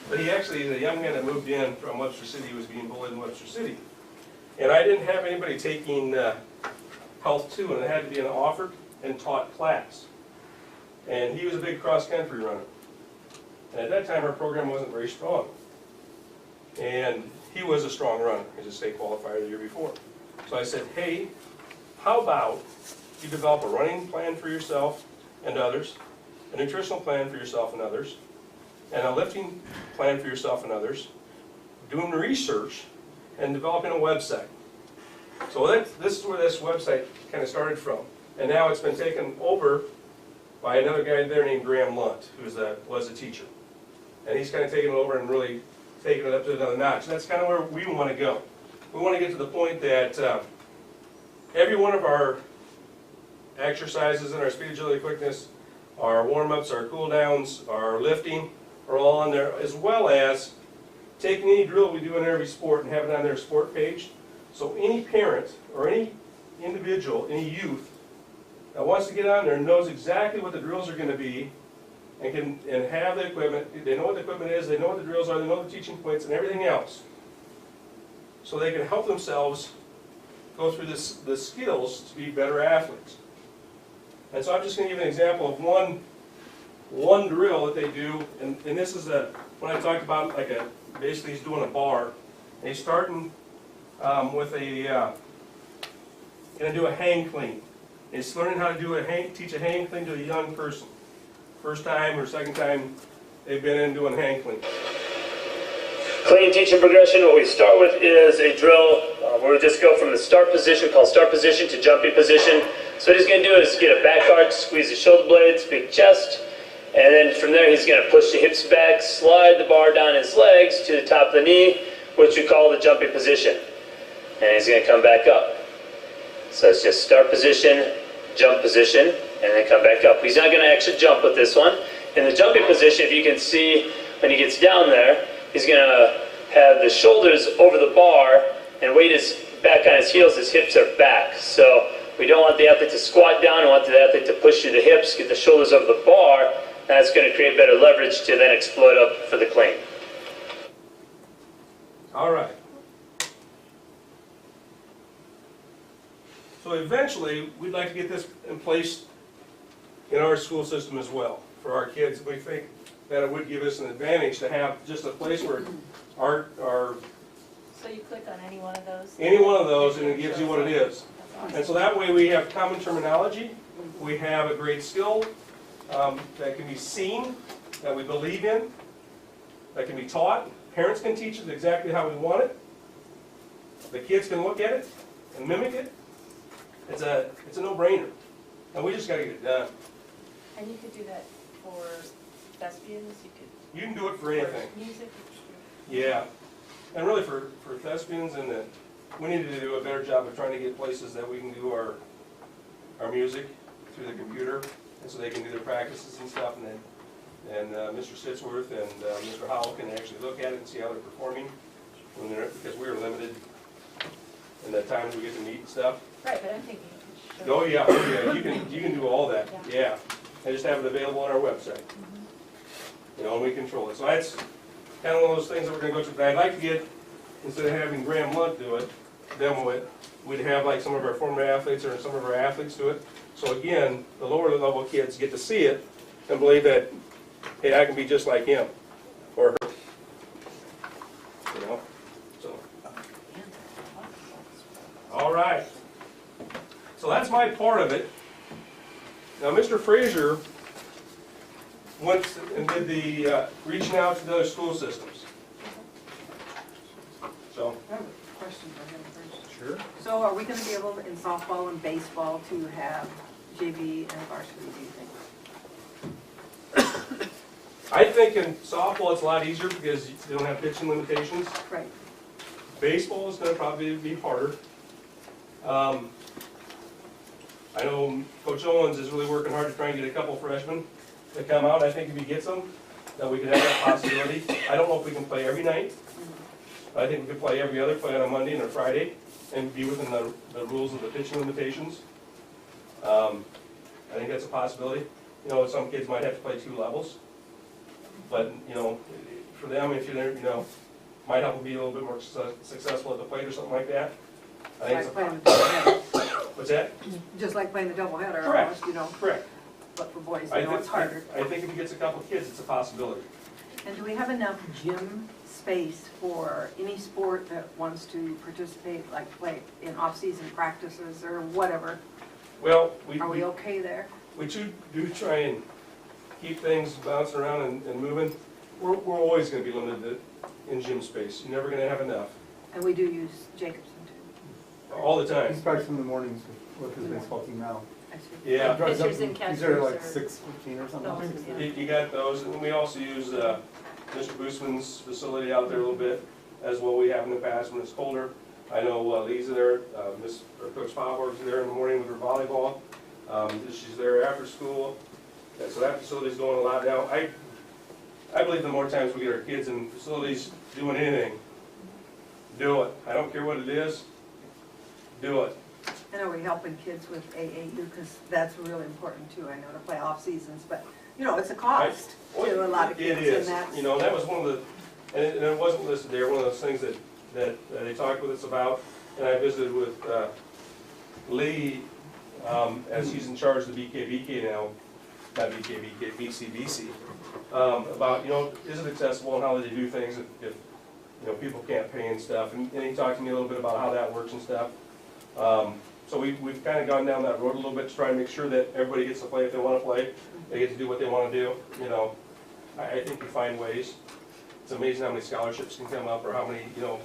But he actually is a young man that moved in from Webster City. He was being bullied in Webster City. And I didn't have anybody taking Health 2, and it had to be an offered and taught class. And he was a big cross-country runner. And at that time, our program wasn't very strong. And he was a strong runner. He was a state qualifier the year before. So I said, hey, how about you develop a running plan for yourself and others, a nutritional plan for yourself and others, and a lifting plan for yourself and others, doing research, and developing a website. So this is where this website kind of started from. And now it's been taken over by another guy there named Graham Lunt, who was a teacher. And he's kind of taken it over and really taken it up to another notch. And that's kind of where we want to go. We want to get to the point that every one of our exercises and our speed, agility, quickness, our warm-ups, our cool-downs, our lifting, are all on there, as well as taking any drill we do in every sport and having it on their sport page. So any parent or any individual, any youth that wants to get on there knows exactly what the drills are going to be and have the equipment. They know what the equipment is, they know what the drills are, they know the teaching points and everything else. So they can help themselves go through the skills to be better athletes. And so I'm just going to give an example of one drill that they do, and this is when I talked about basically he's doing a bar, and he's starting with going to do a hang clean. He's learning how to teach a hang clean to a young person. First time or second time they've been in doing hang clean. Clean teaching progression, what we start with is a drill where we just go from the start position, called start position, to jumping position. So what he's going to do is get a back arch, squeeze the shoulder blades, big chest, and then from there he's going to push the hips back, slide the bar down his legs to the top of the knee, which we call the jumping position. And he's going to come back up. So it's just start position, jump position, and then come back up. He's not going to actually jump with this one. In the jumping position, if you can see, when he gets down there, he's going to have the shoulders over the bar and weight his back on his heels. His hips are back. So we don't want the athlete to squat down. We want the athlete to push through the hips, get the shoulders over the bar. That's going to create better leverage to then explode up for the clean. All right. So eventually, we'd like to get this in place in our school system as well for our kids. We think that it would give us an advantage to have just a place where our So you click on any one of those? any one of those and it gives you what it is. And so that way we have common terminology, we have a great skill that can be seen, that we believe in, that can be taught. Parents can teach it exactly how we want it. The kids can look at it and mimic it. It's a no-brainer. And we just got to get it done. And you could do that for thespians, You can do it for anything. music. Yeah. And really for thespians, and we need to do a better job of trying to get places that we can do our music through the computer, and so they can do their practices and stuff, and Mr. Sitzworth and Mr. Howell can actually look at it and see how they're performing, because we are limited in the times we get to meet and stuff. Right, but I'm thinking. Oh yeah, you can do all that, yeah. And just have it available on our website. You know, and we control it. So that's kind of one of those things that we're going to go through. But I'd like to get, instead of having Graham Lunt do it, demo it, we'd have like some of our former athletes or some of our athletes do it. So again, the lower level kids get to see it and believe that, hey, I can be just like him or her. You know? So. All right. So that's my part of it. Now, Mr. Frazier went and did the reaching out to the other school systems. So are we gonna be able, in softball and baseball, to have JV and varsity, do you think? I think in softball, it's a lot easier because you don't have pitching limitations. Right. Baseball is gonna probably be harder. I know Coach Owens is really working hard to try and get a couple freshmen to come out. I think if he gets them, that we could have that possibility. I don't know if we can play every night. I think we could play every other, play on a Monday and a Friday, and be within the rules of the pitching limitations. I think that's a possibility. You know, some kids might have to play 2 levels, but, you know, for them, if you're, you know, might help them be a little bit more successful at the plate or something like that. I think Like it's playing the doubleheader. What's that? Just like playing the doubleheader, Correct. almost, you know, Correct. but for boys, I you know, think, it's harder. I think if he gets a couple of kids, it's a possibility. And do we have enough gym space for any sport that wants to participate, like play in off-season practices or whatever? Well, Are we okay there? we do try and keep things bouncing around and moving. We're always gonna be limited in gym space. You're never gonna have enough, And we do use Jacobson too. all the He's time. practicing in the mornings with his baseball team now. I see. Yeah, He drives up Pitchers and He's there catchers like or 6:15 or something. those, 6:30. you got those, and we also use Mr. Boostman's facility out there a little bit, as well we have in the past when it's colder. I know Lee's there, Coach Fowler's there in the morning with her volleyball. She's there after school, and so that facility's going a lot now. I believe the more times we get our kids in facilities doing anything, do it. I don't care what it is, do it. And are we helping kids with AAU, because that's really important too, I know, to play off-seasons, but, you know, it's a cost to a lot of kids, It is, and that's. you know, that was one of the, and it wasn't listed there, one of those things that they talked with us about, and I visited with Lee, as he's in charge of the BKBK now, not BKBK, BCBC, about, you know, is it accessible and how they do things if you know, people can't pay and stuff, and he talked to me a little bit about how that works and stuff. So we've kind of gone down that road a little bit to try and make sure that everybody gets to play if they want to play, they get to do what they want to do, you know. I think we find ways. It's amazing how many scholarships can come up, or how many, you know,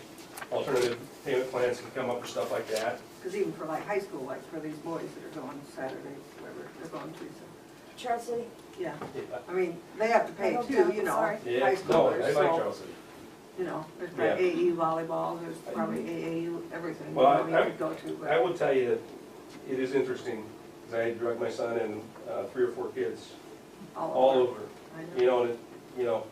alternative payment plans can come up, or stuff like that. Because even for like high school, like for these boys that are going Saturday, wherever they're going to, so, Charles City? yeah. I mean, they have to pay I too, don't you know, sorry. Yeah, high no, schoolers, I like so, Charles City. you know, there's Yeah. probably AAU volleyball, there's probably AAU everything, Well, you know, we could go to, but. I will tell you that it is interesting, because I drug my son and 3 or 4 kids all over. I know. You know, and you know,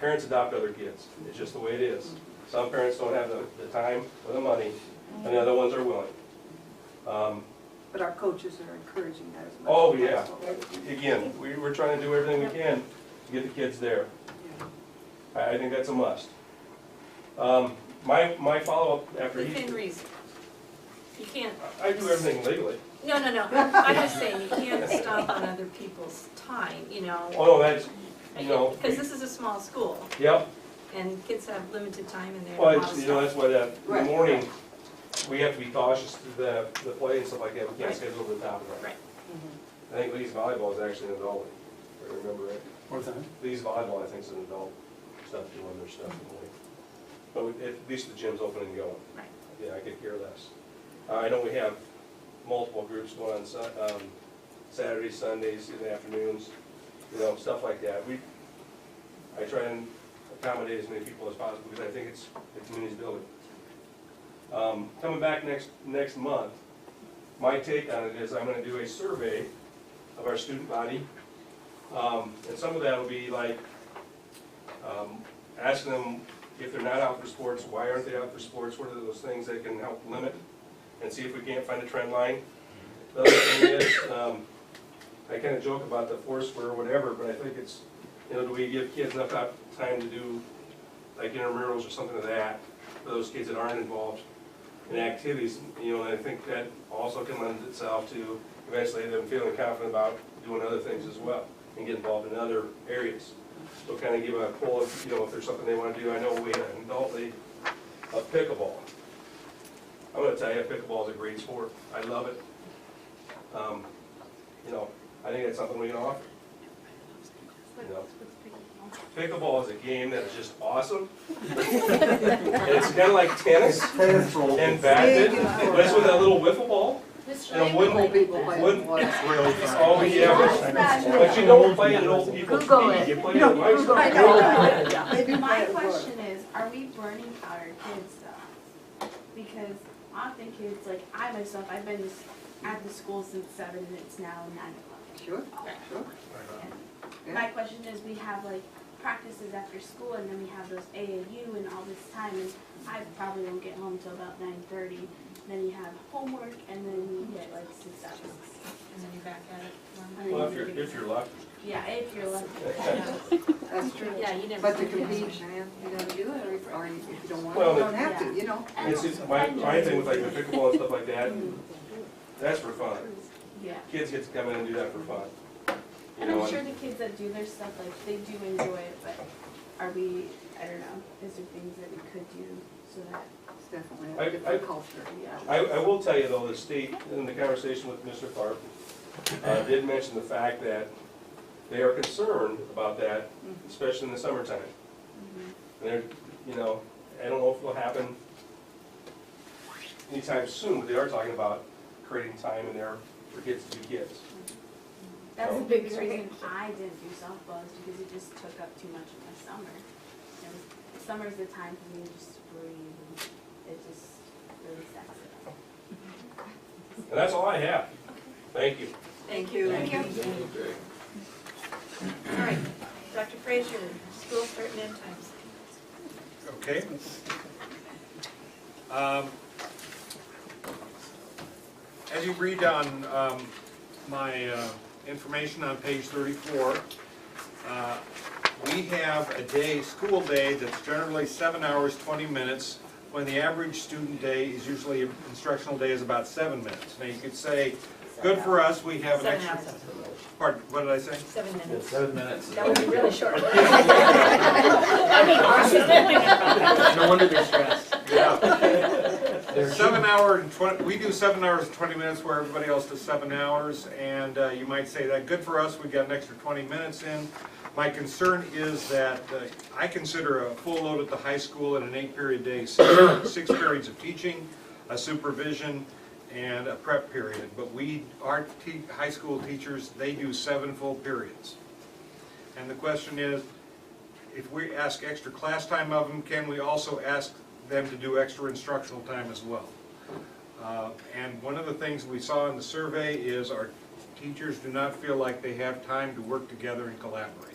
parents adopt other kids. It's just the way it is. Some parents don't have the time or the money, and the other ones are willing. But our coaches are encouraging that as much. Oh, as yeah. possible. Again, we're trying to do everything we can to get the kids there. I think that's a must. My follow-up after within reason. You can't, I do everything legally. no, I'm just saying, you can't stomp on other people's time, you know. Oh, no, that's, you know. Because this is a small school, Yep. and kids have limited time in there. Well, it's, you know, that's why that, in the Right. morning, we have to be cautious to the play and stuff like that. We can't Right. schedule over the top of that. Right. Mhm. I think Lee's volleyball is actually an adult, if I remember right. What's that? Lee's volleyball, I think, is an adult stuff, doing their stuff in the morning. But at least the gym's open and going. Right. Yeah, I could care less. I know we have multiple groups going on Saturdays, Sundays, in the afternoons, you know, stuff like that. I try and accommodate as many people as possible, because I think it's the community's building. Coming back next month, my take on it is I'm gonna do a survey of our student body. And some of that will be like, asking them if they're not out for sports, why aren't they out for sports? What are those things that can help limit, and see if we can't find a trend line. The other thing is, I kind of joke about the Foursquare or whatever, but I think it's, you know, do we give kids enough time to do like intramurals or something like that for those kids that aren't involved in activities? You know, and I think that also can lend itself to eventually them feeling confident about doing other things as well and get involved in other areas. So kind of give a pull if, you know, if there's something they want to do. I know we had an adult league of pickleball. I'm going to tell you, pickleball is a great sport. I love it. You know, I think that's something we can offer. You know, What's pickleball? pickleball is a game that is just awesome. And it's kind of like tennis and badminton, but it's with that little wiffle ball. And a wooden, oh yeah, but you don't play at old people's feet, you play at my school. My question is, are we burning out our kids though? Because often kids, like I myself, I've been at the school since 7 and it's now 9 o'clock. Sure, sure. And my question is, we have like practices after school and then we have those AAU and all this time and I probably won't get home till about 9:30. Then you have homework and then you get like 6 hours. And then you're back at it. Well, if you're lucky. Yeah, if you're lucky. That's true. Yeah, you never. But to compete, man, you gotta do it, or if you don't want Well, to, you don't have to, you know? It's just, my thing with like the pickleball and stuff like that, that's for fun. Yeah. Kids get to come in and do that for fun. You And know, I'm sure the kids that do their stuff, like, they do enjoy it, but are we, I don't know, is there things that we could do so that? It's definitely a different culture, yeah. I will tell you though, the state, in the conversation with Mr. Clark, did mention the fact that they are concerned about that, especially in the summertime. And they're, you know, I don't know if it'll happen anytime soon, but they are talking about creating time in there for kids to be kids. That's the biggest reason I didn't do softball is because it just took up too much of my summer. Summer's the time for me to just breathe and it just really sucks it up. And that's all I have. Thank you. Thank you. Thank you. All right, Dr. Frazier, school start and end times. Okay. As you read on my information on page 34, we have a day, school day, that's generally 7 hours, 20 minutes, when the average student day is usually, instructional day is about 7 minutes. Now you could say, good for us, we have an 7 extra. hours. Pardon, what did I say? 7 minutes. 7 minutes. That would be really short. No wonder they're stressed. Yeah. 7 hour and 20, we do 7 hours and 20 minutes where everybody else does 7 hours, and you might say that good for us, we got an extra 20 minutes in. My concern is that I consider a full load at the high school in an 8-period day, 6 periods of teaching, a supervision, and a prep period. But our high school teachers, they do 7 full periods. And the question is, if we ask extra class time of them, can we also ask them to do extra instructional time as well? And one of the things we saw in the survey is our teachers do not feel like they have time to work together and collaborate.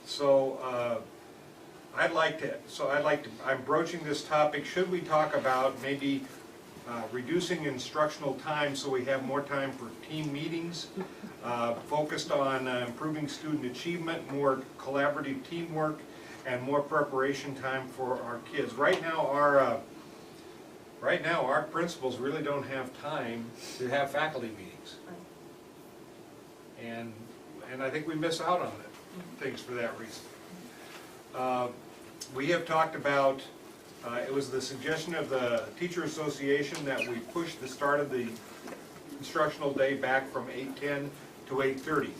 So I'm broaching this topic, should we talk about maybe reducing instructional time so we have more time for team meetings, focused on improving student achievement, more collaborative teamwork, and more preparation time for our kids. Right now our principals really don't have time to have faculty meetings. And I think we miss out on things for that reason. We have talked about, it was the suggestion of the Teacher Association that we push the start of the instructional day back from 8:10 to 8:30,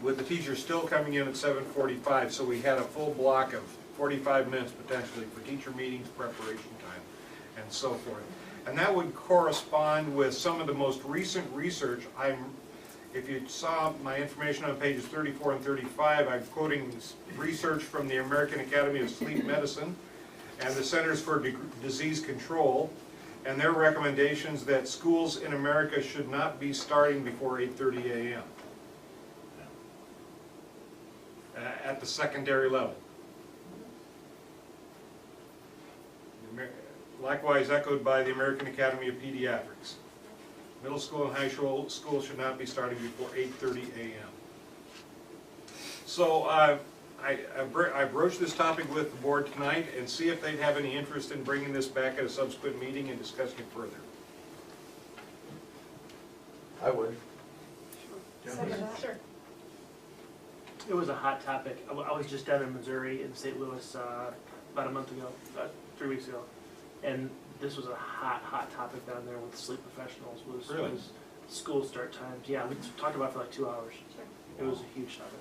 with the teachers still coming in at 7:45, so we had a full block of 45 minutes potentially for teacher meetings, preparation time, and so forth. And that would correspond with some of the most recent research. If you saw my information on pages 34 and 35, I'm quoting research from the American Academy of Sleep Medicine and the Centers for Disease Control, and their recommendations that schools in America should not be starting before 8:30 a.m. At the secondary level. Likewise echoed by the American Academy of Pediatrics. Middle school and high school should not be starting before 8:30 a.m. So I broached this topic with the board tonight and see if they'd have any interest in bringing this back at a subsequent meeting and discussing it further. I would. Sure. It was a hot topic. I was just down in Missouri in St. Louis about a month ago, 3 weeks ago, and this was a hot topic down there with sleep professionals. Was school start times? Yeah, we talked about it for like 2 hours. Sure. It was a huge topic.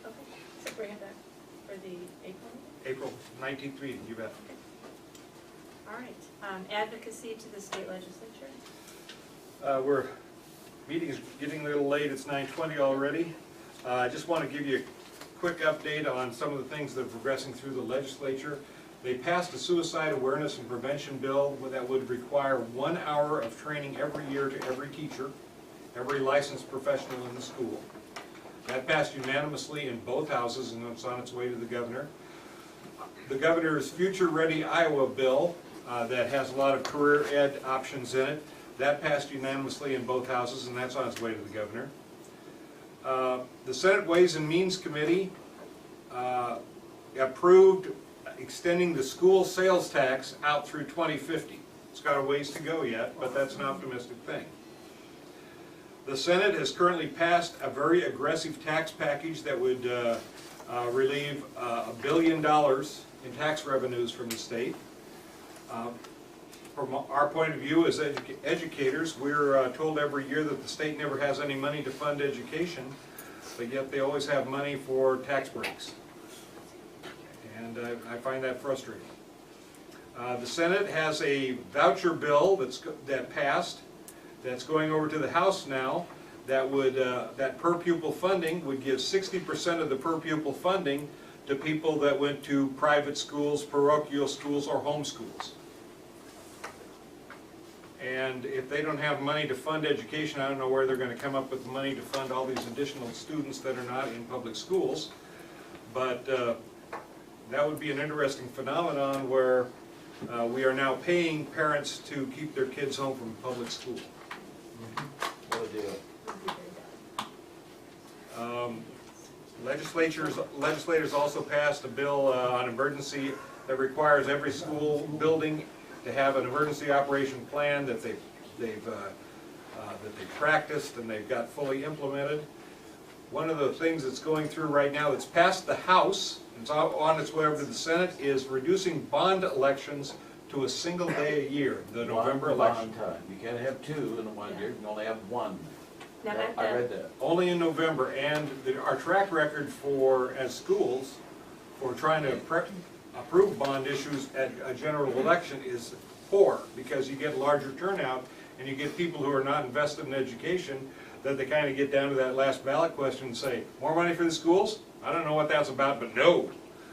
Okay, so bring it back for the April. April 19th meeting, you bet. All right, advocacy to the state legislature. We're, meeting is getting a little late, it's 9:20 already. I just want to give you a quick update on some of the things that are progressing through the legislature. They passed a suicide awareness and prevention bill that would require 1 hour of training every year to every teacher, every licensed professional in the school. That passed unanimously in both houses, and it's on its way to the governor. The governor's Future Ready Iowa bill that has a lot of career ed options in it, that passed unanimously in both houses, and that's on its way to the governor. The Senate Ways and Means Committee approved extending the school sales tax out through 2050. It's got a ways to go yet, but that's an optimistic thing. The Senate has currently passed a very aggressive tax package that would relieve $1 billion in tax revenues from the state. From our point of view as educators, we're told every year that the state never has any money to fund education, but yet they always have money for tax breaks. And I find that frustrating. The Senate has a voucher bill that passed, that's going over to the House now, that would that per pupil funding would give 60% of the per pupil funding to people that went to private schools, parochial schools, or home schools. And if they don't have money to fund education, I don't know where they're going to come up with the money to fund all these additional students that are not in public schools. But that would be an interesting phenomenon where we are now paying parents to keep their kids home from public school. What a deal. Legislators also passed a bill on emergency that requires every school building to have an emergency operation plan that they've practiced and they've got fully implemented. One of the things that's going through right now that's passed the House, it's on its way over to the Senate, is reducing bond elections to a single day a year, the November election. You can't have two in one year, you can only have one. Now, I read that. Only in November, and our track record as schools, for trying to approve bond issues at a general election is poor, because you get larger turnout, and you get people who are not invested in education, that they kind of get down to that last ballot question and say, more money for the schools? I don't know what that's about, but no.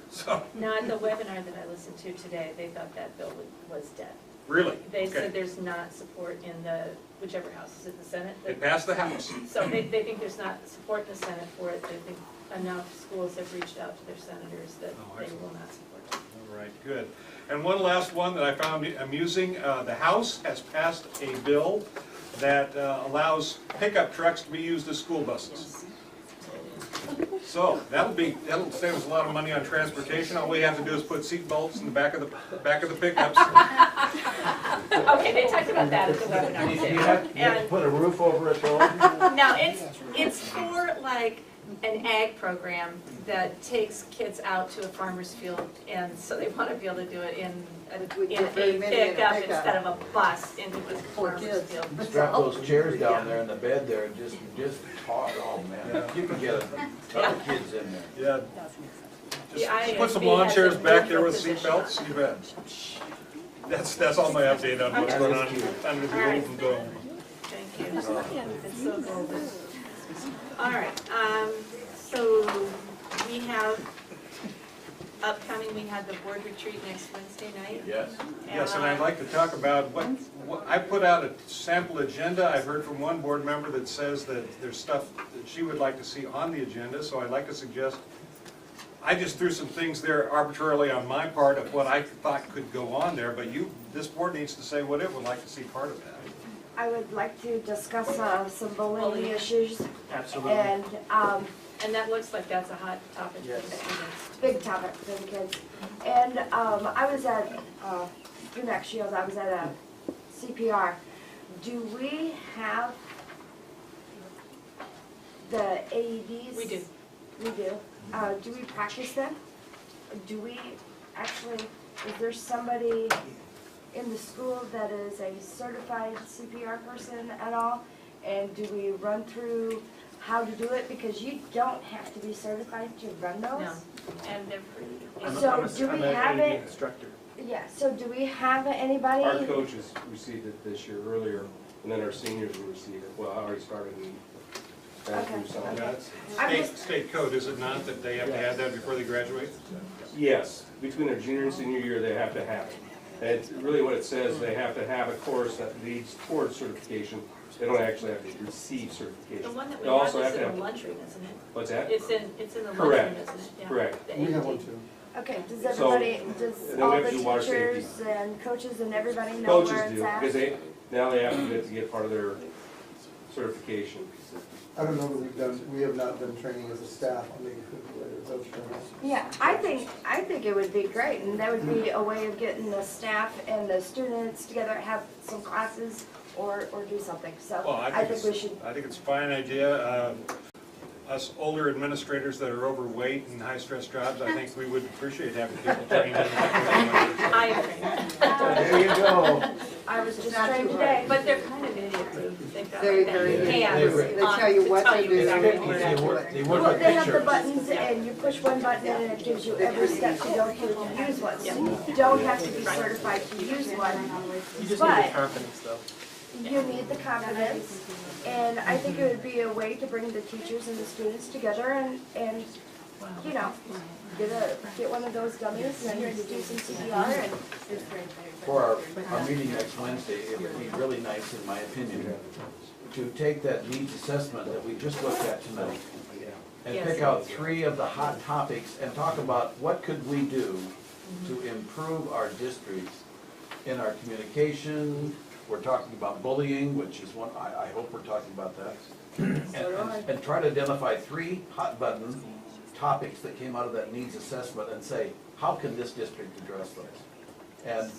So. Now, at the webinar that I listened to today, they thought that bill was dead. Really? They Okay. said there's not support in the, whichever house, is it the Senate? It passed the House. So they think there's not support in the Senate for it. They think enough schools have reached out to their senators that they will not support it. All right, good. And one last one that I found amusing, the House has passed a bill that allows pickup trucks to be used as school buses. So that'll save us a lot of money on transportation. All we have to do is put seat belts in the back of the pickups. Okay, they talked about that at the webinar too. You have to put a roof over it though? No, it's for like an ag program that takes kids out to a farmer's field, and so they want to be able to do it in a pickup instead of a bus into a farmer's field. Strap those chairs down there in the bed there and just talk, oh man, you can get a ton of kids in there. Yeah. Just put some lawn chairs back there with seat belts, you bet. That's all my update on what's going on under the golden dome. Thank you. It's so golden. All right, so we have upcoming, we have the board retreat next Wednesday night. Yes. Yes, and I'd like to talk about what I put out a sample agenda. I've heard from one board member that says that there's stuff that she would like to see on the agenda, so I'd like to suggest, I just threw some things there arbitrarily on my part of what I thought could go on there, but this board needs to say what it would like to see part of that. I would like to discuss some bullying issues. Absolutely. And that looks like that's a hot topic for the students. Big topic for the kids. And I was at, through Next Shield, I was at a CPR. Do we have the AEDs? We do. We do. Do we practice them? Do we actually, is there somebody in the school that is a certified CPR person at all? And do we run through how to do it, because you don't have to be certified to run those. No, and they're pretty. So do we have it? Instructor. Yeah, so do we have anybody? Our coaches received it this year earlier, and then our seniors will receive it. Well, I already started and ran through some. Yeah, it's state code, is it not, that they have to have that before they graduate? Yes, between their junior and senior year, they have to have it. And it's really what it says, they have to have a course that leads towards certification. They don't actually have to receive certification. The one that we They have also is have to in the have. lunchroom, isn't it? What's that? It's in the lunchroom, Correct. isn't it? Yeah. Correct. The We have AED. one too. Okay, does So, everybody, and does then we all have the to do water teachers safety. and coaches and everybody know Coaches where do, it's at? because now they have to get part of their certification. I don't know that we have not done training as a staff on the defibrillator, those trainings. Yeah, I think it would be great, and that would be a way of getting the staff and the students together, have some classes, or do something, so Well, I think we should. I think it's a fine idea. Us older administrators that are overweight and high-stress jobs, I think we would appreciate having people trained in. I agree. There you go. I was just trained today. But they're kind of idiots. They've got Very, like very that idiots. hands They on tell you to what tell to you do. exactly They what work to do. They Well, work with they have the pictures. buttons, and you push one button, and it gives you every step to go through to use one. So you don't have to be certified to use one, You just need the but confidence though. you need the confidence. And I think it would be a way to bring the teachers and the students together and you know, get one of those dummies and do some CPR and. For our meeting next Wednesday, it would be really nice, in my opinion, to take that needs assessment that we just looked at tonight and pick out 3 of the hot topics and talk about what could we do to improve our districts in our communication. We're talking about bullying, which is one, I hope we're talking about that. And try to identify 3 hot button topics that came out of that needs assessment and say, how can this district address those? And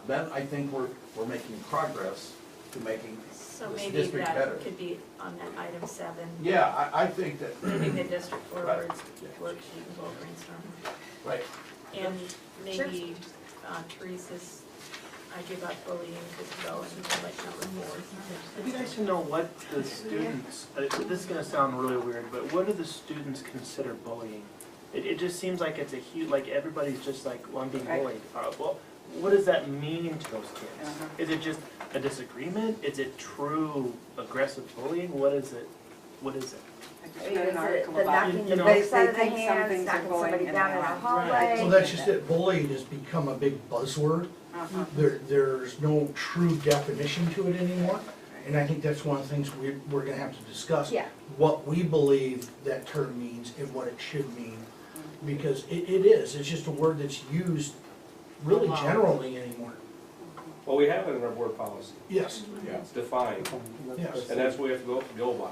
then I think we're making progress to making So this maybe district better. that could be on that item 7. Yeah, I think that. Moving the district forward, Right. worksheet and goal brainstorm. Right. And maybe Teresa's, I give up bullying, could go into like number 4. It'd be nice to know what the students, this is gonna sound really weird, but what do the students consider bullying? It just seems like it's a huge, like everybody's just like, well, I'm being bullied. Well, what does that mean to those kids? Is it just a disagreement? Is it true aggressive bullying? What is it? What is it? I just read an article The about, knocking you the know, books out of the they think some hands, things are knocking bullying somebody and down in they're a not. hallway. Well, that's just it, bullying has become a big buzzword. There's no true definition to it anymore, and I think that's one of the things we're gonna have to discuss. Yeah. What we believe that term means and what it should mean, because it's just a word that's used really generally anymore. Well, we have it in our board policy. Yes. Yeah. It's defined, Yes. and that's what we have to go by.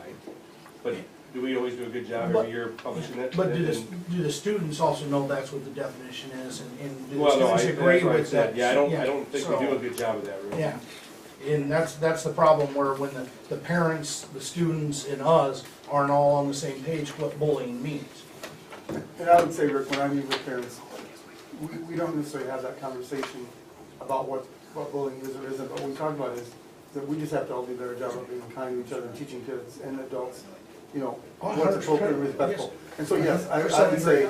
But do we always do a good job But- every year publishing it? But And do the students also know that's what the definition is, and do the Well, no, students that's agree what I with said. that? Yeah, I don't think we so- do a good job of that, really. Yeah, and that's the problem, where when the parents, the students, and us aren't all on the same page what bullying means. And I would say, Rick, when I meet with parents, we don't necessarily have that conversation about what bullying is or isn't, but what we talk about is that we just have to all do a better job of being kind to each other and teaching kids and adults, you know, what's appropriate and respectful. And so, yes, I would say,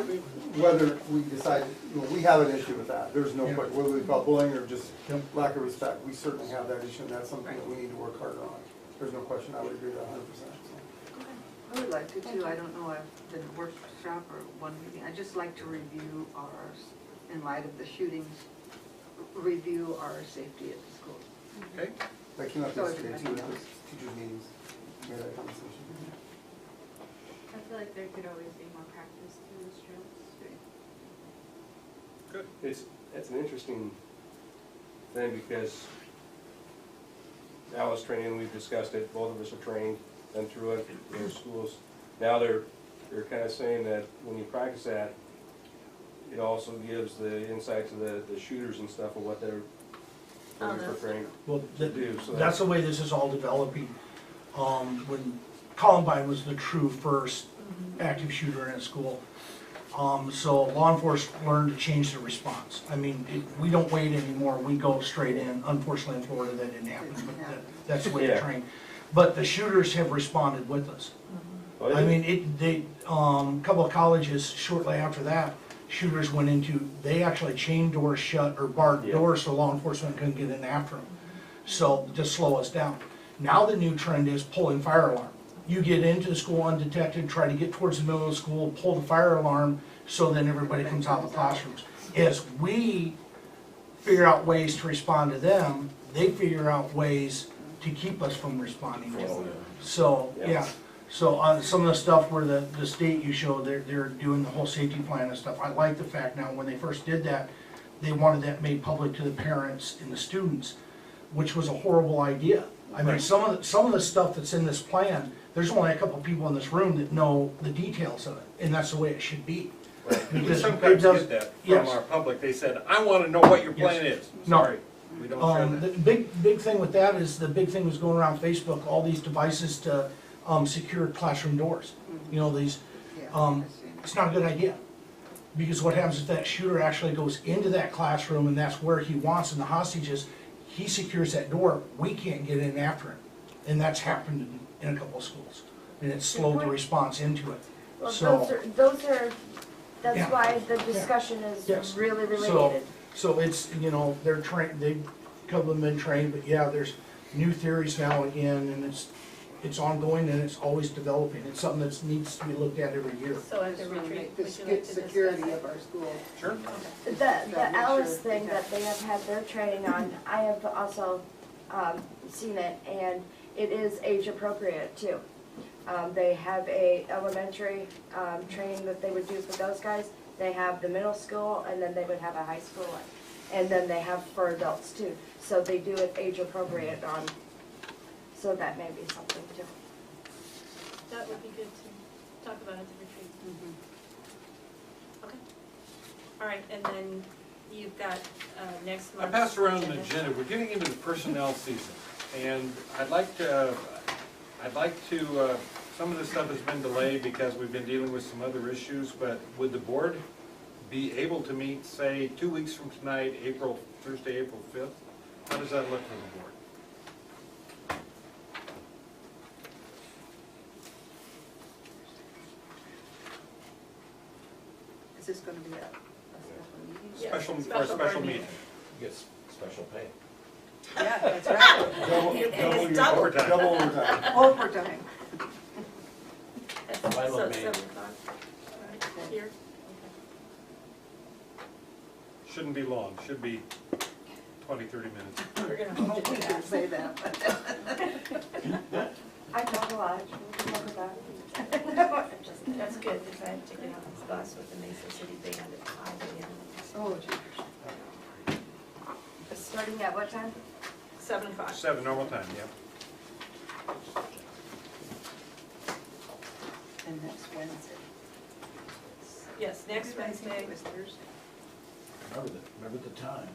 whether we decide, you know, we have an issue with that, there's no question, whether we call it bullying or just lack of respect, we certainly have that issue, and that's something that we need to work harder on. There's no question, I would agree with that 100%. I would like to too, I don't know, I've been a workshop or one meeting, I'd just like to review ours, in light of the shootings, review our safety at the school. Okay. That came up So yesterday everybody too, at knows. the teachers' meetings, we had that conversation. I feel like there could always be more practice through those drills. It's an interesting thing because Alice training, we've discussed it, both of us are trained, been through it in the schools. Now they're kind of saying that when you practice that, it also gives the insight to the shooters and stuff of what they're preparing Well, to do. So that's the way this is all developing. When Columbine was the true first active shooter in a school, so law enforcement learned to change their response. I mean, we don't wait anymore, we go straight in. Unfortunately, in Florida, that didn't happen, but that's the way they're trained. But the shooters have responded with us. Oh, I yeah. mean, couple of colleges shortly after that, shooters went into, they actually chained doors shut or barred Yeah. doors so law enforcement couldn't get in after them. So, to slow us down. Now the new trend is pulling fire alarm. You get into the school undetected, try to get towards the middle of the school, pull the fire alarm, so then everybody comes out of the classrooms. As we figure out ways to respond to them, they figure out ways to keep us from responding to them. So, yeah, so some of the stuff where the state you show, they're doing the whole safety plan and stuff. I like the fact now, when they first did that, they wanted that made public to the parents and the students, which was a horrible idea. I mean, some of the stuff that's in this plan, there's only a couple people in this room that know the details of it, and that's the way it should be. We Because sometimes it does- get that from yes. our public, they said, I wanna know what your plan is. No. Sorry, we don't share The that. big thing with that is, the big thing was going around Facebook, all these devices to secure classroom doors. You know, these, it's not a good idea. Because what happens if that shooter actually goes into that classroom and that's where he wants, and the hostages, he secures that door, we can't get in after him. And that's happened in a couple of schools. And it's slowed the response into it. Well, So, that's Yeah. why the discussion is Yes. really, really So- needed. so it's, you know, they're trained, a couple of them been trained, but yeah, there's new theories now again, and it's ongoing and it's always developing. It's something that needs to be looked at every year. So at the Just wanna retreat, make would this you good like to discuss security it? of our school. Sure. The Alice thing that they have had their training on, I have also seen it, and it is age appropriate too. They have a elementary training that they would do for those guys. They have the middle school, and then they would have a high school one. And then they have for adults too. So they do it age appropriate on, so that may be something too. That would be good to talk about at the retreat. Okay. All right, and then you've got next I month. passed around an agenda, we're getting into the personnel season, and I'd like to, some of this stuff has been delayed because we've been dealing with some other issues, but would the board be able to meet, say, 2 weeks from tonight, Thursday, April 5th? How does that look for the board? Is this gonna be a special meeting? Yes, For a special special board meeting. You get special pay. Yeah, that's right. Double overtime. Double overtime. Overtime. Fine So with me. 7 o'clock, all right, here? Shouldn't be long, should be 20, 30 minutes. We're gonna hold We it didn't say that. I talk a lot, we can talk about it. That's good, because I have to get on this bus with the Mesa City Band at 5 a.m. Oh, geez. Starting at what time? 7 o'clock. 7 normal time, yeah. And next Wednesday. Yes, next I think Wednesday. it was Thursday. Remember the time.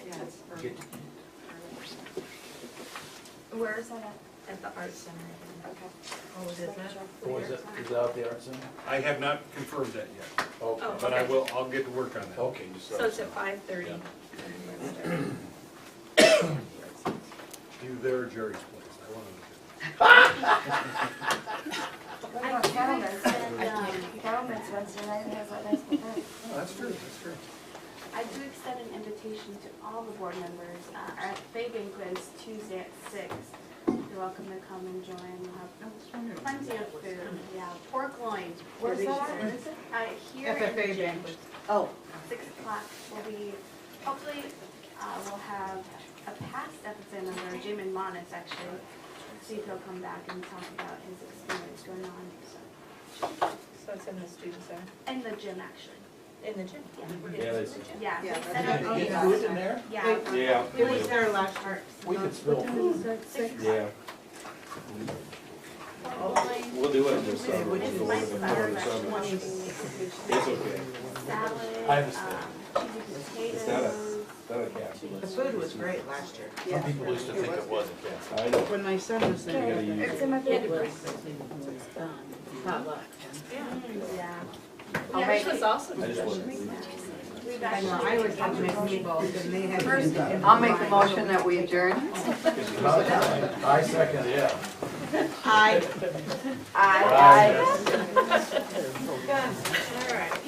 Yeah, it's early. Get to eat. Where is that at? At the Art Center. Okay. Oh, is it? Oh, is it out the art center? I have not confirmed that yet, Okay. Oh, but I okay. will, I'll get to work on that. Okay, just. So it's at 5:30. You there, Jerry's place, I want Gentlemen's Wednesday night has that nice buffet. to. Oh, that's true, that's true. I do extend an invitation to all the board members. Our Bay banquet is Tuesday at 6. You're welcome to come and join. We'll have plenty of food. Yeah, pork loin. Where's that at? Where is it? Here in the FFA gym. banquet. Oh. 6 o'clock will be, hopefully, we'll have a past FFA member, Jamin Monis, actually. See if he'll come back and talk about his experience going on. So it's in the student center, In the gym, actually. in the gym? Yeah, they see. Yeah. Yeah, we that's set up right. a- Get food in there? Yeah. Yeah. It was there last year. We could spill food. Yeah. We'll do it in this summer. We'll It's do my it in the summer, summer. but It's okay. salad, I understand. cheesy It's not a, potatoes. not a capsule. The food was great last year. Some people used to think it was a gas. I know. When my son was there. gotta use It's in my bed. Yeah. I'll Yeah, make this was awesome. I just wasn't. We've I know, actually. I was going to make meatballs, and they had. I'll make a motion that we adjourn. I second, yeah. Aye. Aye. Done, all right.